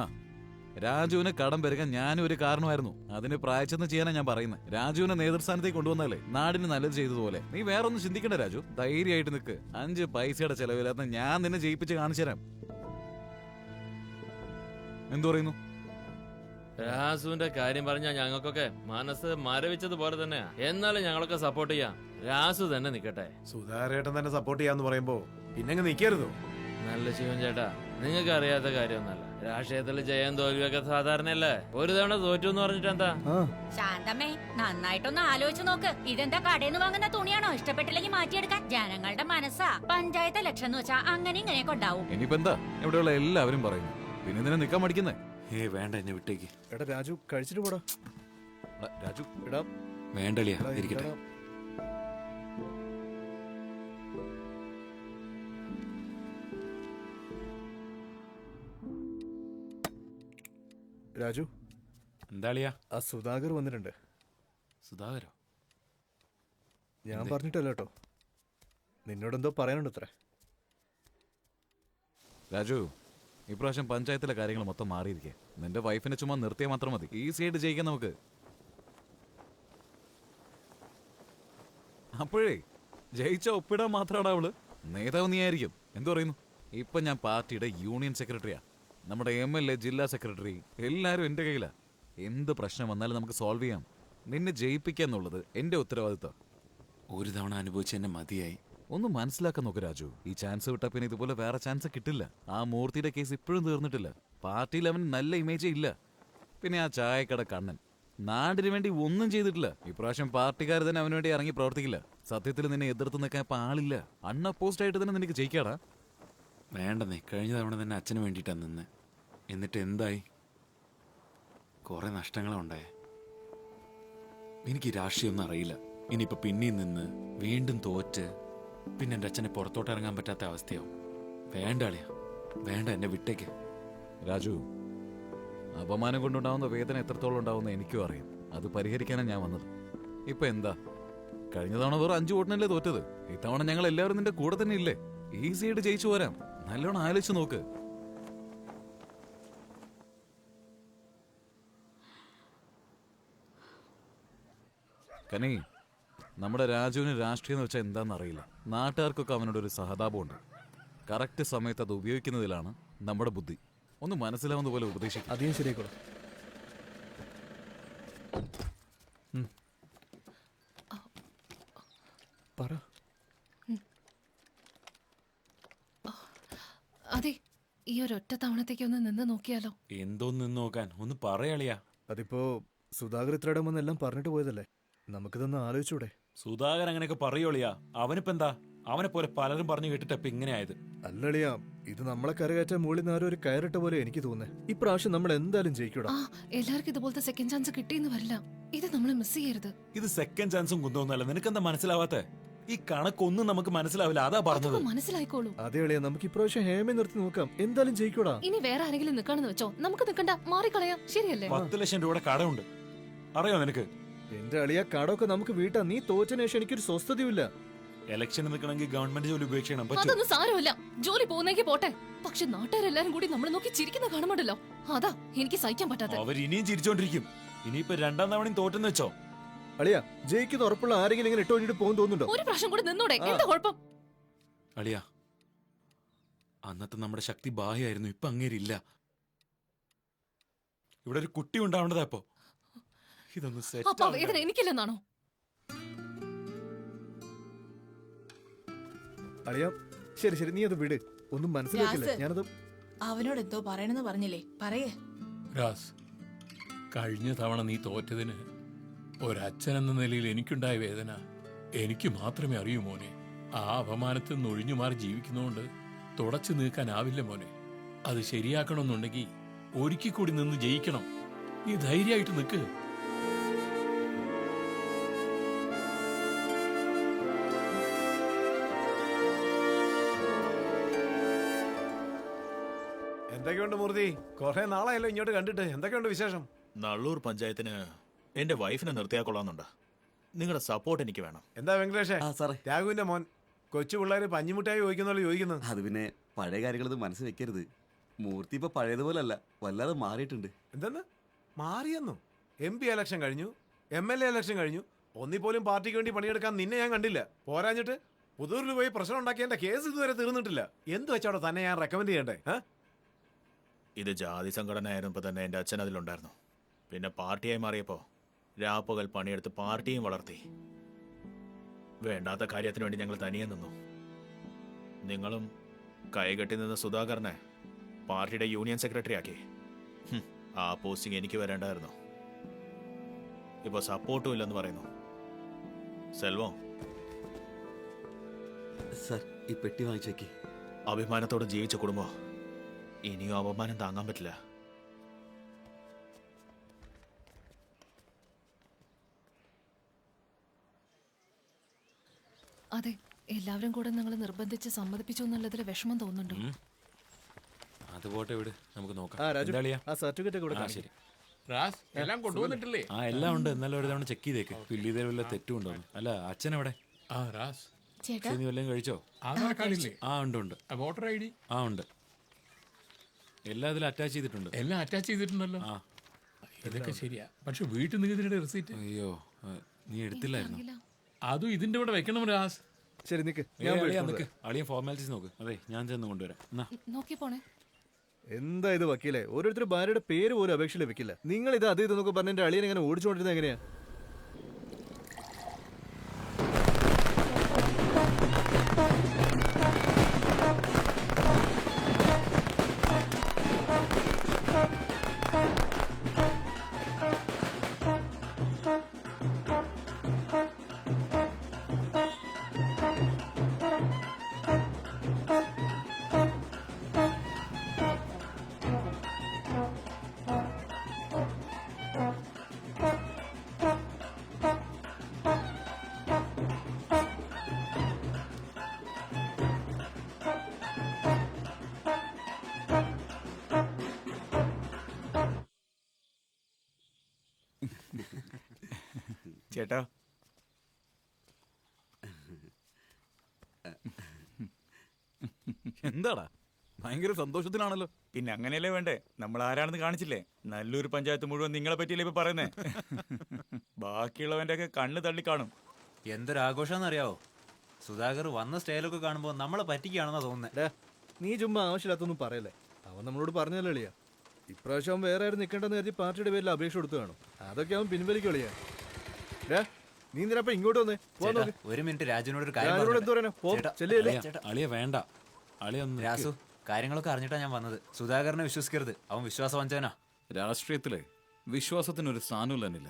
രാജുവിന് കടം പെരുകാൻ ഞാനും ഒരു കാരണമായിരുന്നു. അതിന് പ്രായച്ചെന്ന് ചെയ്യാനാ ഞാൻ പറയുന്നത്. രാജുവിനെ നേതൃസ്ഥാനത്തേക്ക് കൊണ്ടുവന്നാലേ നാടിന് നല്ലത് ചെയ്തതുപോലെ. നീ വേറെ ഒന്നും ചിന്തിക്കണ്ട രാജു. ധൈര്യമായിട്ട് നിക്ക്. 5 പൈസയുടെ ചെലവില്ലാത്ത ഞാൻ നിന്നെ ജയിപ്പിച്ച് കാണിച്ചു തരാം. എന്തു പറയുന്നു? രാസുവിന്റെ കാര്യം പറഞ്ഞാൽ ഞങ്ങൾക്കൊക്കെ മനസ്സ് മരവിച്ചതുപോലെ തന്നെയാ. എന്നാലും ഞങ്ങളൊക്കെ സപ്പോർട്ട് ചെയ്യാം. രാസു തന്നെ നിക്കട്ടെ. സുധാരേട്ടൻ തന്നെ സപ്പോർട്ട് ചെയ്യാന്ന് പറയുമ്പോ പിന്നെ നിക്കരുതോ? നല്ല ശിവൻ ചേട്ടാ, നിങ്ങൾക്ക് അറിയാത്ത കാര്യമൊന്നല്ല. രാഷ്ട്രീയത്തിൽ ജയം തോൽവിയൊക്കെ സാധാരണയല്ലേ. ഒരു തവണ തോറ്റു എന്ന് പറഞ്ഞിട്ട് എന്താ? ശാന്തമ്മേ, നന്നായിട്ടൊന്ന് ആലോചിച്ച് നോക്ക്. ഇതെന്താ കടയിൽ നിന്ന് വാങ്ങുന്ന തുണിയാണോ? ഇഷ്ടപ്പെട്ടില്ലെങ്കിൽ മാറ്റിയെടുക്കാൻ. ജനങ്ങളുടെ മനസ്സാ. പഞ്ചായത്ത് ഇലക്ഷൻ എന്ന് വെച്ചാ അങ്ങനെ ഇങ്ങനെയൊക്കെ ഉണ്ടാവും. ഇനിയിപ്പോ എന്താ ഇവിടെയുള്ള എല്ലാവരും പറയുന്നു. പിന്നെ ഇതിനെ നിക്കാൻ മടിക്കുന്നേ? വേണ്ട, എന്നെ വിട്ടേക്ക്. എടാ രാജു, കഴിച്ചിട്ട് പോടാ. രാജു എടാ വേണ്ടളിയാ, ഇരിക്കട്ടെ. രാജു, എന്താളിയാ? ആ സുധാകർ വന്നിട്ടുണ്ട്. സുധാകരോ? ഞാൻ പറഞ്ഞിട്ടല്ല കേട്ടോ, നിന്നോടെന്തോ പറയാനുണ്ട് അത്ര. രാജു, ഇപ്രാവശ്യം പഞ്ചായത്തിലെ കാര്യങ്ങൾ മൊത്തം മാറിയിരിക്കെ. നിന്റെ വൈഫിനെ ചുമ്മാ നിർത്തിയാൽ മാത്രം മതി. ഈസി ആയിട്ട് ജയിക്കാം നമുക്ക്. അപ്പോഴേ ജയിച്ച ഒപ്പിടാൻ മാത്രമാണ് അവള്. നേതാവ് നീ ആയിരിക്കും. എന്തു പറയുന്നു? ഇപ്പൊ ഞാൻ പാർട്ടിയുടെ യൂണിയൻ സെക്രട്ടറിയാ. നമ്മുടെ MLA, ജില്ലാ സെക്രട്ടറി എല്ലാരും എന്റെ കയ്യിലാ. എന്ത് പ്രശ്നം വന്നാലും നമുക്ക് സോൾവ് ചെയ്യാം. നിന്നെ ജയിപ്പിക്കുക എന്നുള്ളത് എന്റെ ഉത്തരവാദിത്വം. ഒരു തവണ അനുഭവിച്ച് എന്നെ മതിയായി. ഒന്ന് മനസ്സിലാക്കാൻ നോക്ക് രാജു. ഈ ചാൻസ് വിട്ടാ പിന്നെ ഇതുപോലെ വേറെ ചാൻസ് കിട്ടില്ല. ആ മൂർത്തിയുടെ കേസ് ഇപ്പോഴും തീർന്നിട്ടില്ല. പാർട്ടിയിൽ അവന് നല്ല ഇമേജേ ഇല്ല. പിന്നെ ആ ചായക്കട കണ്ണൻ നാടിന് വേണ്ടി ഒന്നും ചെയ്തിട്ടില്ല. ഇപ്രാവശ്യം പാർട്ടിക്കാർ തന്നെ അവന് വേണ്ടി ഇറങ്ങി പ്രവർത്തിക്കില്ല. സത്യത്തിൽ നിന്നെ എതിർത്ത് നിൽക്കാൻ ഇപ്പൊ ആളില്ല. അൺഅപ്പോസ്ഡ് ആയിട്ട് തന്നെ നിനക്ക് ജയിക്കാടാ. വേണ്ടെന്നേ, കഴിഞ്ഞ തവണ തന്നെ അച്ഛന് വേണ്ടിയിട്ടാ നിന്ന്. എന്നിട്ട് എന്തായി? കുറെ നഷ്ടങ്ങളുണ്ടായേ. എനിക്ക് രാഷ്ട്രീയമൊന്നും അറിയില്ല. ഇനിയിപ്പോ പിന്നെയും നിന്ന് വീണ്ടും തോറ്റ് പിന്നെ എൻ്റെ അച്ഛനെ പുറത്തോട്ട് ഇറങ്ങാൻ പറ്റാത്ത അവസ്ഥയാവും. വേണ്ട അളിയാ, വേണ്ട, എന്നെ വിട്ടേക്ക്. രാജു, അപമാനം കൊണ്ടുണ്ടാവുന്ന വേദന എത്രത്തോളം ഉണ്ടാവുന്ന എനിക്കും അറിയാം. അത് പരിഹരിക്കാനാണ് ഞാൻ വന്നത്. ഇപ്പൊ എന്താ? കഴിഞ്ഞ തവണ വെറും 5 വോട്ടിനല്ലേ തോറ്റത്. ഇത്തവണ ഞങ്ങൾ എല്ലാവരും നിന്റെ കൂടെ തന്നെ ഇല്ലേ? ഈസി ആയിട്ട് ജയിച്ചു പോരാം. നല്ലോണം ആലോചിച്ച് നോക്ക്. കനി, നമ്മുടെ രാജുവിന് രാഷ്ട്രീയം എന്ന് വെച്ചാൽ എന്താണെന്ന് അറിയില്ല. നാട്ടുകാർക്കൊക്കെ അവനോടൊരു സഹതാപമുണ്ട്. കറക്റ്റ് സമയത്ത് അത് ഉപയോഗിക്കുന്നതിലാണ് നമ്മുടെ ബുദ്ധി. ഒന്ന് മനസ്സിലാവുന്ന പോലെ ഉപദേശിക്കും. അധികം ശരിയായിക്കോളാം. പറ. അതെ, ഈ ഒരൊറ്റ തവണത്തേക്ക് ഒന്ന് നിന്ന് നോക്കിയാലോ? എന്തോന്ന് നിന്ന് നോക്കാൻ? ഒന്ന് പറയാളിയാ. അതിപ്പോ സുധാകർ ഇത്രയിടം വന്നെല്ലാം പറഞ്ഞിട്ട് പോയതല്ലേ, നമുക്കിതൊന്ന് ആലോചിച്ചൂടെ? സുധാകർ അങ്ങനെയൊക്കെ പറയുള്ളിയാ. അവനിപ്പോ എന്താ? അവനെ പോലെ പലരും പറഞ്ഞു കേട്ടിട്ട് ഇപ്പൊ ഇങ്ങനെ ആയത്. അല്ലളിയാ, ഇത് നമ്മളെ കരകയറ്റാൻ മുകളിൽ നിന്ന് ആരോ ഒരു കയറിട്ട പോലെ എനിക്ക് തോന്നുന്നത്. ഇപ്രാവശ്യം നമ്മൾ എന്തായാലും ജയിക്കൂടാ. ആ, എല്ലാവർക്കും ഇതുപോലത്തെ സെക്കൻഡ് ചാൻസ് കിട്ടിയെന്ന് വരില്ല. ഇത് നമ്മൾ മിസ് ചെയ്യരുത്. ഇത് സെക്കൻഡ് ചാൻസും കുന്തോന്നല്ല. നിനക്കെന്താ മനസ്സിലാവാത്തെ? ഈ കണക്കൊന്നും നമുക്ക് മനസ്സിലാവില്ല. അതാ പറഞ്ഞത്. മനസ്സിലായിക്കോളൂ. അതെ അളിയാ, നമുക്ക് ഇപ്രാവശ്യം ഹേമയെ നിർത്തി നോക്കാം. എന്തായാലും ജയിക്കൂടാ. ഇനി വേറെ ആരെങ്കിലും നിൽക്കാണെന്ന് വെച്ചോ, നമുക്ക് നിൽക്കണ്ട, മാറിക്കളയാം. ശരിയല്ലേ? 10 ലക്ഷം രൂപയുടെ കടമുണ്ട്, അറിയോ നിനക്ക്? എന്റെ അളിയ, കടമൊക്കെ നമുക്ക് വീട്ടാ. നീ തോറ്റന് ശേഷം എനിക്കൊരു സ്വസ്ഥതയില്ല. ഇലക്ഷൻ നിൽക്കണമെങ്കിൽ ഗവൺമെന്റ് ജോലി ഉപേക്ഷിക്കണം. അതൊന്നും സാരമില്ല, ജോലി പോകുന്നെങ്കിൽ പോട്ടെ. പക്ഷെ നാട്ടുകാരെല്ലാരും കൂടി നമ്മളെ നോക്കി ചിരിക്കുന്ന കാണുമ്പോണ്ടല്ലോ, അതാ എനിക്ക് സഹിക്കാൻ പറ്റാത്ത. അവർ ഇനിയും ചിരിച്ചോണ്ടിരിക്കും. ഇനിയിപ്പോ 2ാം തവണയും തോറ്റെന്ന് വെച്ചോ. അളിയ, ജയിക്കുന്ന ഉറപ്പുള്ള ആരെങ്കിലും ഇങ്ങനെ ഇട്ടോ വേണ്ടിട്ട് പോകും തോന്നുന്നുണ്ടോ? ഒരു പ്രാവശ്യം കൂടി നിന്നൂടെ? എന്താ കുഴപ്പം? അളിയ, അന്നത്തെ നമ്മുടെ ശക്തി ബാഹ്യായിരുന്നു. ഇപ്പൊ അങ്ങേരില്ല. ഇവിടെ ഒരു കുട്ടി ഉണ്ടാവേണ്ടതാ. ഇപ്പൊ ഇതൊന്ന് അപ്പൊ വേദന എനിക്കില്ലെന്നാണോ? അളിയ, ശരി ശരി, നീ അത് വിട്. ഒന്നും മനസ്സിലാക്കില്ല. ഞാനത് അവനോട് എന്തോ പറയണെന്ന് പറഞ്ഞില്ലേ, പറയേ. രാസ്, കഴിഞ്ഞ തവണ നീ തോറ്റതിന് ഒരച്ഛൻ എന്ന നിലയിൽ എനിക്കുണ്ടായ വേദന എനിക്ക് മാത്രമേ അറിയൂ മോനെ. ആ അപമാനത്തിൽ നിന്ന് ഒഴിഞ്ഞു മാറി ജീവിക്കുന്നതുകൊണ്ട് തുടച്ചു നീക്കാനാവില്ല മോനെ. അത് ശരിയാക്കണമെന്നുണ്ടെങ്കിൽ ഒരിക്കൽ കൂടി നിന്ന് ജയിക്കണം. നീ ധൈര്യമായിട്ട് നിൽക്ക്. എന്തൊക്കെയുണ്ട് മൂർത്തി? കുറെ നാളായല്ലോ ഇങ്ങോട്ട് കണ്ടിട്ട്. എന്തൊക്കെയുണ്ട് വിശേഷം? നള്ളൂർ പഞ്ചായത്തിന് എന്റെ വൈഫിനെ നിർത്തിയാൽ കൊള്ളാന്നുണ്ട്. നിങ്ങളുടെ സപ്പോർട്ട് എനിക്ക് വേണം. എന്താ വെങ്കടേഷേ? രാഘുവിന്റെ മോൻ കൊച്ചു പിള്ളേര് പഞ്ഞിമുട്ടായി ചോദിക്കുന്നല്ലോ ചോദിക്കുന്നു. അത് പിന്നെ പഴയ കാര്യങ്ങളൊന്നും മനസ്സിൽ വെക്കരുത്. മൂർത്തി ഇപ്പൊ പഴയതുപോലല്ല, വല്ലാതെ മാറിയിട്ടുണ്ട്. എന്തെന്ന് മാറിയെന്നു? MP ഇലക്ഷൻ കഴിഞ്ഞു, MLA ഇലക്ഷൻ കഴിഞ്ഞു. ഒന്നിപ്പോലും പാർട്ടിക്ക് വേണ്ടി പണിയെടുക്കാൻ നിന്നെ ഞാൻ കണ്ടില്ല. പോരാഞ്ഞിട്ട് പുതൂരിൽ പോയി പ്രശ്നം ഉണ്ടാക്കിയ കേസ് ഇതുവരെ തീർന്നിട്ടില്ല. എന്ത് വെച്ചോടെ തന്നെ ഞാൻ റെക്കമെൻഡ് ചെയ്യണ്ടേ? ഇത് ജാതി സംഘടന ആയിരുന്നപ്പോൾ തന്നെ എൻ്റെ അച്ഛൻ അതിലുണ്ടായിരുന്നു. പിന്നെ പാർട്ടിയായി മാറിയപ്പോൾ രാപ്പകൽ പണിയെടുത്ത് പാർട്ടിയും വളർത്തി. വേണ്ടാത്ത കാര്യത്തിന് വേണ്ടി ഞങ്ങൾ തനിയെ നിന്നു. നിങ്ങളും കൈകെട്ടി നിന്ന് സുധാകരനെ പാർട്ടിയുടെ യൂണിയൻ സെക്രട്ടറി ആക്കി. ആ പോസ്റ്റിംഗ് എനിക്ക് വരേണ്ടായിരുന്നു. ഇപ്പോൾ സപ്പോർട്ടും ഇല്ലെന്ന് പറയുന്നു. സെൽവം, സർ, ഈ പെട്ടി വാങ്ങിച്ചേക്ക്. അഭിമാനത്തോടെ ജീവിച്ച കുടുംബം ഇനിയും അപമാനം താങ്ങാൻ പറ്റില്ല. അതെ, എല്ലാവരും കൂടെ നിങ്ങൾ നിർബന്ധിച്ച് സമ്മതിപ്പിച്ചു എന്നുള്ളതിൽ വിഷമം തോന്നുന്നുണ്ടോ? അതുപോട്ടെ, വിട്, നമുക്ക് നോക്കാം. ആ രാജു, ആ സർട്ടിഫിക്കറ്റ് കൊടുക്കാം. ശരി. റാസ് എല്ലാം കൊണ്ടുവന്നിട്ടില്ലേ? ആ എല്ലാം ഉണ്ട്. എന്നാലും ഒരു തവണ ചെക്ക് ചെയ്തേക്ക്, ഫില്ല് ചെയ്തേ വല്ല തെറ്റും ഉണ്ടോ. അല്ല അച്ഛൻ എവിടെ? ആ റാസ് നീ വല്ലതും കഴിച്ചോ? ആധാർ കാർഡില്ലേ? ആ ഉണ്ട് ഉണ്ട്. Voter I D? ആ ഉണ്ട്. എല്ലാം ഇതിൽ അറ്റാച്ച് ചെയ്തിട്ടുണ്ട്. എല്ലാം അറ്റാച്ച് ചെയ്തിട്ടുണ്ടല്ലോ. ആ ഇതൊക്കെ ശരിയാ. പക്ഷെ വീട്ടു നികുതിയുടെ റെസീറ്റ് അയ്യോ നീ എടുത്തില്ലായിരുന്നു. അതും ഇതിന്റെ കൂടെ വെക്കണം റാസ്. ശരി നിക്ക്, അളിയൻ ഫോർമാലിറ്റീസ് നോക്ക്. അതെ ഞാൻ ചെന്ന് കൊണ്ടുവരാം. നോക്കി പോണേ. എന്താ ഇത് വക്കീലെ, ഓരോരുത്തർ ഭാര്യയുടെ പേര് പോലും അപേക്ഷ ലഭിക്കില്ല. നിങ്ങൾ ഇത് അത് ഇതെന്നൊക്കെ പറഞ്ഞ എന്റെ അളിയൻ എങ്ങനെ ഓടിച്ചുകൊണ്ടിരുന്നത് എങ്ങനെയാ? ചേട്ടാ എന്താടാ ഭയങ്കര സന്തോഷത്തിലാണല്ലോ. പിന്നെ അങ്ങനെയല്ലേ വേണ്ടേ, നമ്മൾ ആരാണെന്ന് കാണിച്ചില്ലേ. നല്ലൊരു പഞ്ചായത്ത് മുഴുവൻ നിങ്ങളെ പറ്റിയല്ലേ ഇപ്പൊ പറയുന്നേ. ബാക്കിയുള്ളവന്റെ ഒക്കെ കണ്ണ് തള്ളി കാണും. എന്തൊരാഘോഷാന്നറിയാവോ? സുധാകർ വന്ന സ്റ്റൈലൊക്കെ കാണുമ്പോ നമ്മളെ പറ്റിക്കാണെന്നാ തോന്നുന്നത്. നീ ചുമ്മാ ആവശ്യമില്ലാത്തൊന്നും പറയല്ലേ. അവൻ നമ്മളോട് പറഞ്ഞല്ലോ എളിയാ. ഇപ്രാവശ്യം വേറെ ആരും നിൽക്കേണ്ടെന്ന് കരുതി പാർട്ടിയുടെ പേരിൽ അപേക്ഷ കൊടുത്തു കാണും. അതൊക്കെ അവൻ പിൻവലിക്കും എളിയാ. നീ എന്തിനാ ഇങ്ങോട്ട് വന്നേ? ഒരു മിനിറ്റ് രാജുവിനോട് ഒരു അളിയ വേണ്ട. രാസു കാര്യങ്ങളൊക്കെ അറിഞ്ഞിട്ടാ ഞാൻ വന്നത്. സുധാകരനെ വിശ്വസിക്കരുത്, അവൻ വിശ്വാസവഞ്ചനാ. രാഷ്ട്രീയത്തിലെ വിശ്വാസത്തിനൊരു സ്ഥാനവും തന്നില്ല.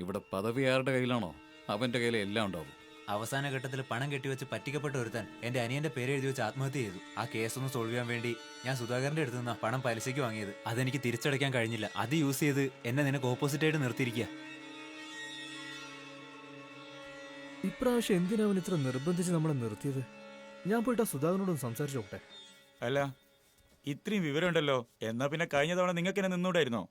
ഇവിടെ പദവി ആരുടെ കയ്യിലാണോ അവന്റെ കയ്യിൽ എല്ലാം ഉണ്ടാവും. അവസാന ഘട്ടത്തിൽ പണം കെട്ടിവെച്ച് പറ്റിക്കപ്പെട്ട ഒരുത്തൻ എന്റെ അനിയന്റെ പേര് എഴുതി വെച്ച് ആത്മഹത്യ ചെയ്തു. ആ കേസൊന്ന് സോൾവ് ചെയ്യാൻ വേണ്ടി ഞാൻ സുധാകരന്റെ അടുത്ത് നിന്നാ പണം പലിശയ്ക്ക് വാങ്ങിയത്. അതെനിക്ക് തിരിച്ചടയ്ക്കാൻ കഴിഞ്ഞില്ല. അത് യൂസ് ചെയ്ത് എന്നെ നിനക്ക് ഓപ്പോസിറ്റ് ആയിട്ട് നിർത്തിയിരിക്കുക. ഇപ്രാവശ്യം എന്തിനാ അവൻ ഇത്ര നിർബന്ധിച്ച് നമ്മളെ നിർത്തിയത്? ഞാൻ പോയിട്ട് സുധാകരനോടൊന്ന് സംസാരിച്ചു നോക്കട്ടെ. അല്ല ഇത്രയും വിവരമുണ്ടല്ലോ, എന്നാ പിന്നെ കഴിഞ്ഞ തവണ നിങ്ങൾക്ക് എന്നെ നിന്നൂടായിരുന്നോ?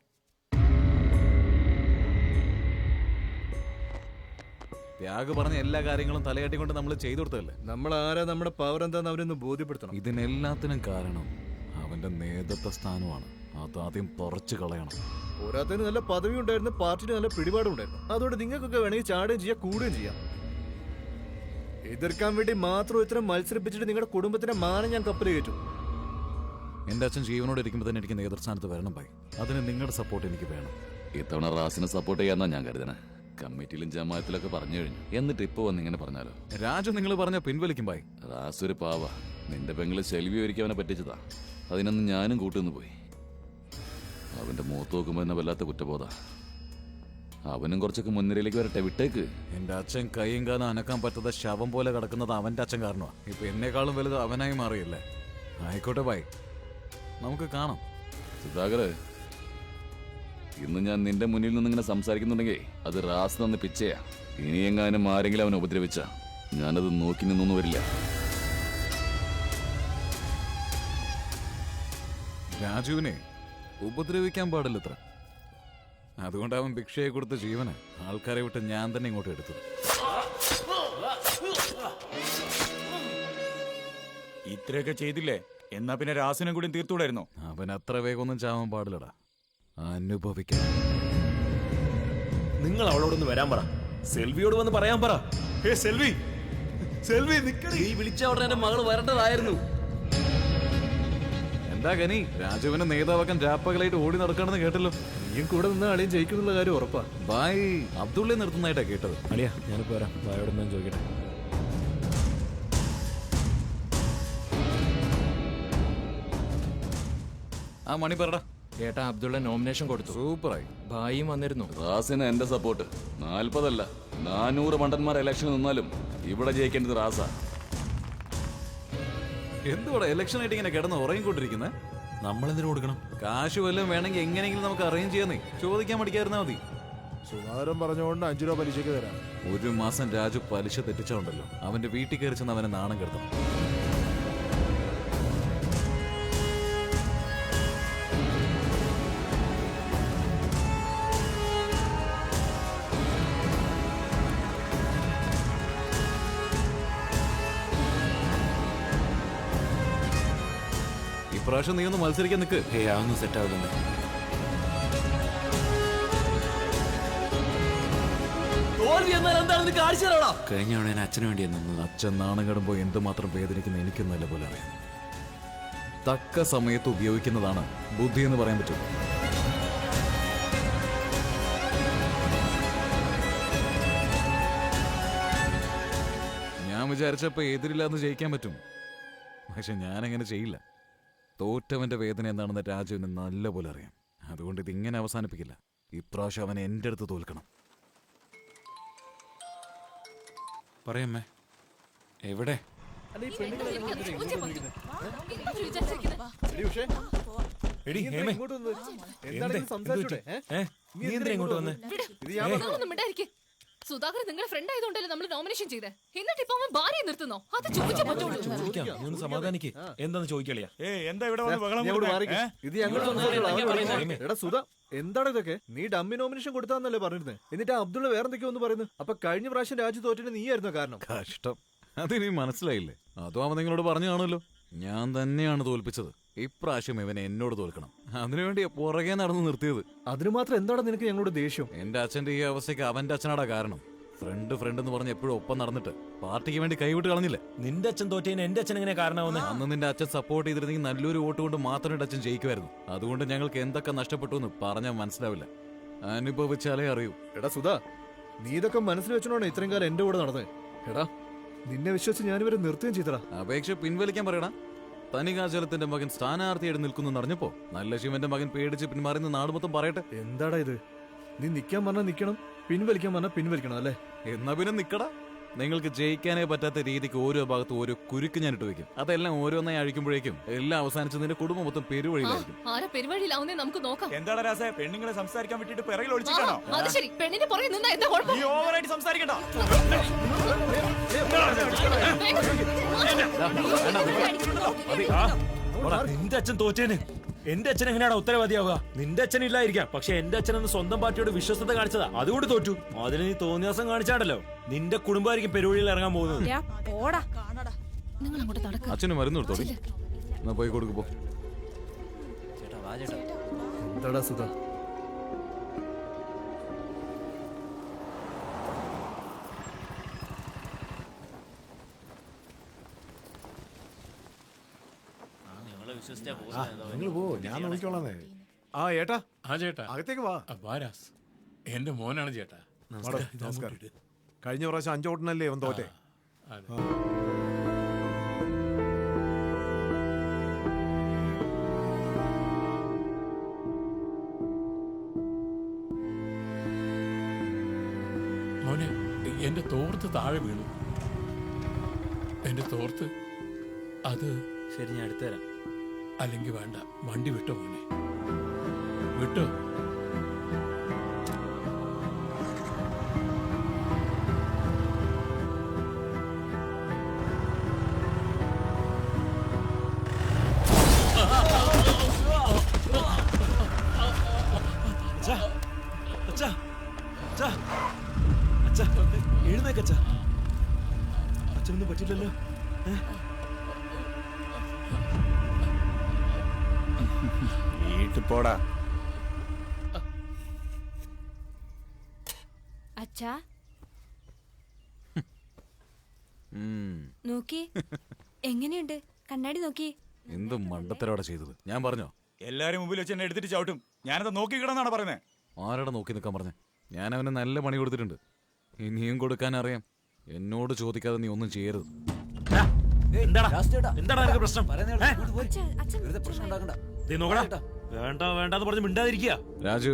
ത്യാഗ് പറഞ്ഞ എല്ലാ കാര്യങ്ങളും തലയാട്ടിക്കൊണ്ട് നമ്മൾ ചെയ്തു കൊടുത്തതല്ലേ. നമ്മൾ ആരാ, നമ്മുടെ പവർ എന്താന്ന് അവനൊന്ന് ബോധ്യപ്പെടുത്തണം. ഇതിനെല്ലാത്തിനും കാരണം അവന്റെ നേതൃത്വ സ്ഥാനമാണ്. അതാദ്യം പറിച്ചു കളയണം. പോരാത്തതിന് നല്ല പദവി ഉണ്ടായിരുന്നു, പാർട്ടിന് നല്ല പിടിപാടും ഉണ്ടായിരുന്നു. അതുകൊണ്ട് നിങ്ങൾക്കൊക്കെ വേണമെങ്കിൽ ചാടുകയും ചെയ്യാം, കൂടുകയും ചെയ്യാം. എതിർക്കാൻ വേണ്ടി മാത്രം ഇത്ര മത്സരിപ്പിച്ചിട്ട് നിങ്ങളുടെ കുടുംബത്തിന്റെ മാനം ഞാൻ കപ്പൽ കയറ്റും. എന്റെ അച്ഛൻ ജീവനോട് ഇരിക്കുമ്പോൾ തന്നെ എനിക്ക് നേതൃസ്ഥാനത്ത് വരണം ഭായി. അതിന് നിങ്ങളുടെ സപ്പോർട്ട് എനിക്ക് വേണം. ഇത്തവണ റാസിനെ സപ്പോർട്ട് ചെയ്യാന്നാ ഞാൻ കരുതണേ. കമ്മിറ്റിയിലും ജമാഅത്തിലൊക്കെ പറഞ്ഞു കഴിഞ്ഞു. എന്നിട്ട് ഇപ്പൊ വന്നിങ്ങനെ പറഞ്ഞാലോ? രാജു നിങ്ങൾ പറഞ്ഞ പിൻവലിക്കും ഭായി. റാസ് ഒരു പാവ. നിന്റെ പെങ്ങള് സെൽവി ഒരിക്കൽ അവനെ പറ്റിച്ചതാ. അതിനൊന്നും ഞാനും കൂട്ടുന്നു പോയി. അവന്റെ മുഖത്ത് നോക്കുമ്പോ എന്നെ വല്ലാത്ത കുറ്റബോധ. അവനും കുറച്ചൊക്കെ മുൻനിരയിലേക്ക് വരട്ടെ, വിട്ടേക്ക്. എന്റെ അച്ഛൻ കൈയും കാലം അനക്കാൻ പറ്റാത്ത ശവം പോലെ കിടക്കുന്നത് അവന്റെ അച്ഛൻ കാരണമാണ്. ഇപ്പൊ എന്നെക്കാളും വലുത് അവനായി മാറിയല്ലേ. ആയിക്കോട്ടെ ഭായി, നമുക്ക് കാണാം. സുധാകർ, ഇന്ന് ഞാൻ നിന്റെ മുന്നിൽ നിന്നിങ്ങനെ സംസാരിക്കുന്നുണ്ടെങ്കിൽ അത് റാസ് തന്ന് പിച്ചയാ. ഇനി എങ്ങാനും ആരെങ്കിലും അവനെ ഉപദ്രവിച്ച ഞാനത് നോക്കി നിന്നൊന്നും വരില്ല. രാജുവിനെ ഉപദ്രവിക്കാൻ പാടില്ലത്ര. അതുകൊണ്ട് അവൻ ഭിക്ഷയെ കൊടുത്ത ജീവന് ആൾക്കാരെ വിട്ട് ഞാൻ തന്നെ ഇങ്ങോട്ട് എടുത്തത്. ഇത്രയൊക്കെ ചെയ്തില്ലേ, എന്നാ പിന്നെ രാസിനും കൂടി തീർത്തുകൂടായിരുന്നോ? അവൻ അത്ര വേഗമൊന്നും ചാവാൻ പാടില്ലടാ. അനുഭവിക്കാൻ. നിങ്ങൾ അവളോടൊന്ന് വരാൻ പറ. സെൽവിയോട് വന്ന് പറയാൻ പറ. സെൽവി, സെൽവി നീ വിളിച്ച ഉടനെ എന്റെ മകള് വരേണ്ടതായിരുന്നു. എന്താ കനി, രാജുവിനെ നേതാവാക്കാൻ രാപ്പകലായിട്ട് ഓടി നടക്കണമെന്ന് കേട്ടല്ലോ. നീയും കൂടെ നിന്ന് അളിയൻ ജയിക്കുന്നുള്ള കാര്യം ഉറപ്പാ. ബായ് അബ്ദുള്ളെ നിർത്തുന്നതായിട്ടാ കേട്ടത്. അളിയാ ഞാനിപ്പോ വരാം. ബായോട് ഞാൻ ചോദിക്കട്ടെ. ആ മണി പറടാ. ഏട്ടാ അബ്ദുള്ള നോമിനേഷൻ കൊടുത്തു. സൂപ്പറായി. ഭായിയും വന്നിരുന്നു. റാസിന് എന്റെ സപ്പോർട്ട്. 40 അല്ല 400 മണ്ടന്മാർ ഇലക്ഷൻ നിന്നാലും ഇവിടെ ജയിക്കേണ്ടത് റാസാ. എന്തുകൂടെ ഇലക്ഷൻ ആയിട്ട് ഇങ്ങനെ കിടന്ന് ഉറങ്ങിക്കൊണ്ടിരിക്കുന്നത്? നമ്മളെന്തിനു കൊടുക്കണം? കാശ് വല്ലതും വേണമെങ്കിൽ എങ്ങനെയെങ്കിലും നമുക്ക് അറേഞ്ച് ചെയ്യാന്നേ. ചോദിക്കാൻ പഠിക്കാതിരുന്നാ മതി. സുധാകരൻ പറഞ്ഞുകൊണ്ട് 5 രൂപ പലിശക്ക് തരാം. ഒരു മാസം രാജു പലിശ തെറ്റിച്ചുണ്ടല്ലോ, അവന്റെ വീട്ടിൽ കയറി ചെന്ന് അവനെ നാണം കെടുത്തണം. ഇപ്രാവശ്യം നീ ഒന്ന് മത്സരിക്കാൻ നിൽക്ക്. അതൊന്നും സെറ്റ് ആവില്ലെന്ന്. കഴിഞ്ഞ തവണ ഞാൻ അച്ഛന് വേണ്ടി നിന്നത്. അച്ഛൻ നാണം കെടുമ്പോൾ എന്തുമാത്രം വേദനിക്കുന്ന എനിക്ക് നല്ലപോലെ അറിയാം. തക്ക സമയത്ത് ഉപയോഗിക്കുന്നതാണ് ബുദ്ധി എന്ന് പറയാൻ പറ്റും. ഞാൻ വിചാരിച്ചപ്പോ എതിരില്ലാന്ന് ജയിക്കാൻ പറ്റും. പക്ഷെ ഞാനങ്ങനെ ചെയ്യില്ല. തോറ്റവന്റെ വേദന എന്താണെന്ന് രാജുവിന് നല്ലപോലെ അറിയാം. അതുകൊണ്ട് ഇതിങ്ങനെ അവസാനിപ്പിക്കില്ല. ഇപ്രാവശ്യം അവൻ എൻ്റെ അടുത്ത് തോൽക്കണം. പറയമ്മേ, എവിടെ? സുധാകരൻ നിങ്ങളുടെ ഫ്രണ്ട് ആയതുകൊണ്ടല്ലേ നമ്മൾ നോമിനേഷൻ ചെയ്തേ. എന്നിട്ട് ഇപ്പൊ അവൻ ഭാര്യയെ നിർത്തുന്നോ? അത് ചോദിച്ചേ പറ്റുള്ളൂ. സമാധാനിക്ക്. എന്താന്ന് ചോദിക്കളിയാ? എന്താണ് ഇതൊക്കെ? നീ ഡമ്മി നോമിനേഷൻ കൊടുത്താന്നല്ലേ പറഞ്ഞിരുന്നത്? എന്നിട്ട് അബ്ദുള്ള വേറെ എന്തൊക്കെയോ ഒന്ന് പറയുന്നു. അപ്പൊ കഴിഞ്ഞ പ്രാവശ്യം രാജു തോറ്റിട്ട് നീയായിരുന്നു കാരണം. കഷ്ടം. അതിനി മനസ്സിലായില്ലേ? അതും അവൻ നിങ്ങളോട് പറഞ്ഞു കാണുമല്ലോ. ഞാൻ തന്നെയാണ് തോൽപ്പിച്ചത്. ഇപ്രാവശ്യം ഇവൻ എന്നോട് തോൽക്കണം. അതിനുവേണ്ടി പുറകെ നടന്നു നിർത്തിയത്. അതിന് മാത്രം എന്താണ് നിനക്ക് ഞങ്ങളോട് ദേഷ്യം? എന്റെ അച്ഛന്റെ ഈ അവസ്ഥയ്ക്ക് അവന്റെ അച്ഛനാടാ കാരണം. ഫ്രണ്ട് എന്ന് പറഞ്ഞ് എപ്പോഴും ഒപ്പം നടന്നിട്ട് പാർട്ടിക്ക് വേണ്ടി കൈവിട്ട് കളഞ്ഞില്ല. നിന്റെ അച്ഛൻ തോറ്റേന് എന്റെ അച്ഛൻ എങ്ങനെ കാരണമാവുന്നത്? അന്ന് നിന്റെ അച്ഛൻ സപ്പോർട്ട് ചെയ്തിരുന്നെങ്കിൽ നല്ലൊരു വോട്ട് കൊണ്ട് മാത്രമേ എന്റെ അച്ഛൻ ജയിക്കുമായിരുന്നു. അതുകൊണ്ട് ഞങ്ങൾക്ക് എന്തൊക്കെ നഷ്ടപ്പെട്ടു എന്ന് പറഞ്ഞാൽ മനസ്സിലാവില്ല. അനുഭവിച്ചാലേ അറിയൂ. എടാ സുധാ, നീ ഇതൊക്കെ മനസ്സിൽ വെച്ചോണ്ടാണ് ഇത്രയും കാലം എന്റെ കൂടെ നടന്നത്. എടാ, നിന്നെ വിശ്വസിച്ച് ഞാനിവരെ നിർത്തുകയും ചെയ്തടാ. അപേക്ഷ പിൻവലിക്കാൻ പറയടാ. തനികാചലത്തിന്റെ മകൻ സ്ഥാനാർത്ഥിയായിട്ട് നിൽക്കുന്നു അറിഞ്ഞപ്പോ നല്ല ശിവന്റെ മകൻ പേടിച്ച് പിന്മാറുന്ന നാട് മൊത്തം പറയട്ടെ. എന്താടാ ഇത്? നീ നിക്കാൻ പറഞ്ഞാൽ നിക്കണം, പിൻവലിക്കാൻ പറഞ്ഞാൽ പിൻവലിക്കണം അല്ലേ? എന്നാ പിന്നെ നിക്കടാ. നിങ്ങൾക്ക് ജയിക്കാനേ പറ്റാത്ത രീതിക്ക് ഓരോ ഭാഗത്തും ഓരോ കുരുക്ക് ഞാൻ ഇട്ട് വെക്കും. അതെല്ലാം ഓരോന്നായി അഴിക്കുമ്പോഴേക്കും എല്ലാം അവസാനിച്ച് നിന്റെ കുടുംബം മൊത്തം പെരുവഴിയിലായിരിക്കും. ആരാ പെരുവഴിയിലാവുന്നേ നമുക്ക് നോക്കാം. എന്താണ് രാസേ, പെണ്ണുങ്ങളെ സംസാരിക്കാൻ വിട്ടിട്ട് പിറകിൽ ഒളിച്ചിട്ടാണോ? അത് ശരി, പെണ്ണിന്റെ പുറകെ നിന്നാ എന്താ കുഴപ്പം? നീ ഓവറായിട്ട് സംസാരിക്കണ്ട. നിന്റെ അച്ഛൻ തോറ്റേന് എന്റെ അച്ഛൻ എങ്ങനെയാണ് ഉത്തരവാദിയാവുക? നിന്റെ അച്ഛൻ ഇല്ലായിരിക്കാം, പക്ഷെ എന്റെ അച്ഛനെന്ന് സ്വന്തം പാർട്ടിയോട് വിശ്വസത കാണിച്ചതാ, അതുകൊണ്ട് തോറ്റു. അതിന് നീ തോന്നിയാസം കാണിച്ചാണല്ലോ. നിന്റെ കുടുംബമായിരിക്കും പെരുവഴിയിൽ ഇറങ്ങാൻ പോകുന്നത്. നിങ്ങൾ അങ്ങോട്ട് നടക്കുക. അച്ഛന് മരുന്ന് കൊടുത്തോടി. എന്നാ പോയി കൊടുക്കുമ്പോ. എന്താടാ സുധാ? നിങ്ങൾ പോ, ഞാൻ നോക്കിക്കോളാന്നേ. ആ ഏട്ടാ. ആ ചേട്ടാ, അകത്തേക്ക് വാ. വാരാസ്, എന്റെ മോനാണ് ചേട്ടാ. നമസ്കാരം. കഴിഞ്ഞ പ്രാവശ്യം 5 വോട്ടിനല്ലേ അവൻ തോറ്റെ? മോനെ, എന്റെ തോർത്ത് താഴെ വീണു. എന്റെ തോർത്ത് അത് ശരി, ഞാൻ എടുത്തുതരാം. അല്ലെങ്കിൽ വേണ്ട, വണ്ടി വിട്ടോ മോനെ, വിട്ടോ. എഴുന്നേക്കച്ച, അച്ഛനൊന്നും പറ്റില്ലല്ലോ. പോടാ. അച്ഛാ നോക്കി, എങ്ങനെയുണ്ട്? കണ്ണാടി നോക്കി. എന്ത് മണ്ടത്തരോടെ ചെയ്തത്? ഞാൻ പറഞ്ഞോ? എല്ലാരും മുമ്പിൽ വെച്ച് എന്നെ എടുത്തിട്ട് ചവിട്ടും. ഞാനത് നോക്കിക്കിടന്നാണ് പറയുന്നത്. ആരുടെ നോക്കി നിൽക്കാൻ പറഞ്ഞേ? ഞാൻ അവന് നല്ല പണി കൊടുത്തിട്ടുണ്ട്. ഇനിയും കൊടുക്കാൻ അറിയാം. എന്നോട് ചോദിക്കാതെ നീ ഒന്നും ചെയ്യരുത്. പ്രശ്നം? വേണ്ട വേണ്ടെന്ന് പറഞ്ഞ് മിണ്ടാതിരിക്കുക. രാജു,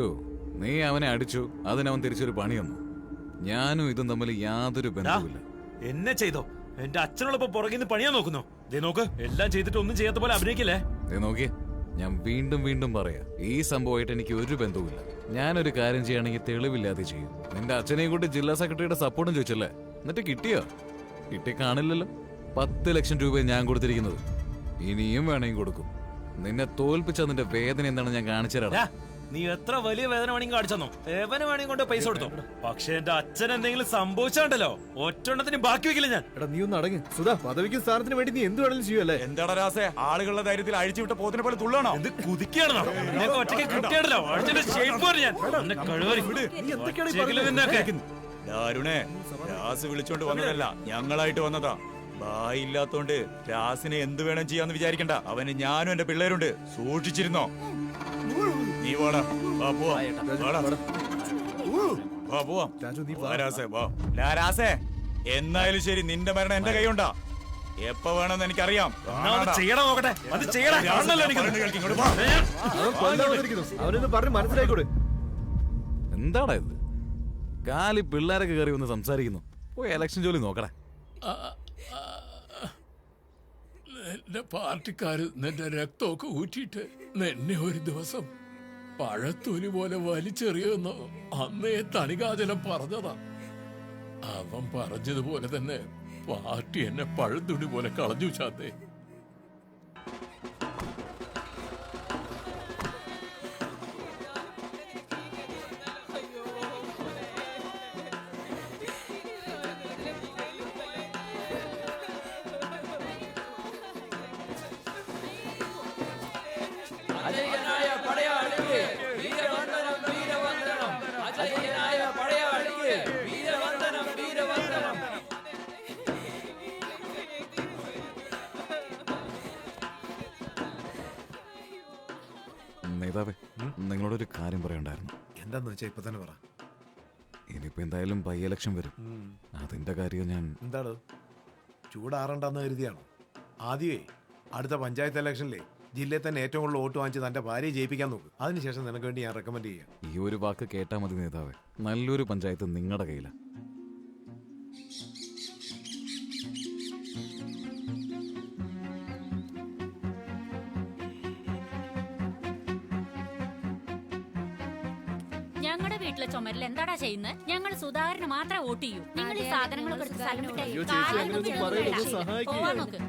നീ അവനെ അടിച്ചു, അതിനവൻ തിരിച്ചൊരു പണി തന്നു. ഞാനും ഇതും തമ്മിൽ യാതൊരു ബന്ധവുമില്ല. എന്നെ ചെയ്തോ? എന്റെ അച്ഛനോടൊപ്പം പുറകിൽ നിന്ന് പണിയാൻ നോക്കുന്നോ? ദേ നോക്ക്, എല്ലാം ചെയ്തിട്ട് ഒന്നും ചെയ്യാത്ത പോലെ അഭിനയിക്കില്ലേ? നോക്കിയേ, ഞാൻ വീണ്ടും വീണ്ടും പറയാ, ഈ സംഭവമായിട്ട് എനിക്ക് ഒരു ബന്ധവുമില്ല. ഞാനൊരു കാര്യം ചെയ്യുകയാണെങ്കിൽ തെളിവില്ലാതെ ചെയ്യും. നിന്റെ അച്ഛനെയും കൂട്ടി ജില്ലാ സെക്രട്ടറിയുടെ സപ്പോർട്ടും ചോദിച്ചല്ലേ? എന്നിട്ട് കിട്ടിയോ? കിട്ടി കാണില്ലല്ലോ. 10 ലക്ഷം രൂപ ഞാൻ കൊടുത്തിരിക്കുന്നത്. ഇനിയും വേണമെങ്കിൽ കൊടുക്കും. നിന്നെ തോൽപ്പിച്ച അതിന്റെ വേദന എന്താണ് ഞാൻ കാണിച്ചു തരാം. നീ എത്ര വലിയ വേദന വേണമെങ്കിൽ കാണിച്ചെന്നോ, എവന് വേണമെങ്കിൽ കൊണ്ട് പൈസ കൊടുത്തോ. പക്ഷെ എന്റെ അച്ഛൻ എന്തെങ്കിലും സംഭവിച്ചാണ്ടല്ലോ ഒറ്റെണ്ണത്തിന് ബാക്കി വെക്കില്ല ഞാൻ. എടാ നീ ഒന്ന് അടങ്ങ്. സുധാ, പദവിക്കും സ്ഥാനത്തിന് വേണ്ടി നീ എന്ത് വേണമെങ്കിലും ചെയ്യുമല്ലേ? എന്താടാ രാസേ, ആളുകളുടെ ധൈര്യത്തിൽ അഴിച്ചുവിട്ട പോത്തിനെ പോലെ തുള്ളാണോ? ഇത് കുതിക്കാണോ? നിനക്ക് ഒറ്റയ്ക്ക് കിട്ടിയാണല്ലോ ദാരുണേ, രാസ് വിളിച്ചോണ്ട് വന്നതല്ല, ഞങ്ങളായിട്ട് വന്നതാ. ബായില്ലാത്തോണ്ട് രാസിനെ എന്ത് വേണം ചെയ്യാന്ന് വിചാരിക്കണ്ട. അവന് ഞാനും എന്റെ പിള്ളേരുണ്ട്, സൂക്ഷിച്ചിരുന്നോ. നീ വാടാ, വാ പോവാ, വാ പോവാ. രാസേ, എന്നായാലും ശരി, നിന്റെ മരണം എന്റെ കൈയുണ്ടാ. എപ്പ വേണമെന്ന് എനിക്കറിയാം. അവനൊന്ന് പറഞ്ഞ് മനസ്സിലായിക്കോട്. എന്താടാ ഇത്? കാലി പിള്ളേരൊക്കെ കയറി വന്ന് സംസാരിക്കുന്നു. പോയി ഇലക്ഷൻ ജോലി നോക്കടേ. എന്റെ പാർട്ടിക്കാര് നിന്റെ രക്തമൊക്കെ ഊറ്റിയിട്ട് നിന്നെ ഒരു ദിവസം പഴത്തൊലി പോലെ വലിച്ചെറിയുമെന്ന് അന്നേ തണികാചലം പറഞ്ഞതാ. അവൻ പറഞ്ഞതുപോലെ തന്നെ പാർട്ടി എന്നെ പഴത്തുണി പോലെ കളഞ്ഞു ചാത്തേ. നേതാവേ, നിങ്ങളോടൊരു കാര്യം പറയണ്ടായിരുന്നു. എന്താന്ന് വെച്ചാ ഇപ്പൊ തന്നെ പറ. ഇനിയിപ്പോ എന്തായാലും ബൈ ഇലക്ഷൻ വരും. അതിന്റെ കാര്യം ഞാൻ എന്താണ് ചൂടാറണ്ടെന്ന് കരുതിയാണോ? ആദ്യമേ അടുത്ത പഞ്ചായത്ത് ഇലക്ഷനിലെ ജില്ലയിൽ തന്നെ ഏറ്റവും കൂടുതൽ വോട്ട് വാങ്ങിച്ച് തന്റെ ഭാര്യയെ ജയിപ്പിക്കാൻ നോക്കും. അതിനുശേഷം നിനക്ക് വേണ്ടി ഞാൻ റെക്കമെൻഡ് ചെയ്യാം. ഈ ഒരു വാക്ക് കേട്ടാ മതി നേതാവേ. നല്ലൊരു പഞ്ചായത്ത് നിങ്ങളുടെ കയ്യിലാണ്. ഞങ്ങളുടെ വീട്ടിലെ ചുമരിൽ എന്താടാ ചെയ്യുന്നത്? ഞങ്ങൾ സുധാകരന് മാത്രമേ വോട്ട് ചെയ്യൂ. നിങ്ങൾ ഈ സാധനങ്ങളൊക്കെ എടുത്ത് സ്ഥലം പോവാൻ നോക്ക്.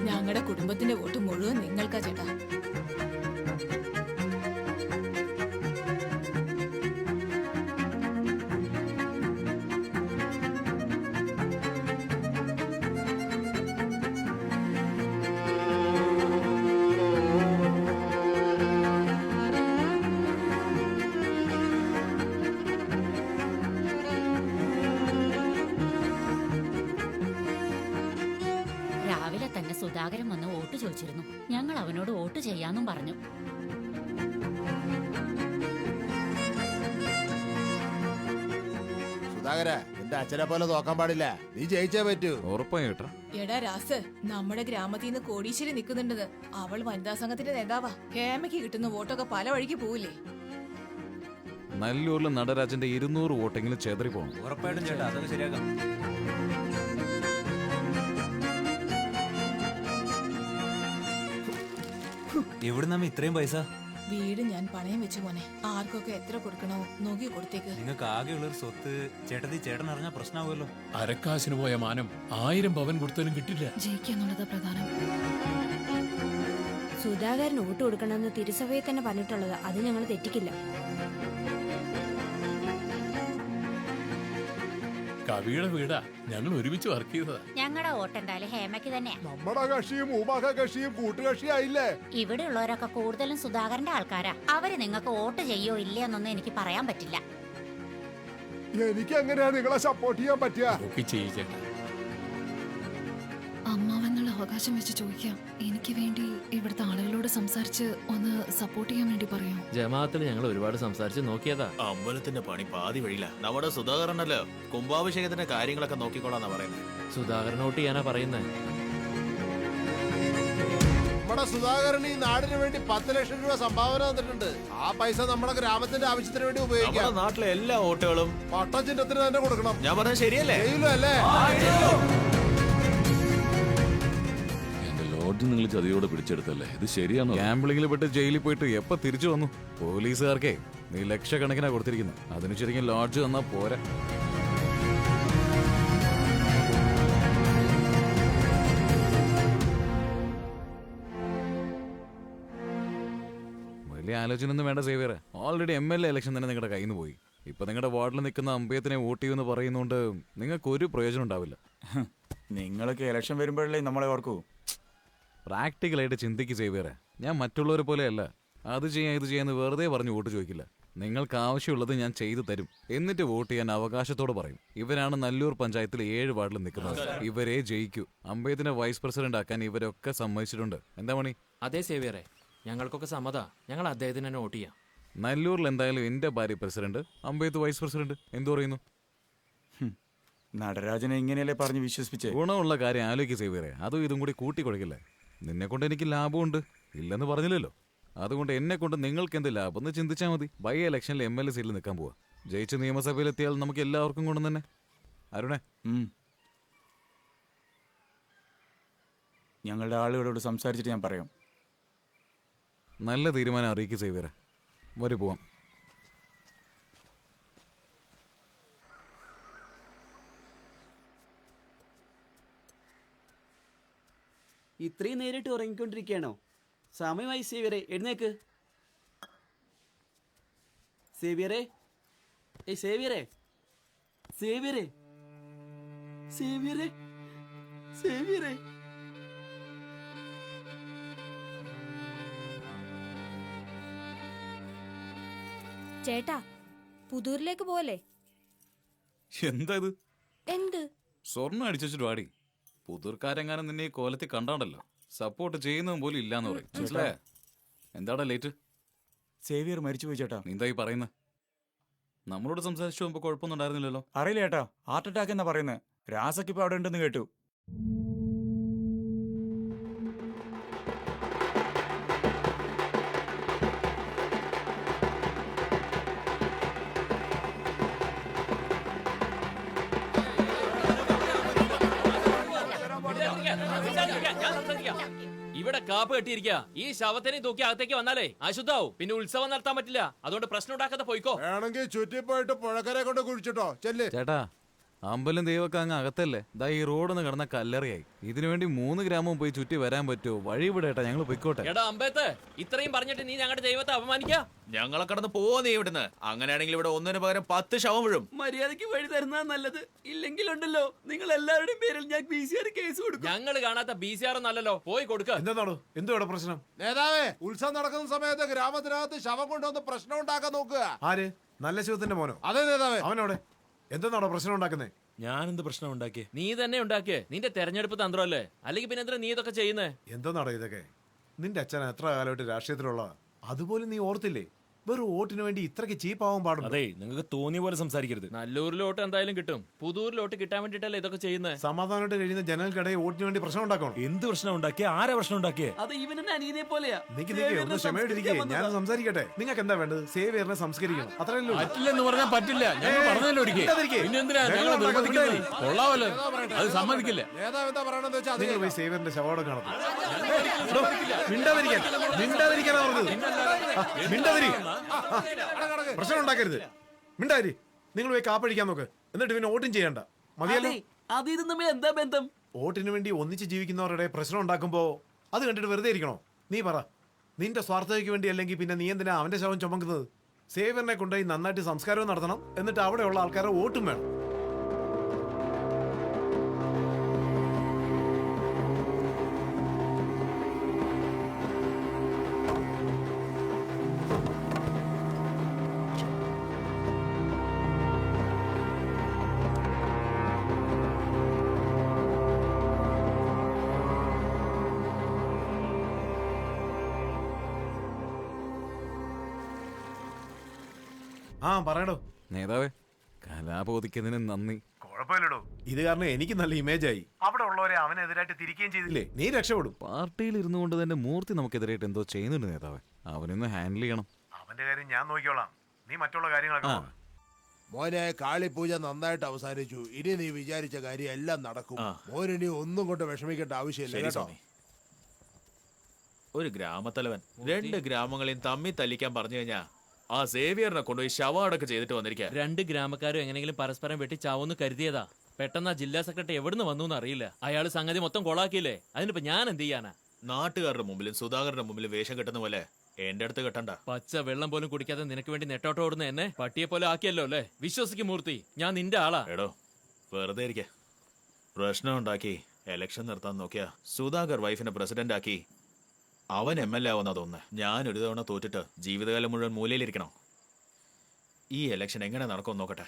ഞങ്ങളുടെ കുടുംബത്തിന്റെ വോട്ട് മുഴുവൻ നിങ്ങൾക്കാ ചേട്ടാ. രാവിലെ തന്നെ സുധാകരൻ വന്ന് വോട്ട് ചോദിച്ചിരുന്നു. ഞങ്ങൾ അവനോട് വോട്ട് ചെയ്യാന്നും പറഞ്ഞു. സുധാകര, എന്റെ അച്ഛനെ പോലെ നോക്കാൻ പാടില്ല. നീ ജയിച്ചേ പറ്റൂ. ഉറപ്പായിട്ടാ. എടാ രാസ്, നമ്മുടെ ഗ്രാമത്തിൽ നിന്ന് കോടീശ്വരി നിൽക്കുന്നുണ്ടത്. അവൾ വനിതാ സംഘത്തിന്റെ നേതാവാ. ഹേമയ്ക്ക് കിട്ടുന്ന വോട്ടൊക്കെ പല വഴിക്ക് പോവില്ലേ? നല്ലൂരിലെ നടരാജന്റെ 200 വോട്ടെങ്കിലും ചേതറി പോകണം. ഉറപ്പായിട്ടും ചേട്ടാ, അതൊക്കെ ശരിയാക്കാം. എവിടെ നമ്മ ഇത്രയും പൈസ? വീട് ഞാൻ പണയം വെച്ചു മോനെ. ആർക്കൊക്കെ എത്ര കൊടുക്കണോ നോക്കി കൊടുത്തേക്ക്. നിങ്ങൾക്ക് ആകെയുള്ളൊരു സ്വത്ത് ചേട്ടൻ അറിഞ്ഞാൽ പ്രശ്നമാവുമല്ലോ. അരക്കാശിന് പോയ മാനം 1000 പവൻ കൊടുത്താലും കിട്ടില്ല. ജയിക്കാന്നുള്ളത് പ്രധാനം. സുധാകരൻ വോട്ട് കൊടുക്കണമെന്ന് തിരുസഭയിൽ തന്നെ പറഞ്ഞിട്ടുള്ളത്. അത് ഞങ്ങൾ തെറ്റിക്കില്ല. കവിയുടെ വീടാ, ഞങ്ങൾ ഒരുമിച്ച് വർക്ക് ചെയ്തതാ. ഞങ്ങളുടെ വോട്ട് എന്തായാലും ഹേമയ്ക്ക് തന്നെയാ. നമ്മുടെ കക്ഷിയും ഊമാക്ക കക്ഷിയും കൂട്ടുകക്ഷിയായില്ലേ? ഇവിടെ ഉള്ളവരൊക്കെ കൂടുതലും സുധാകരന്റെ ആൾക്കാരാ. അവര് നിങ്ങൾക്ക് വോട്ട് ചെയ്യോ ഇല്ലയോ എന്നൊന്നും എനിക്ക് പറയാൻ പറ്റില്ല. എനിക്ക് എങ്ങനെയാ നിങ്ങളെ സപ്പോർട്ട് ചെയ്യാൻ പറ്റുക? അമ്മാവെന്നുള്ള അവകാശം വെച്ച് ചോദിക്കാം. എനിക്ക് വേണ്ടി ഇവിടുത്തെ ആളുകളോട് സംസാരിച്ച് ഒന്ന് സപ്പോർട്ട് ചെയ്യാൻ വേണ്ടി പറയാം. ജമാഅത്തിൽ ഞങ്ങൾ ഒരുപാട് സംസാരിച്ച് നോക്കിയതാ. അമ്പലത്തിന്റെ പണി പാതി വഴിയില്ല. നമ്മുടെ സുധാകരനല്ലോ കുംഭാഭിഷേകത്തിന്റെ കാര്യങ്ങളൊക്കെ നോക്കിക്കോളാന്നാ പറയുന്നത്. സുധാകരനോട്ട് ചെയ്യാനാ പറയുന്നത്. നമ്മുടെ സുധാകരൻ ഈ നാടിന് വേണ്ടി 10 ലക്ഷം രൂപ സംഭാവന തന്നിട്ടുണ്ട്. ആ പൈസ നമ്മുടെ ഗ്രാമത്തിന്റെ ആവശ്യത്തിന് വേണ്ടി ഉപയോഗിക്കാം. നാട്ടിലെ എല്ലാ വോട്ടുകളും പട്ടചിഹ്നത്തിന് തന്നെ കൊടുക്കണം. ഞാൻ പറഞ്ഞത് ശരിയല്ലേ? അല്ലേ? നിങ്ങൾ ചതിയോടെ പിടിച്ചെടുത്തല്ലേ? ഇത് ശരിയാണോ? ഗാംബ്ലിംഗിൽ പെട്ട് ജയിലിൽ പോയിട്ട് എപ്പോ തിരിച്ചു വന്നു? പോലീസുകാർക്കേ നീ ലക്ഷക്കണക്കിനാ കൊടുത്തിരിക്കുന്നത്. അതിന് ശരിക്കും ലോഡ്ജ് തന്നാ പോരാ. ആലോചന ഒന്നും വേണ്ട സേവിയറെ. ഓൾറെഡി MLA ഇലക്ഷൻ തന്നെ നിങ്ങളുടെ കയ്യിൽ നിന്ന് പോയി. ഇപ്പൊ നിങ്ങളുടെ വാർഡിൽ നിൽക്കുന്ന അമ്പയത്തിനെ വോട്ട് ചെയ്യുമെന്ന് പറയുന്നോണ്ട് നിങ്ങൾക്ക് ഒരു പ്രയോജനം ഉണ്ടാവില്ല. നിങ്ങളൊക്കെ ഇലക്ഷൻ വരുമ്പോഴല്ലേ നമ്മളെ ഓർക്കൂ. പ്രാക്ടിക്കലായിട്ട് ചിന്തിക്ക് സേവിയറെ. ഞാൻ മറ്റുള്ളവരെ പോലെയല്ല. അത് ചെയ്യാൻ ഇത് ചെയ്യാന്ന് വെറുതെ പറഞ്ഞ് വോട്ട് ചോദിക്കില്ല. നിങ്ങൾക്ക് ആവശ്യമുള്ളത് ഞാൻ ചെയ്തു തരും. എന്നിട്ട് വോട്ട് ചെയ്യാൻ അവകാശത്തോടെ പറയും. ഇവരാണ് നല്ലൂർ പഞ്ചായത്തിൽ 7 വാർഡിൽ നിൽക്കുന്നത്. ഇവരെ ജയിക്കൂ. അമ്പയത്തിനെ വൈസ് പ്രസിഡന്റ് ആക്കാൻ ഇവരൊക്കെ സമ്മതിച്ചിട്ടുണ്ട്. എന്താ മണി? അതെ സേവിയറെ, ഞങ്ങൾക്കൊക്കെ സമ്മതാ. ഞങ്ങൾ അദ്ദേഹത്തിന് തന്നെ വോട്ട് ചെയ്യാം. നല്ലൂരിൽ എന്തായാലും എന്റെ ഭാര്യ പ്രസിഡന്റ്, അമ്പയത്ത് വൈസ് പ്രസിഡന്റ്. എന്തു പറയുന്നു? നടരാജനെ ഇങ്ങനെയല്ലേ പറഞ്ഞ് വിശ്വസിപ്പിച്ചേ? ഗുണമുള്ള കാര്യം ആലോചിക്കുക സേവിയറെ. അതും ഇതും കൂടി കൂട്ടിക്കൊടുക്കില്ലേ? നിന്നെ കൊണ്ട് എനിക്ക് ലാഭമുണ്ട്, ഇല്ലെന്ന് പറഞ്ഞില്ലല്ലോ. അതുകൊണ്ട് എന്നെ കൊണ്ട് നിങ്ങൾക്ക് എന്ത് ലാഭം എന്ന് ചിന്തിച്ചാൽ മതി. ബൈ ഇലക്ഷനിൽ MLA സീറ്റിൽ നിൽക്കാൻ പോവാ. ജയിച്ച് നിയമസഭയിലെത്തിയാൽ നമുക്ക് എല്ലാവർക്കും കൊണ്ടു തന്നെ. അരുണേ, ഞങ്ങളുടെ ആളുകളോട് സംസാരിച്ചിട്ട് ഞാൻ പറയാം. നല്ല തീരുമാനം അറിയിക്കുക സേവിയറെ. വരെ പോവാം. ഇത്രയും നേരിട്ട് ഉറങ്ങിക്കൊണ്ടിരിക്കുകയാണോ? സമയമായി സേവിയറെ, എഴുന്നേക്ക്. സേവിയറെ, സേവിയറെ, സേവിയറെ, സേവിയറെ, സേവിയറെ. ചേട്ടാ, പുതൂരിലേക്ക് പോലെ? എന്താ ഇത്? എന്ത്? സ്വർണ്ണം അടിച്ചിട്ട് വാടി. പുതൂർക്കാരെങ്ങാനും നിന്നെ ഈ കോലത്തിൽ കണ്ടാണ്ടല്ലോ സപ്പോർട്ട് ചെയ്യുന്നതും പോലും ഇല്ലാന്ന് പറയും. മനസ്സിലായ? എന്താടാ ലേറ്റ്? സേവിയർ മരിച്ചുപോയി ചേട്ടാ. നീ എന്തായി പറയുന്നത്? നമ്മളോട് സംസാരിച്ചു പോകുമ്പോ കുഴപ്പമൊന്നും ഉണ്ടായിരുന്നില്ലല്ലോ. അറിയില്ല ചേട്ടാ, ഹാർട്ട് അറ്റാക്ക് എന്നാ പറയുന്നത്. രാസക്ക് ഇപ്പൊ അവിടെ ഉണ്ടെന്ന് കേട്ടു. ഇവിടെ കാപ്പ് കെട്ടിയിരിക്കുക. ഈ ശവത്തിനെ തൂക്കി അകത്തേക്ക് വന്നാലേ അശുദ്ധാവും. പിന്നെ ഉത്സവം നടത്താൻ പറ്റില്ല. അതുകൊണ്ട് പ്രശ്നം ഉണ്ടാക്കാതെ പോയിക്കോ. വേണമെങ്കിൽ ചുറ്റിപ്പോയിട്ട് പുഴക്കരെ കൊണ്ട് കുഴിച്ചിട്ടോ. ചെല്ലേ ചേട്ടാ, അമ്പലം ദൈവമൊക്കെ അങ്ങ് അകത്തല്ലേ? ദാ ഈ റോഡൊന്ന് കിടന്ന കല്ലറിയായി. ഇതിനുവേണ്ടി 3 ഗ്രാമവും പോയി ചുറ്റി വരാൻ പറ്റുമോ? വഴി വിടേട്ടാ, ഞങ്ങൾ പൊയ്ക്കോട്ടെ. എടാ അമ്പയത്ത്, ഇത്രയും പറഞ്ഞിട്ട് നീ ഞങ്ങളുടെ ദൈവത്തെ അപമാനിക്കാ? ഞങ്ങളെ കടന്ന് പോവാ നീ ഇവിടുന്ന്. അങ്ങനെയാണെങ്കിൽ ഇവിടെ 1 പകരം 10 ശവം വീഴും. മര്യാദയ്ക്ക് വഴി തരുന്നതാ നല്ലത്. ഇല്ലെങ്കിലുണ്ടല്ലോ നിങ്ങൾ എല്ലാവരുടെയും പേരിൽ ഞാൻ PCR കേസ് കൊടുക്കും. ഞങ്ങൾ കാണാത്ത BCR ഒന്നല്ലോ, പോയി കൊടുക്ക. എന്താണോ എന്തുവാ പ്രശ്നം? നേതാവേ, ഉത്സവം നടക്കുന്ന സമയത്ത് ഗ്രാമത്തിനകത്ത് ശവം കൊണ്ടുവന്ന് പ്രശ്നം ഉണ്ടാക്കാൻ നോക്കുക. ആര്? നല്ല ശിവത്തിന്റെ മോനോ? അതെ നേതാവേ. അവനോടെ എന്താണോ പ്രശ്നം ഉണ്ടാക്കുന്നേ? ഞാനെന്ത് പ്രശ്നം ഉണ്ടാക്കിയേ? നീ തന്നെ ഉണ്ടാക്കിയേ. നിന്റെ തെരഞ്ഞെടുപ്പ് തന്ത്രമല്ലേ? അല്ലെങ്കിൽ പിന്നെ എന്തിനാ നീ ഇതൊക്കെ ചെയ്യുന്നേ? എന്താണോ ഇതൊക്കെ? നിന്റെ അച്ഛൻ എത്ര കാലമായിട്ട് രാഷ്ട്രീയത്തിലുള്ള, അതുപോലെ നീ ഓർത്തില്ലേ? വെറും വോട്ടിന് വേണ്ടി ഇത്രയ്ക്ക് ചീപ്പാവാൻ പാടും. അതെ, നിങ്ങൾക്ക് തോന്നിയ പോലെ സംസാരിക്കരുത്. നല്ലൂരിലോട്ട് എന്തായാലും കിട്ടും. പുതൂരിലോട്ട് കിട്ടാൻ വേണ്ടിട്ടല്ലേ ഇതൊക്കെ ചെയ്യുന്നത്? സമാധാനമായിട്ട് കഴിയുന്ന ജനങ്ങൾക്കിടയിൽ വോട്ടിന് വേണ്ടി പ്രശ്നം ഉണ്ടാക്കണം. എന്ത് പ്രശ്നം ഉണ്ടാക്കിയ? ആരാ പ്രശ്നം ഉണ്ടാക്കിയേ? അത് ഇവനെന്നെ അനിയനെ പോലെയാ. ഒന്ന് ക്ഷമയോടിരിക്കേ, ഞാൻ സംസാരിക്കട്ടെ. നിങ്ങൾക്ക് എന്താ വേണ്ടത്? സേവിയറിനെ സംസ്കരിക്കണം, അത്രയല്ലോ. പറ്റില്ലെന്ന് പറഞ്ഞാൽ പറ്റില്ല. ഞങ്ങൾ പറഞ്ഞല്ലോ ഒരിക്കൽ. പിന്നെന്തിനാ ഞങ്ങൾ നിർബന്ധിക്കുന്നത്? കൊള്ളാമല്ലോ, അത് സമ്മതിക്കില്ല. നേതാവ് എന്താ പറയണെന്ന് വെച്ചാൽ നിങ്ങൾ പോയി സേവിയറിന്റെ ശവോടം കാണും. മിണ്ടാതിരിക്കാൻ പറഞ്ഞത്. മിണ്ടാതിരി, പ്രശ്നം ഉണ്ടാക്കരുത്. മിണ്ടാതിരി. നിങ്ങൾ പോയി കാപ്പഴിക്കാൻ നോക്ക്. എന്നിട്ട് പിന്നെ വോട്ടും ചെയ്യണ്ട. മതിയല്ലോ. അത് ഇത് തമ്മിൽ എന്താ ബന്ധം? വോട്ടിന് വേണ്ടി ഒന്നിച്ച് ജീവിക്കുന്നവരുടെ പ്രശ്നം ഉണ്ടാക്കുമ്പോ അത് കണ്ടിട്ട് വെറുതെ ഇരിക്കണോ? നീ പറ. നിന്റെ സ്വാർത്ഥതയ്ക്ക് വേണ്ടി അല്ലെങ്കിൽ പിന്നെ നീ എന്തിനാ അവന്റെ ശവം ചുമക്കുന്നത്? സേവിയറിനെ കൊണ്ടുപോയി നന്നായിട്ട് സംസ്കാരവും നടത്തണം. എന്നിട്ട് അവിടെയുള്ള ആൾക്കാരെ വോട്ടും വേണം. ആ പറയടോ. നേതാവേ, കലാപോദിക്കുന്നതിന് നന്ദി. കുഴപ്പമില്ലടോ, ഇത് കാരണം എനിക്ക് നല്ല ഇമേജായി. അവിടെ ഉള്ളവരെ അവനെതിരായിട്ട് തിരിക്കുകയും ചെയ്തില്ലേ? നീ രക്ഷപ്പെടും. പാർട്ടിയിൽ ഇരുന്നു കൊണ്ട് തന്നെ മൂർത്തി നമുക്കെതിരായിട്ട് എന്തോ ചെയ്യുന്നുണ്ട് നേതാവേ. അവനൊന്ന് ഹാൻഡിൽ ചെയ്യണം. അവന്റെ കാര്യം ഞാൻ നോക്കിക്കോളാം. നീ മറ്റുള്ള കാര്യങ്ങളൊക്കെ മോനെ, കാളിപൂജ നന്നായിട്ട് അവസാനിച്ചു. ഇനി നീ വിചാരിച്ച കാര്യം എല്ലാം നടക്കും. മോനിനി ഒന്നും കൊണ്ട് വിഷമിക്കേണ്ട ആവശ്യമില്ല കേട്ടോ. ഒരു ഗ്രാമത്തലവൻ 2 ഗ്രാമങ്ങളെയും തമ്മി തല്ലിക്കാൻ പറഞ്ഞു കഴിഞ്ഞാ ആ സേവിയറിനെ കൊണ്ടുപോയി ശവടൊക്കെ ചെയ്തിട്ട് വന്നിരിക്കുക. 2 ഗ്രാമക്കാരും എങ്ങനെങ്കിലും പരസ്പരം വെട്ടിച്ചാവെന്ന് കരുതിയതാ. പെട്ടെന്ന് ആ ജില്ലാ സെക്രട്ടറി എവിടുന്ന് വന്നു അറിയില്ല. അയാള് സംഗതി മൊത്തം കൊളാക്കിയില്ലേ. അതിനിപ്പോ ഞാൻ എന്ത് ചെയ്യാനാ? നാട്ടുകാരുടെ മുമ്പിലും സുധാകരന്റെ മുമ്പിലും വേഷം കെട്ടുന്ന പോലെ എന്റെ അടുത്ത് കെട്ടണ്ട. പച്ച വെള്ളം പോലും കുടിക്കാതെ നിനക്ക് വേണ്ടി നെട്ടോട്ടം ഓടുന്ന എന്നെ പട്ടിയെ പോലെ ആക്കിയല്ലോ അല്ലേ? വിശ്വസിക്കും മൂർത്തി, ഞാൻ നിന്റെ ആളാ. എടോ വെറുതെ ഇരിക്കെ. പ്രശ്നം ഉണ്ടാക്കി എലക്ഷൻ നിർത്താൻ നോക്കിയ സുധാകർ വൈഫിനെ പ്രസിഡന്റ് ആക്കി അവൻ MLA ആവുന്ന തോന്നുന്നു. ഞാൻ ഒരു തവണ തോറ്റിട്ട് ജീവിതകാലം മുഴുവൻ മൂലയിലിരിക്കണം. ഈ എലക്ഷൻ എങ്ങനെ നടക്കും നോക്കട്ടെ.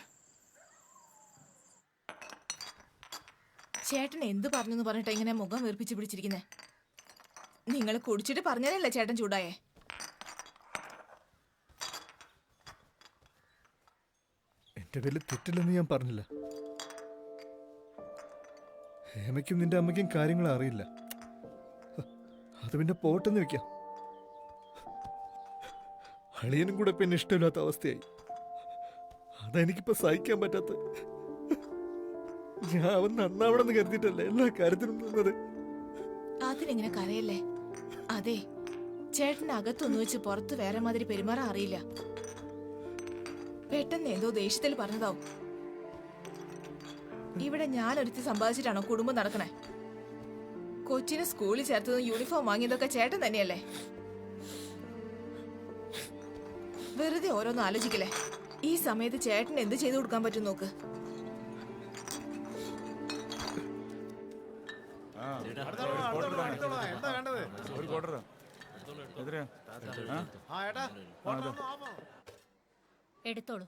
ചേട്ടൻ എന്ത് പറഞ്ഞെന്ന് പറഞ്ഞിട്ട് ഇങ്ങനെ മുഖം വീർപ്പിച്ച് പിടിച്ചിരിക്കുന്നേ? നിങ്ങൾ കുടിച്ചിട്ട് പറഞ്ഞതല്ലേ ചേട്ടൻ ചൂടായേ? എന്റെ പേരിൽ തെറ്റില്ലെന്ന് ഞാൻ പറഞ്ഞില്ല. ഹേമയ്ക്കും നിന്റെ അമ്മയ്ക്കും കാര്യങ്ങൾ അറിയില്ല. അത് പിന്നെ പോട്ടെന്ന് വെക്കാം. അളിയനും കൂടെ പിന്നെ ഇഷ്ടമില്ലാത്ത അവസ്ഥയായി. അതെനിക്കിപ്പോ സഹിക്കാൻ പറ്റാത്ത. ഞാൻ അവൻ നന്നാവണമെന്ന് കരുതിയിട്ടല്ലേ എല്ലാ കാര്യത്തിനും നിന്നത്. അതിനെങ്ങനെ കരയല്ലേ? അതെ, ചേട്ടന് അകത്തൊന്നു വെച്ച് പുറത്ത് വേറെ മാതിരി പെരുമാറാൻ അറിയില്ല. പെട്ടെന്ന് ഏതോ ദേഷ്യത്തിൽ പറഞ്ഞതാവും. ഇവിടെ ഞാനൊരുത്തി സമ്പാദിച്ചിട്ടാണോ കുടുംബം നടക്കണേ? കൊച്ചിനെ സ്കൂളിൽ ചേർത്തതും യൂണിഫോം വാങ്ങിയതൊക്കെ ചേട്ടൻ തന്നെയല്ലേ? വെറുതെ ഓരോന്ന് ആലോചിക്കലേ. ഈ സമയത്ത് ചേട്ടൻ എന്ത് ചെയ്തു കൊടുക്കാൻ പറ്റും നോക്ക്. എടുത്തോളൂ.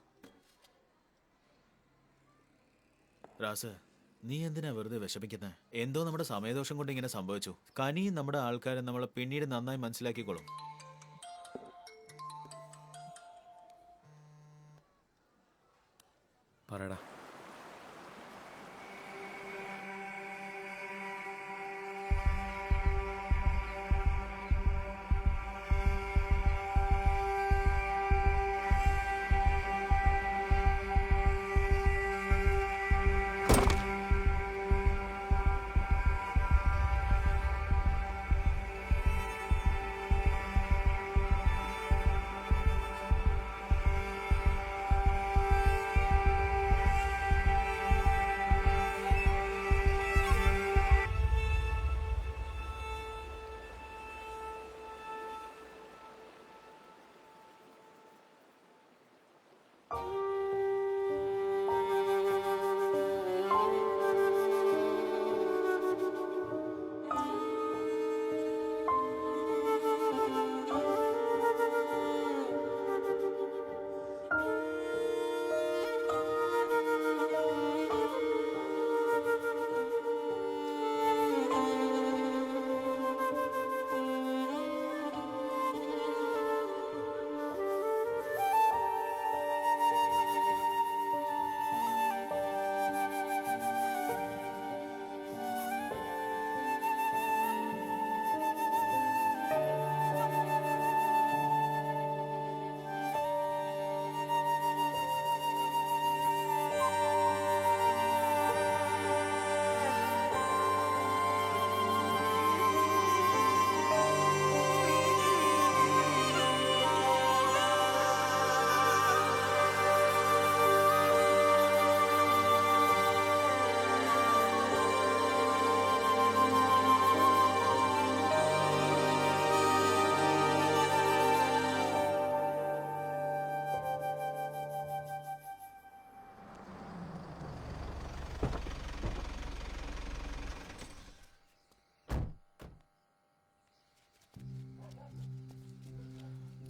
രാസ്, നീ എന്തിനാ വെറുതെ വിഷമിക്കുന്നത്? എന്തോ നമ്മുടെ സമയദോഷം കൊണ്ട് ഇങ്ങനെ സംഭവിച്ചു. കനിയും നമ്മുടെ ആൾക്കാരെ നമ്മളെ പിന്നീട് നന്നായി മനസ്സിലാക്കിക്കോളും. പറയടാ.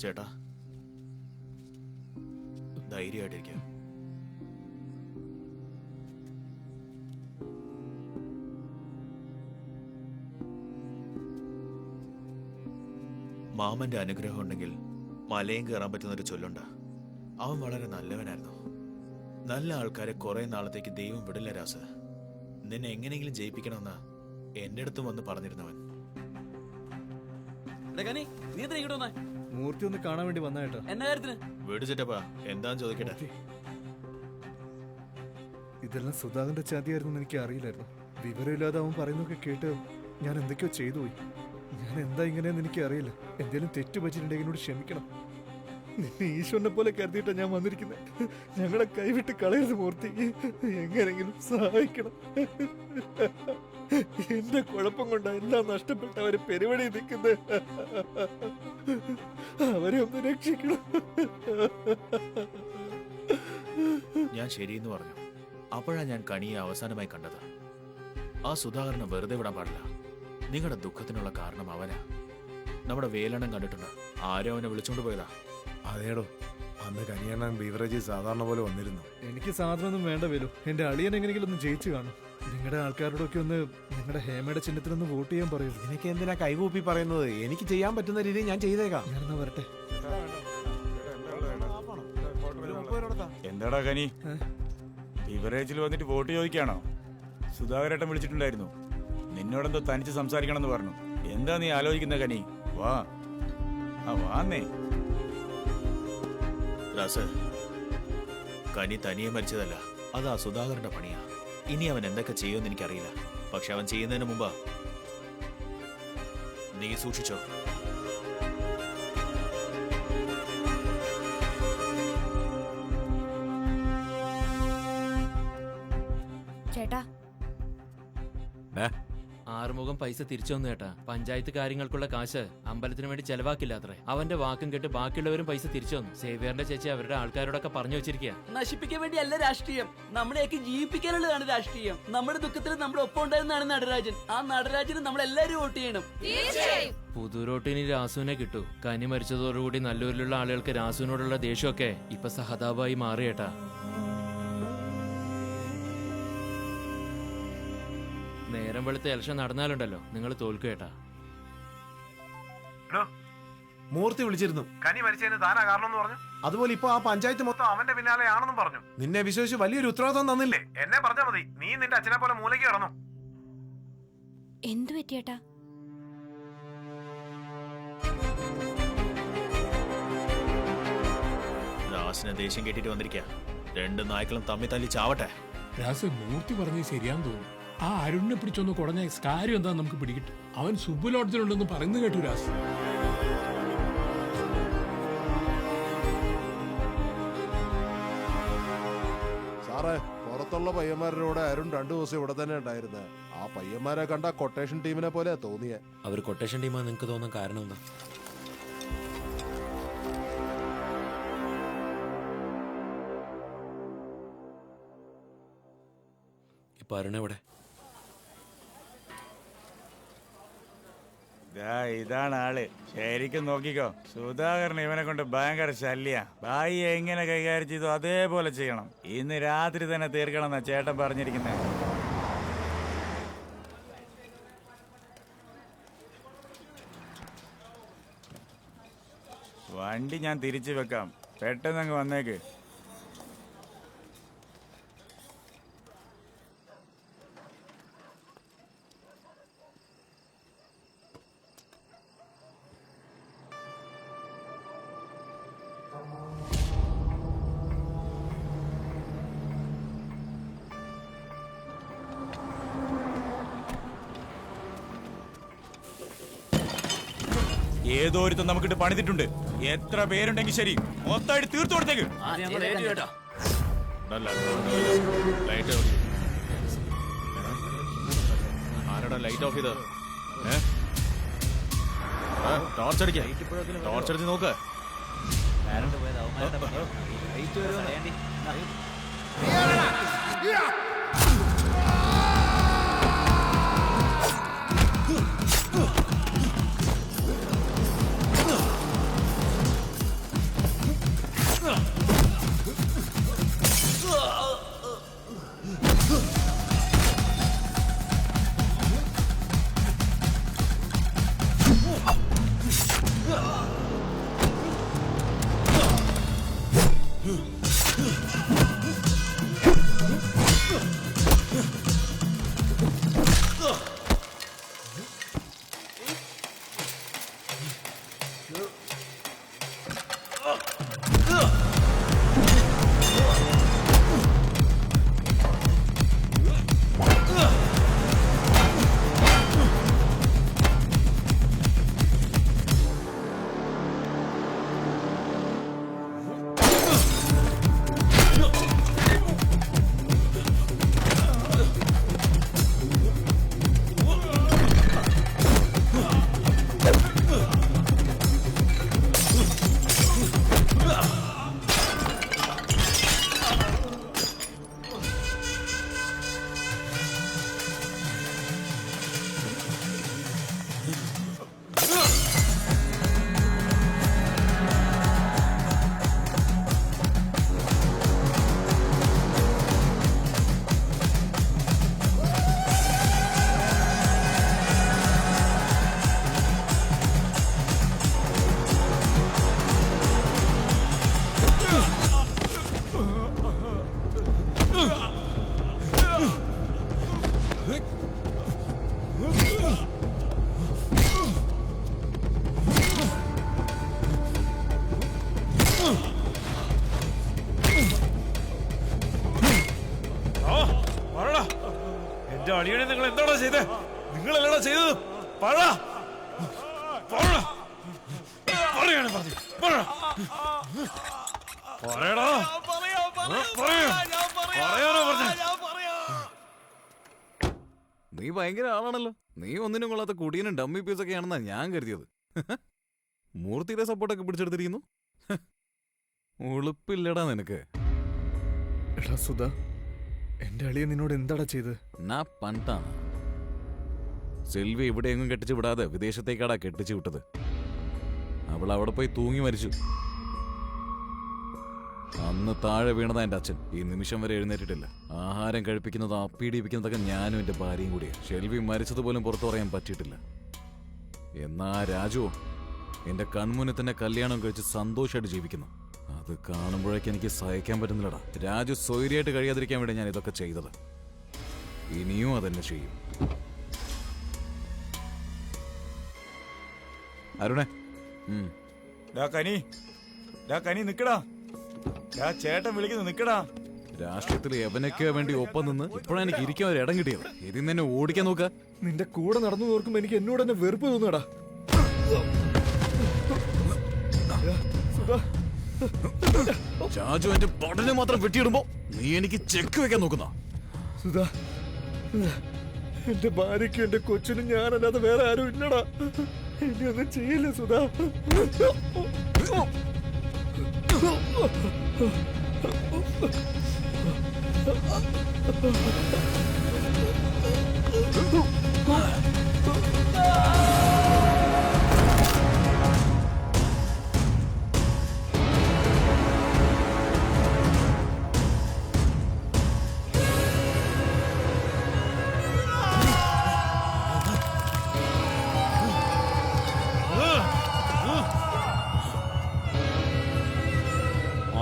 ചേട്ടാ, ധൈര്യമായിട്ടിരിക്കാം. മാമന്റെ അനുഗ്രഹം ഉണ്ടെങ്കിൽ മലയും കയറാൻ പറ്റുന്നൊരു ചൊല്ലുണ്ട്. അവൻ വളരെ നല്ലവനായിരുന്നു. നല്ല ആൾക്കാരെ കുറെ നാളത്തേക്ക് ദൈവം വിടില്ല രാസ. നിന്നെ എങ്ങനെയെങ്കിലും ജയിപ്പിക്കണമെന്ന് എന്റെ അടുത്തും വന്ന് പറഞ്ഞിരുന്നവൻ. മൂർത്തി ഒന്ന് കാണാൻ വേണ്ടി വന്നേട്ടാ. എന്നാ കാര്യത്തിന്? വീട് ചേട്ടപ്പാ, എന്താന്ന് ചോദിക്കട്ടെ. ഇതെല്ലാം സുധാകരന്റെ ചതിയായിരുന്നു എനിക്ക് അറിയില്ലായിരുന്നു. വിവരമില്ലാതെ അവൻ പറയുന്നൊക്കെ കേട്ട് ഞാൻ എന്തൊക്കെയോ ചെയ്തു പോയി. ഞാൻ എന്താ ഇങ്ങനെയെന്ന് എനിക്ക് അറിയില്ല. എന്തെങ്കിലും തെറ്റ് പറ്റിയിട്ടുണ്ടെങ്കിൽ എന്നോട് ക്ഷമിക്കണം. നിന്നെ ഈശ്വരനെ പോലെ കരുതിയിട്ടാ ഞാൻ വന്നിരിക്കുന്നത്. ഞങ്ങളെ കൈവിട്ട് കളയരുത് മൂർത്തി. എങ്ങനെങ്കിലും സഹായിക്കണം. എന്റെ കുഴപ്പം കൊണ്ടാ എല്ലാം നഷ്ടപ്പെട്ട അവര് പെരുവഴി നിൽക്കുന്നത്. അവരെ ഒന്ന് രക്ഷിക്കണം. ഞാൻ ശരിയെന്ന് പറഞ്ഞു. അപ്പോഴാണ് ഞാൻ കനിയെ അവസാനമായി കണ്ടത്. ആ സുധാകരനെ വെറുതെ വിടാൻ പാടില്ല. നിങ്ങളുടെ ദുഃഖത്തിനുള്ള കാരണം അവനാ. നമ്മുടെ വേലണ്ണം കണ്ടിട്ടുണ്ട്. ആരോ അവനെ വിളിച്ചോണ്ട് പോയതാ. അതേടോ, അന്ന് കനിയണ്ണൻ ബീവറേജ് സാധാരണ പോലെ വന്നിരുന്നു. എനിക്ക് സാധനമൊന്നും വേണ്ട വേലു. എന്റെ അളിയൻ എങ്ങനെയെങ്കിലും ഒന്ന് ജയിച്ചു കാണും. നിങ്ങളുടെ ആൾക്കാരോടൊക്കെ ഒന്ന് നിങ്ങളുടെ ഹേമയുടെ ചിഹ്നത്തിനൊന്ന് വോട്ട് ചെയ്യാൻ പറയൂ. എനിക്ക് എന്തിനാ കൈകൂപ്പി പറയുന്നത്? എനിക്ക് ചെയ്യാൻ പറ്റുന്ന രീതിയിൽ ഞാൻ ചെയ്തേക്കാം. ഞാനെന്നാ വരട്ടെ. എന്താടാ കനി, ബിവറേജിൽ വന്നിട്ട് വോട്ട് ചോദിക്കാണോ? സുധാകരേട്ടൻ വിളിച്ചിട്ടുണ്ടായിരുന്നു. നിന്നോടെന്തോ തനിച്ച് സംസാരിക്കണമെന്ന് പറഞ്ഞു. എന്താ നീ ആലോചിക്കുന്ന കനി? വാ വാന്നേ. കനി തനിയെ മരിച്ചതല്ല, അത് ആ സുധാകരന്റെ പണിയാ. ഇനി അവൻ എന്തൊക്കെ ചെയ്യുമെന്ന് എനിക്കറിയില്ല. പക്ഷെ അവൻ ചെയ്യുന്നതിന് മുമ്പ് നീ സൂക്ഷിച്ചോ. ചേട്ടാ, ആറുമുഖം പൈസ തിരിച്ചു വന്നു ചേട്ടാ. പഞ്ചായത്ത് കാര്യങ്ങൾക്കുള്ള കാശ് അമ്പലത്തിന് വേണ്ടി ചെലവാക്കില്ല അത്രേ. അവന്റെ വാക്കും കേട്ട് ബാക്കിയുള്ളവരും പൈസ തിരിച്ചു വന്നു. സേവിയറിന്റെ ചേച്ചി അവരുടെ ആൾക്കാരോടൊക്കെ പറഞ്ഞു വെച്ചിരിക്കുക. നശിപ്പിക്കാൻ വേണ്ടിയല്ല രാഷ്ട്രീയം, നമ്മളെയൊക്കെ ജീവിപ്പിക്കാനുള്ളതാണ് രാഷ്ട്രീയം. നമ്മുടെ ദുഃഖത്തിൽ നമ്മുടെ ഒപ്പം ഉണ്ടായിരുന്നതാണ് നടരാജൻ. ആ നടരാജന് നമ്മളെല്ലാരും വോട്ട് ചെയ്യണം. പുതുരോട്ടിന് രാസുവിനെ കിട്ടൂ. കനി മരിച്ചതോടുകൂടി നല്ലൂരിലുള്ള ആളുകൾക്ക് രാസുവിനോടുള്ള ദേഷ്യമൊക്കെ ഇപ്പൊ സഹതാപായി മാറിയേട്ടാ. നേരം വെളുത്ത ഇലക്ഷൻ നടന്നാലുണ്ടല്ലോ നിങ്ങൾ തോൽക്കേട്ടാ. മൂർത്തി വിളിച്ചിരുന്നു. കനി മരിച്ചതിന് താനാ കാരണം പറഞ്ഞു. അതുപോലെ ഇപ്പൊ ആ പഞ്ചായത്ത് മൊത്തം അവന്റെ പിന്നാലെയാണെന്നും പറഞ്ഞു. നിന്നെ വിശ്വസിച്ച് വലിയൊരു ഉത്തരവാദിത്വം തന്നില്ലേ? എന്നെ പറഞ്ഞാ മതി. നീ നിന്റെ അച്ഛനെ പോലെ മൂലയ്ക്ക് കിടന്നു. എന്തു പറ്റിയേട്ടാ? ദാസിനെ ദേഷ്യം കേട്ടിട്ട് വന്നിരിക്കുക. രണ്ട് നായ്ക്കളും തമ്മി തല്ലി ചാവട്ടെ. മൂർത്തി പറഞ്ഞത് ശരിയാന്ന് തോന്നുന്നു. ആ അരുണിനെ പിടിച്ചൊന്ന് കുടഞ്ഞ കാര്യം എന്താ നമുക്ക് പിടികിട്ടും. അവൻ സുബുലോട്ടത്തിലുണ്ടെന്ന് പറയുന്നത് കേട്ടു രാസ്. സാറേ, പുറത്തുള്ള പയ്യന്മാരുടെ കൂടെ അരുൺ 2 ദിവസം ഇവിടെ തന്നെ ഉണ്ടായിരുന്നത്. ആ പയ്യന്മാരെ കണ്ട കൊട്ടേഷൻ ടീമിനെ പോലെ തോന്നിയ. അവർ കൊട്ടേഷൻ ടീമാ നിങ്ങക്ക് തോന്നാൻ കാരണം എന്താ? ഇപ്പൊ അരുണെവിടെ? ഇതാണ് ആള്. ശരിക്കും നോക്കിക്കോ. സുധാകരൻ ഇവനെ കൊണ്ട് ഭയങ്കര ശല്യ. ഭായി എങ്ങനെ കൈകാര്യം ചെയ്തു അതേപോലെ ചെയ്യണം. ഇന്ന് രാത്രി തന്നെ തീർക്കണം എന്നാ ചേട്ടൻ പറഞ്ഞിരിക്കുന്നത്. വണ്ടി ഞാൻ തിരിച്ചു വെക്കാം. പെട്ടെന്ന് അങ്ങ് വന്നേക്ക്. ഏതോ ഒരുത്തം നമുക്കിട്ട് പണിതിട്ടുണ്ട്. എത്ര പേരുണ്ടെങ്കിൽ ശരി, മൊത്തമായിട്ട് തീർത്തു കൊടുത്തേക്ക്. ആരാടാ ലൈറ്റ് ഓഫ് ചെയ്ത്? ടോർച്ച് അടിക്ക. ടോർച്ച് അടിച്ച് നോക്ക്. അളിയനെ നിങ്ങൾ എന്താണോ ചെയ്തത്? നിങ്ങളല്ലടാ ചെയ്തത്. പറയടാ. നീ ഭയങ്കര ആളാണല്ലോ. നീ ഒന്നിനും കൊള്ളാത്ത കുടിയനും ഡമ്മി പീസൊക്കെ ആണെന്നാ ഞാൻ കരുതിയത്. മൂർത്തിയുടെ സപ്പോർട്ടൊക്കെ പിടിച്ചെടുത്തിരിക്കുന്നു. ഉളുപ്പില്ലടാ നിനക്ക്. എടാ സുധാ, എന്റെ അളിയൻ നിന്നോട് എന്താടാ ചെയ്ത്? നാ പണ്ടാണ് സെൽവി എവിടെയെങ്ങും കെട്ടിച്ചു വിടാതെ വിദേശത്തേക്കാടാ കെട്ടിച്ചു വിട്ടത്. അവൾ അവിടെ പോയി തൂങ്ങി മരിച്ചു. അന്ന് താഴെ വീണതാ എന്റെ അച്ഛൻ. ഈ നിമിഷം വരെ എഴുന്നേറ്റിട്ടില്ല. ആഹാരം കഴിപ്പിക്കുന്നതും അപ്പീടിപ്പിക്കുന്നതൊക്കെ ഞാനും എന്റെ ഭാര്യയും കൂടിയാ. ഷെൽവി മരിച്ചതുപോലും പുറത്തു പറയാൻ പറ്റിയിട്ടില്ല. എന്നാ രാജുവോ എന്റെ കൺമുന്നിൽ തന്നെ കല്യാണം കഴിച്ച് സന്തോഷമായിട്ട് ജീവിക്കുന്നു. അത് കാണുമ്പോഴേക്ക് എനിക്ക് സഹിക്കാൻ പറ്റുന്നില്ലടാ. രാജു സ്വൈര്യമായിട്ട് കഴിയാതിരിക്കാൻ വേണ്ടി ഞാൻ ഇതൊക്കെ ചെയ്തത്. ഇനിയും അതെന്നെ ചെയ്യും. അരുണേ, കനി നിക്കടാ. ചേട്ടൻ വിളിക്കുന്നു, നിക്കടാ. രാഷ്ട്രീയത്തിൽ എവനൊക്കെ വേണ്ടി ഒപ്പം നിന്ന് ഇപ്പോഴാണ് എനിക്ക് ഇരിക്കാൻ ഒരു ഇടം കിട്ടിയത്. ഇതിൽ തന്നെ ഓടിക്കാൻ നോക്ക. നിന്റെ കൂടെ നടന്നു നോക്കുമ്പോ എനിക്ക് എന്നോട് തന്നെ വെറുപ്പ് തോന്നുടാ. രാജു എന്റെ പഠനം മാത്രം വെട്ടിയിടുമ്പോ നീ എനിക്ക് ചെക്ക് വെക്കാൻ നോക്കുന്ന. സുധാ, എന്റെ ഭാര്യയ്ക്കും എന്റെ കൊച്ചിനും ഞാനല്ലാതെ വേറെ ആരും ഇല്ലടാ. എന്നെ ഒന്നും ചെയ്യില്ല സുധാ.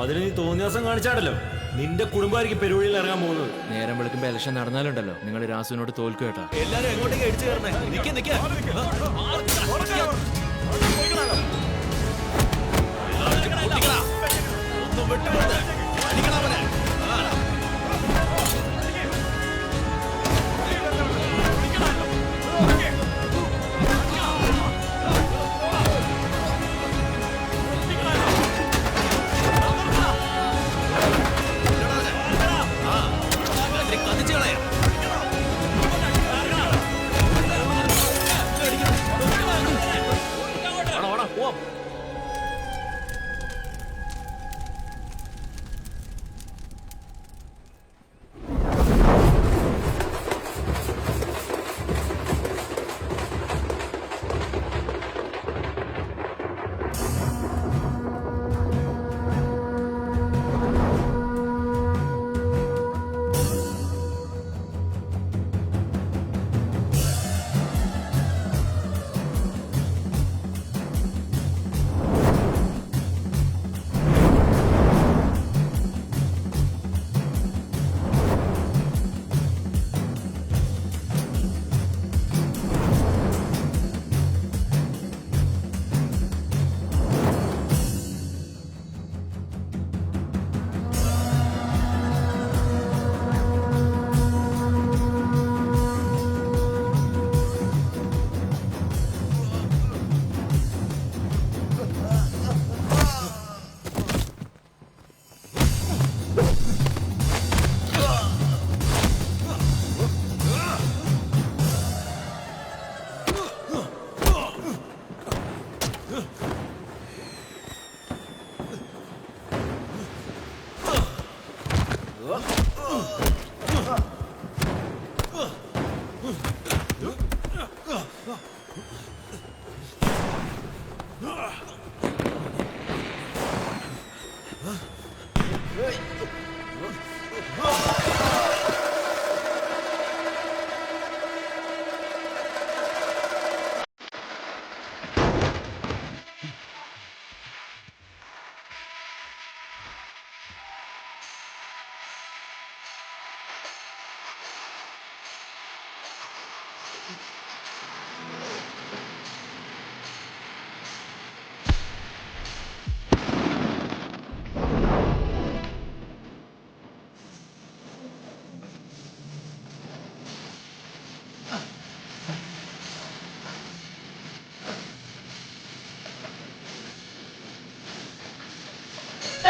അതിന് നീ തോന്നിയ ദിവസം കാണിച്ചാടല്ലോ. നിന്റെ കുടുംബമായിരിക്കും പെരുവഴിയിൽ ഇറങ്ങാൻ പോകുന്നത്. നേരം വെളുക്കുമ്പോ ഇലക്ഷൻ നടന്നാലുണ്ടല്ലോ നിങ്ങൾ രാസുവിനോട് തോൽക്കും കേട്ടാ. എല്ലാരും എങ്ങോട്ടേക്ക് അടിച്ചു കയറണേ? ഒന്നും വിട്ടുപോകരുത്. അടിക്കണവനെ.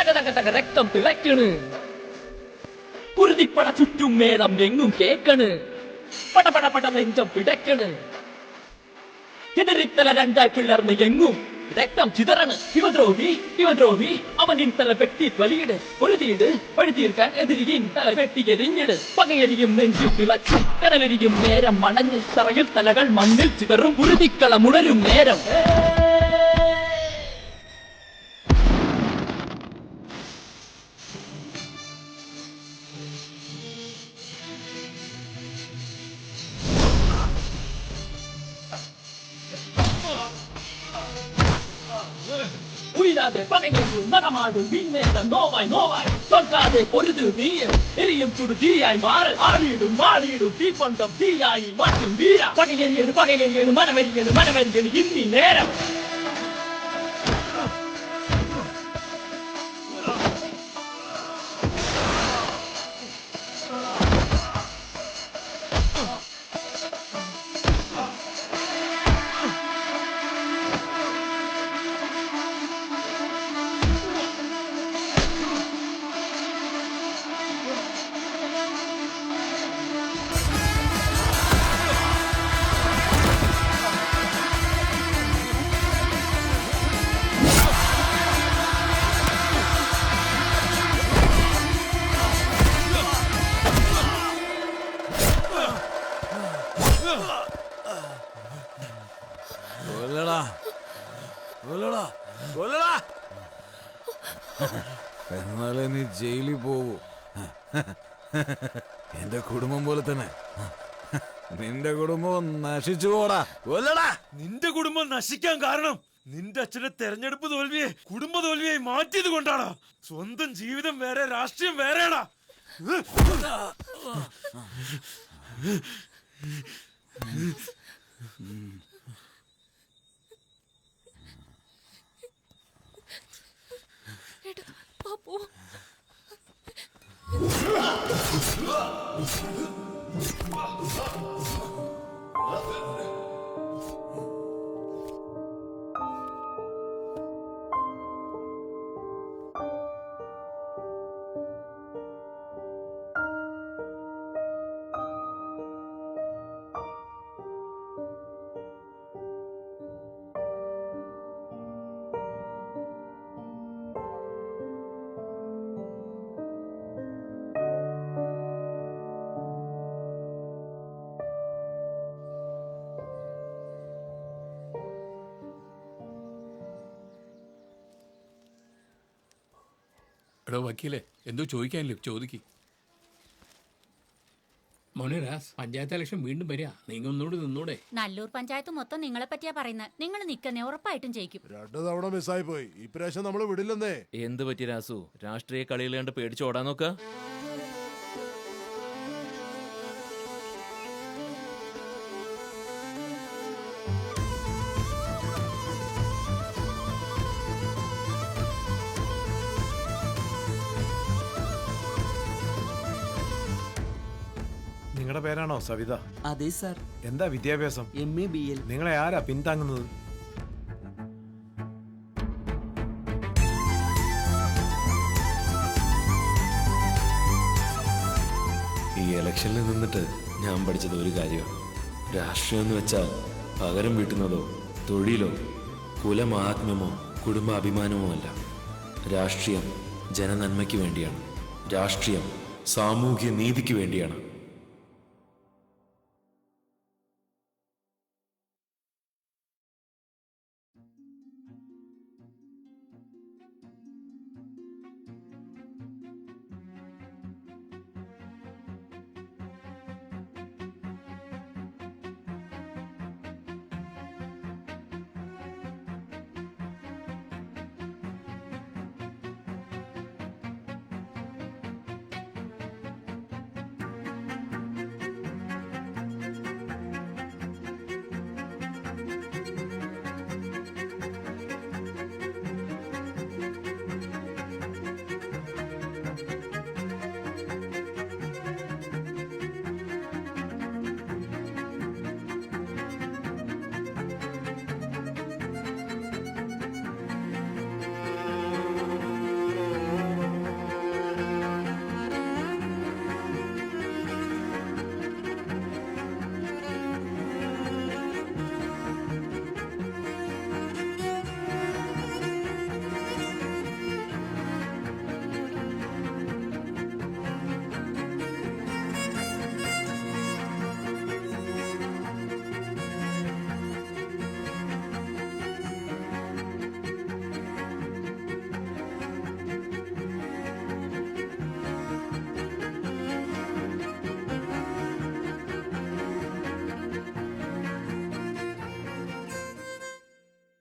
തക തക തക രക്തം തിളക്കണ്. കുരുതിപ്പട ചുറ്റും മേളം എങ്ങും കേക്കണ്. പട പട പട നെഞ്ചം പിടക്കണ്. ചിതറിത്തല രണ്ടായി പിളർന്ന് എങ്ങും രക്തം ചിതറണ്. ഇവദ്രോഹി അവനിൻ തല പെട്ടി വലിയിട്. പൊരുതിയിട് വഴി തീർക്കാൻ എതിരിയും തല പെട്ടി എരിഞ്ഞിട്. പകയരിയും നെഞ്ചു തിളച്ച് കനലരിയും നേരം മണഞ്ഞ് തറയിൽ തലകൾ മണ്ണിൽ ചിതറും കുരുതിക്കളം ഉണരും നേരം. ഉയരാതെ പകയും നടമാടും പിന്നേരം നോവായി തൊട്ടാതെ പൊരുത് നീയും എരിയും ചുടു തീയായി മാറ്. ആടിയിടും തീപ്പന്തം തീയായി മാറ്റും വീര. പകയരിയണ് മനമരിയണ് ഇന്നീ നേരം. എന്നാലേ നീ ജയിലിൽ പോകൂ. എന്റെ കുടുംബം പോലെ തന്നെ നിന്റെ കുടുംബം നശിച്ചു പോടാ. കൊല്ലടാ. നിന്റെ കുടുംബം നശിക്കാൻ കാരണം നിന്റെ അച്ഛന്റെ തെരഞ്ഞെടുപ്പ് തോൽവിയെ കുടുംബ തോൽവിയായി മാറ്റിയത് കൊണ്ടാണ്. സ്വന്തം ജീവിതം വേറെ, രാഷ്ട്രീയം വേറെയാടാ. പാപ്പു എടോ വക്കീലെ, എന്തോ ചോദിക്കാനില്ലേ? ചോദിക്ക്. മോനെ രാസ്, പഞ്ചായത്ത് ഇലക്ഷൻ വീണ്ടും വരിക. നീங்க ഒന്നുകൂടി നിന്നൂടെ? നല്ലൂർ പഞ്ചായത്ത് മൊത്തം നിങ്ങളെ പറ്റിയാ പറയുന്നത്. നിങ്ങൾ നിക്കുന്നേ, ഉറപ്പായിട്ടും ജയിക്കും. 2 തവണ മിസ്സായി പോയി. ഇപ്രാവശ്യം നമ്മള് വിടില്ലെന്നേ. എന്ത് പറ്റി രാസു? രാഷ്ട്രീയ കളികൾ കണ്ട് പേടിച്ച് ഓടാൻ നോക്ക. നിങ്ങളുടെ പേരാണോ സവിത? അതെ സാർ. എന്താ വിദ്യാഭ്യാസം? MA BL. നിങ്ങളെ ആരാ പിന്താങ്ങുന്നത്? ഈ ഇലക്ഷനിൽ നിന്നിട്ട് ഞാൻ പഠിച്ചത് ഒരു കാര്യമാണ്. രാഷ്ട്രീയം എന്ന് വെച്ചാൽ പകരം വീട്ടുന്നതോ തൊഴിലോ കുലമാഹാത്മ്യമോ കുടുംബാഭിമാനമോ അല്ല. രാഷ്ട്രീയം ജനനന്മയ്ക്ക് വേണ്ടിയാണ്. രാഷ്ട്രീയം സാമൂഹ്യ നീതിക്ക് വേണ്ടിയാണ്.